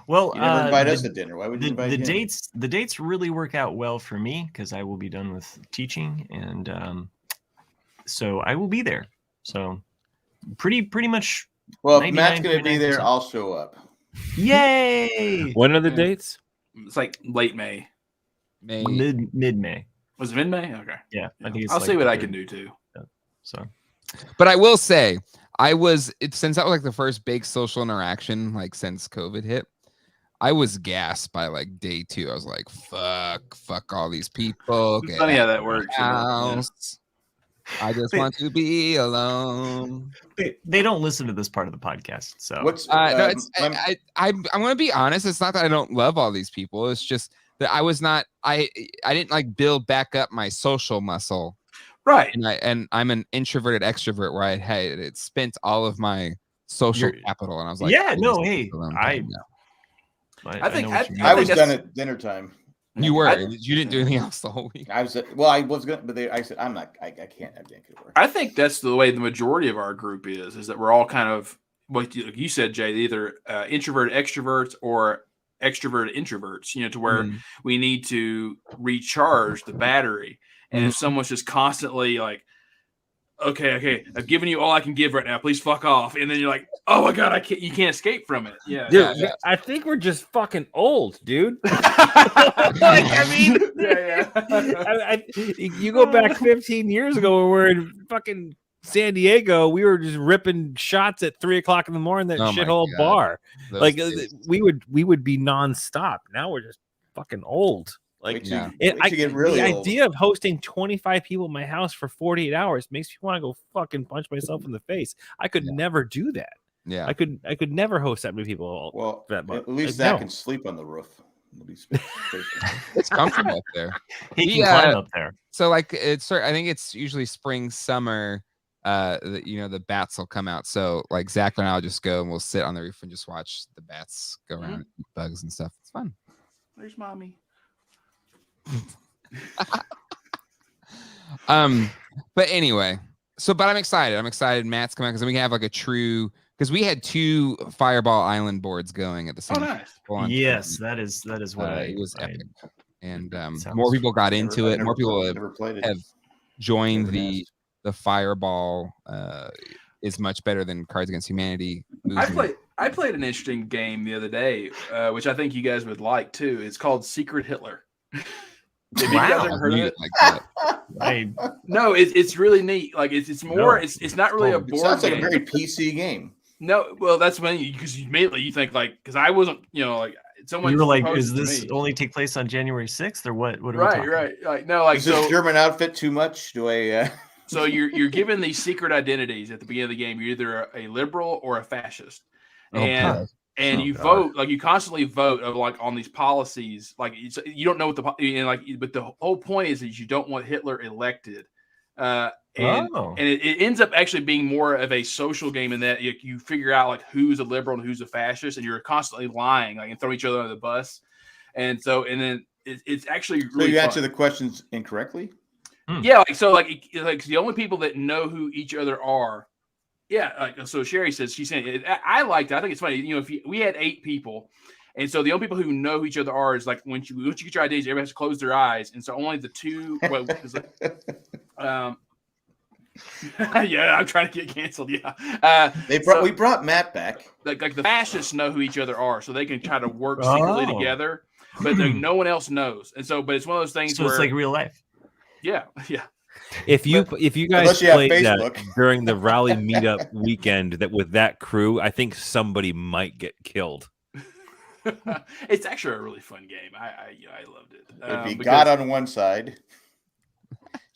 well, You never invite us to dinner. Why would you invite him? the dates really work out well for me because I will be done with teaching, and so I will be there. So pretty much. Well, if Matt's going to be there, 99.9%. I'll show up. Yay! When are the dates? It's like late May. May. Mid May. Was it mid-May? Okay. Yeah, I think it's I'll like see what the I third. can do too. So But I will say, since that was like the first big social interaction like since COVID hit, I was gassed by like day 2. I was like, fuck all these people. It's Get funny how out that of works. the isn't it? Yeah. house. I just want to be alone. they don't listen to this part of the podcast. So What's No, it's I'm I'm gonna be honest. It's not that I don't love all these people. It's just that I was not. I didn't like build back up my social muscle, Right. and I'm an introverted extrovert where I had spent all of my social capital, and I was like, yeah, I no, just hey, need alone I time now. I think- know what you mean. I was that's- done at dinner time. You were. I- You didn't do anything else the whole week. I was I was gonna, but I said I'm not. I can't. I can't work. I think that's the way the majority of our group is that we're all kind of what you said, Jay, either introverted extroverts or extroverted introverts, to where we need to recharge the battery. And if someone's just constantly like, okay, I've given you all I can give right now, please fuck off. And then you're like, oh my God, you can't escape from it. Yeah. Dude, I think we're just fucking old, dude. You go back 15 years ago when we're in fucking San Diego, we were just ripping shots at 3 o'clock in the morning at that Oh my shithole God. bar. Those Like days. we would be nonstop. Now we're just fucking old. Like Wait till yeah. you get really the old. idea of hosting 25 people in my house for 48 hours makes me want to go fucking punch myself in the face. I could never do that. Yeah. I could never host that many people. Well, that much. at least Like, Zach no. can sleep on the roof. It'll be It's comfortable up there. He can Yeah. climb up there. So like I think it's usually spring, summer. The bats will come out. So like Zach and I'll just go and we'll sit on the roof and just watch the bats go around and eat bugs and stuff. It's fun. There's mommy. But anyway, but I'm excited. Matt's coming out because then we can have like a true because we had 2 Fireball Island boards going at the Oh, same nice. time. Yes, that is what It was I- epic. And Sounds more people got into Never- it. More people never played it. have joined Never the asked. Fireball is much better than Cards Against Humanity. I movement. I played an interesting game the other day, which I think you guys would like too. It's called Secret Hitler. Have you guys ever heard of it? Like that. No, it's really neat. Like it's more. No. It's not really a It board sounds like a game. very PC game. No, well, that's when because immediately you think like because I wasn't, like someone You were like, proposed is to this me. only take place on January 6th or what? What are we Right, talking? right, like no, like Is this so. German outfit too much? Do I? So you're given these secret identities at the beginning of the game. You're either a liberal or a fascist, and you vote like you constantly vote of like on these policies. Like you don't know what but the whole point is you don't want Hitler elected, and it ends up actually being more of a social game in that you figure out like who's a liberal and who's a fascist, and you're constantly lying like and throwing each other under the bus, and then it's actually really So you fun. answer the questions incorrectly. Yeah, like the only people that know who each other are. Yeah, like so Sherry says she's saying I liked it. I think it's funny. If we had 8 people, and so the only people who know who each other are is like once you get your IDs, everybody has to close their eyes, and so only the 2. Well, yeah, I'm trying to get canceled. Yeah, we brought Matt back. Like the fascists know who each other are, so they can try to work secretly together, but no one else knows, and so but it's one of those things. So it's like real life. Yeah. If you guys Unless you have played that Facebook. during the Raleigh Meetup weekend that with that crew, I think somebody might get killed. It's actually a really fun game. I loved it. If you got on one side,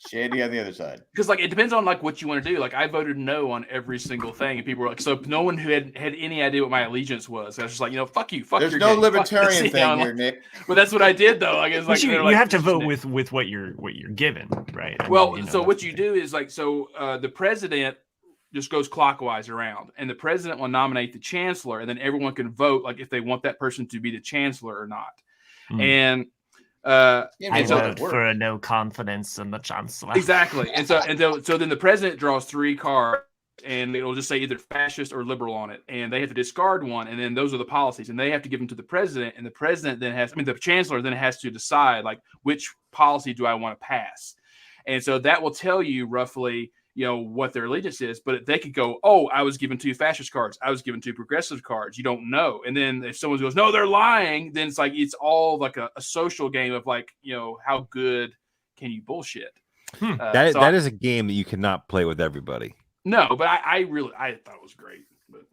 Shandy on the other side. Because like it depends on like what you want to do. Like I voted no on every single thing, and people were like, so no one who had any idea what my allegiance was. I was just like, fuck you, fuck. There's your no game. libertarian Fuck thing here, Nick. But that's what I did though. Like it's like you like, have to vote with what you're given, right? So what you do is like the president just goes clockwise around, and the president will nominate the chancellor, and then everyone can vote like if they want that person to be the chancellor or not. And I voted for a no confidence in the chancellor. Exactly, and so then the president draws 3 cards, and it'll just say either fascist or liberal on it, and they have to discard one, and then those are the policies, and they have to give them to the president, and the president then the chancellor then has to decide like which policy do I want to pass, and so that will tell you roughly what their allegiance is, but they could go, oh, I was given 2 fascist cards, I was given 2 progressive cards. You don't know. And then if someone goes, no, they're lying, then it's like it's all like a social game of like, how good can you bullshit? That is a game that you cannot play with everybody. No, but I thought it was great. But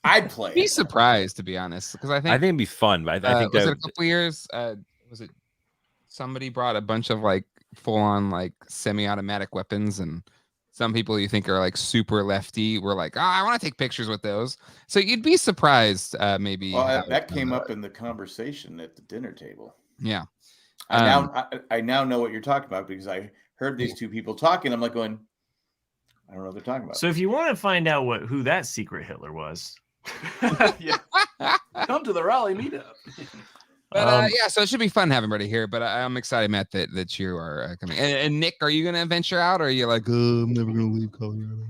I'd play. Be surprised, to be honest, because I think it'd be fun. But I think was it a couple years? Was it somebody brought a bunch of like full-on like semi-automatic weapons, and some people you think are like super lefty were like, I want to take pictures with those. So you'd be surprised, maybe. Well, that came up in the conversation at the dinner table. Yeah. I now know what you're talking about because I heard these 2 people talking. I'm like going, I don't know what they're talking about. So if you want to find out who that secret Hitler was, yeah, come to the Raleigh Meetup. But so it should be fun having everybody here. But I'm excited, Matt, that you are coming. And Nick, are you going to venture out, or are you like, I'm never going to leave Colorado?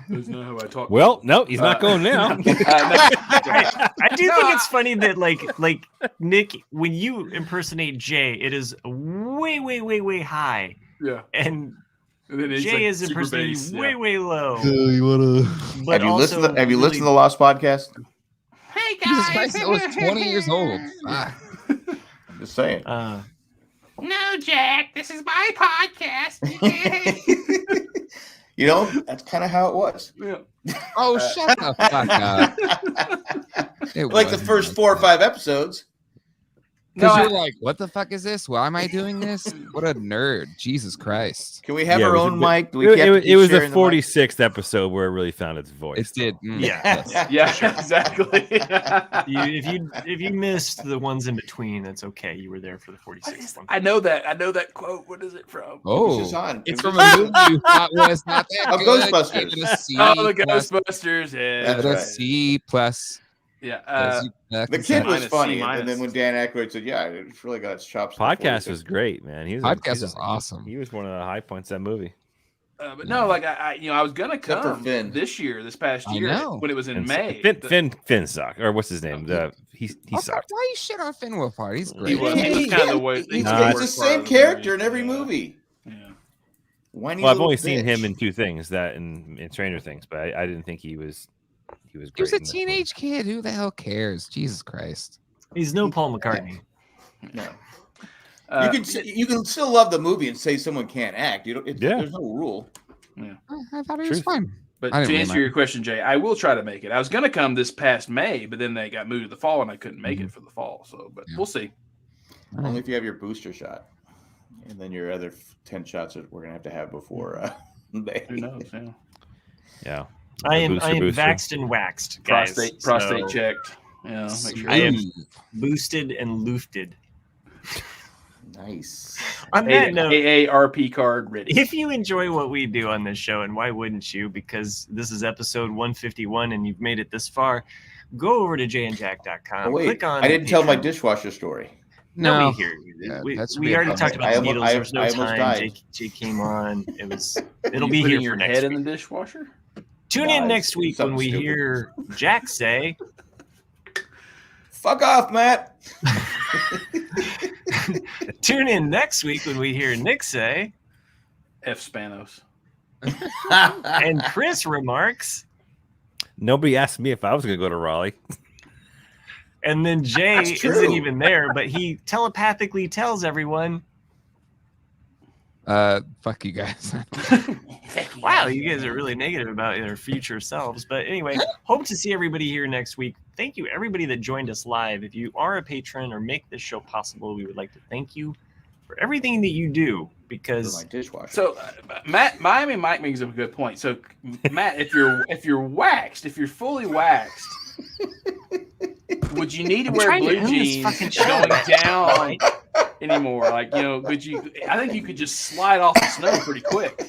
That's not how I talk. Well, no, he's not going now. I do think it's funny that like Nick, when you impersonate Jay, it is way, way, way, way high. Yeah. And then Jay like is impersonating way, way low. You wanna? But Have you listened to the Lost podcast? Hey Jesus Christ, that was 20 years old. I'm just saying. No, Jack, this is my podcast. That's kind of how it was. Yeah. Oh, shut the fuck up. Like the first 4 or 5 episodes. Because you're like, what the fuck is this? Why am I doing this? What a nerd. Jesus Christ. Can we have our own mic? Do we It was the sharing 46th episode where it really found its voice. It did. Yeah, exactly. If you missed the ones in between, that's okay. You were there for the 46th one. I know that quote. What is it from? Oh, It's on. it's from a movie you thought was not that Of good. Ghostbusters. Give it a C Oh, the plus. Ghostbusters. Yeah, That's Give it a right. C plus. Yeah. The kid was C-, funny, C-. and then when Dan Aykroyd said, "Yeah, it's really got its chops." in the Podcast 46th. was great, man. Podcast was awesome. He was one of the high points of that movie. But no, like I was gonna Except for come Finn. this past I year know. when it was in May. Finn sucked, or what's his name? He sucked. Why you shit on Finn Wolfhard? He's He great. was kind of the way. He's Nah, the same character in every movie. Yeah. Whiny Well, I've little only seen him bitch. in 2 things, that and Stranger Things, but I didn't think he was He was He was great a in this teenage kid. Who the hell cares? Jesus Christ. He's no Paul McCartney. No. Uh, You can still love the movie and say someone can't act. You don't. Yeah. There's no rule. I thought he was Truth. fine. But I to didn't really answer mind. your question, Jay, I will try to make it. I was going to come this past May, but then they got moved to the fall, and I couldn't make it for the fall. So, but Yeah. we'll see. Only if you have your booster shot, and then your other 10 shots that we're gonna have before May. Who knows? Yeah. Yeah. I am Booster. vaxxed and waxed, guys. Prostate so checked. Yeah, make sure. I am boosted and loofted. Nice. On that note, AARP card ready. if you enjoy what we do on this show, and why wouldn't you? Because this is episode 151 and you've made it this far, go over to jayandjack.com. Oh, wait, Click on I didn't tell my Patreon. dishwasher story. Nobody No. here. Yeah, we that's we already weird. talked about I the almost- Beatles. I- There was no I almost time. died. Jay came on. It'll You be putting here your for next head week. in the dishwasher. Tune No, in it's next week when something we stupid. hear Jack say, Fuck off, Matt. tune in next week when we hear Nick say, F Spanos. and Chris remarks, Nobody asked me if I was going to go to Raleigh. and then Jay That's isn't true. even there, but he telepathically tells everyone, Fuck you guys. wow, you guys are really negative about their future selves. But anyway, hope to see everybody here next week. Thank you, everybody that joined us live. If you are a patron or make this show possible, we would like to thank you for everything that you do, For because my dishwasher. So Miami Mike makes a good point. So Matt, if you're waxed, if you're fully waxed, would you need to I'm wear trying to blue end this jeans fucking show. going down anymore? Like, could you? I think you could just slide off the snow pretty quick.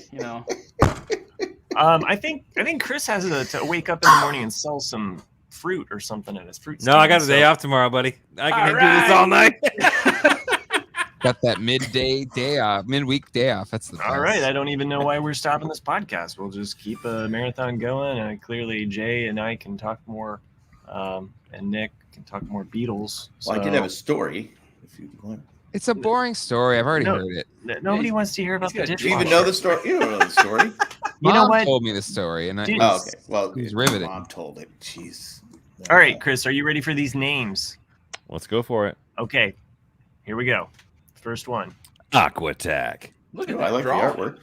I think Chris has to wake up in the morning and sell some fruit or something at his fruit No, I got a stand, day so- off tomorrow, buddy. I can All do this all night. Got that midweek day off. That's the best. All right, I don't even know why we're stopping this podcast. We'll just keep a marathon going. Clearly, Jay and I can talk more, and Nick can talk more Beatles. Well, I did have a story. If you want. It's a boring story. I've already No. heard it. Nobody wants to hear about the he's got- Do you dishwasher. even know the story? You don't know the story. You know Mom what? told me the story, and Dude. Oh, okay. Well, It was riveting. Mom told it. Jeez. All right, Chris, are you ready for these names? Let's go for it. Okay, here we go. First one. Aqua Attack. Look at Oh, that I like drawing. the artwork.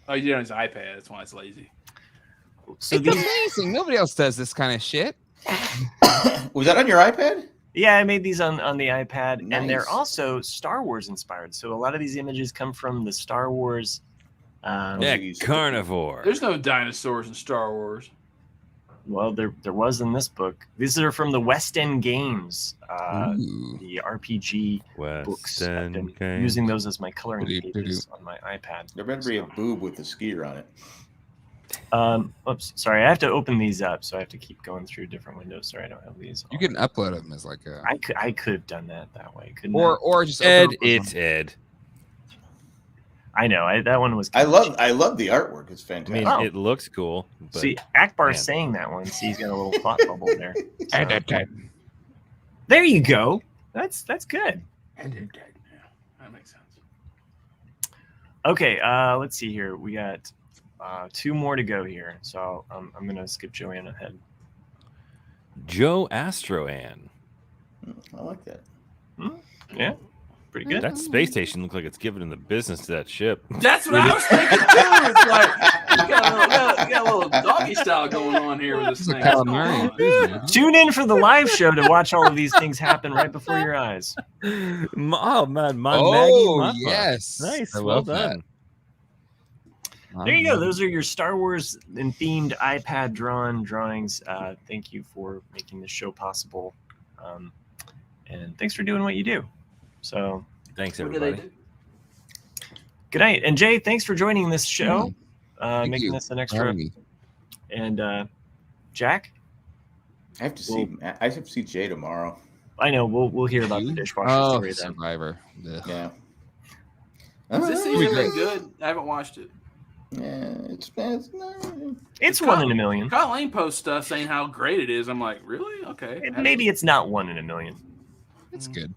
Oh, you did it on his iPad. That's why it's lazy. So it's these, amazing. Nobody else does this kind of shit. Was that on your iPad? yeah, I made these on the iPad, and they're Nice. also Star Wars inspired. So a lot of these images come from the Star Wars. Yeah, Carnivore. There's no dinosaurs in Star Wars. Well, there was in this book. These are from the West End Games, Ooh. the RPG books. I've Western been game. using those as my coloring Doo-doo, pages on my iPad. There better be a boob with a skier on it. Oops, sorry, I have to open these up, so I have to keep going through different windows. Sorry, I don't have these. You on. can upload them as like a I could have done that way, couldn't or just open Ed, up with it's them. Ed. I know. That one was. I kinda love cheap. the artwork. It's I mean, fantastic. Oh. it looks cool. But See, Akbar's man. saying that one. See, he's got a little thought bubble there. So, Okay. there you go. That's good. Yeah, that makes sense. Okay, let's see here. We got 2 more to go here, so I'm gonna skip Joanne ahead. Joe Astroan. I like that. Yeah, pretty good. That space station looks like it's giving the business to that ship. That's what I was thinking too. It's like you got a little doggy style going on here with this This is a thing. calamari. Excuse me. Tune in for the live show to watch all of these things happen right before your eyes. Oh man, my Oh Maggie. yes, Nice. I Well love that. done. There you go. Those are your Star Wars and themed iPad drawn drawings. Thank you for making this show possible, and thanks for doing what you do. So Thanks, What do they everybody. do? good night, and Jay, thanks for joining this show, Thank making you this an for extra. having me. And Jack, I have to see Jay tomorrow. I know we'll hear about the dishwasher Oh, story then. Survivor. Ugh. Yeah. Is this It'll be even great. good? I haven't watched it. Yeah, it's It's 1 in a million. Colleen posts stuff saying how great it is. I'm like, really? Okay. Maybe it's not 1 in a million. It's good.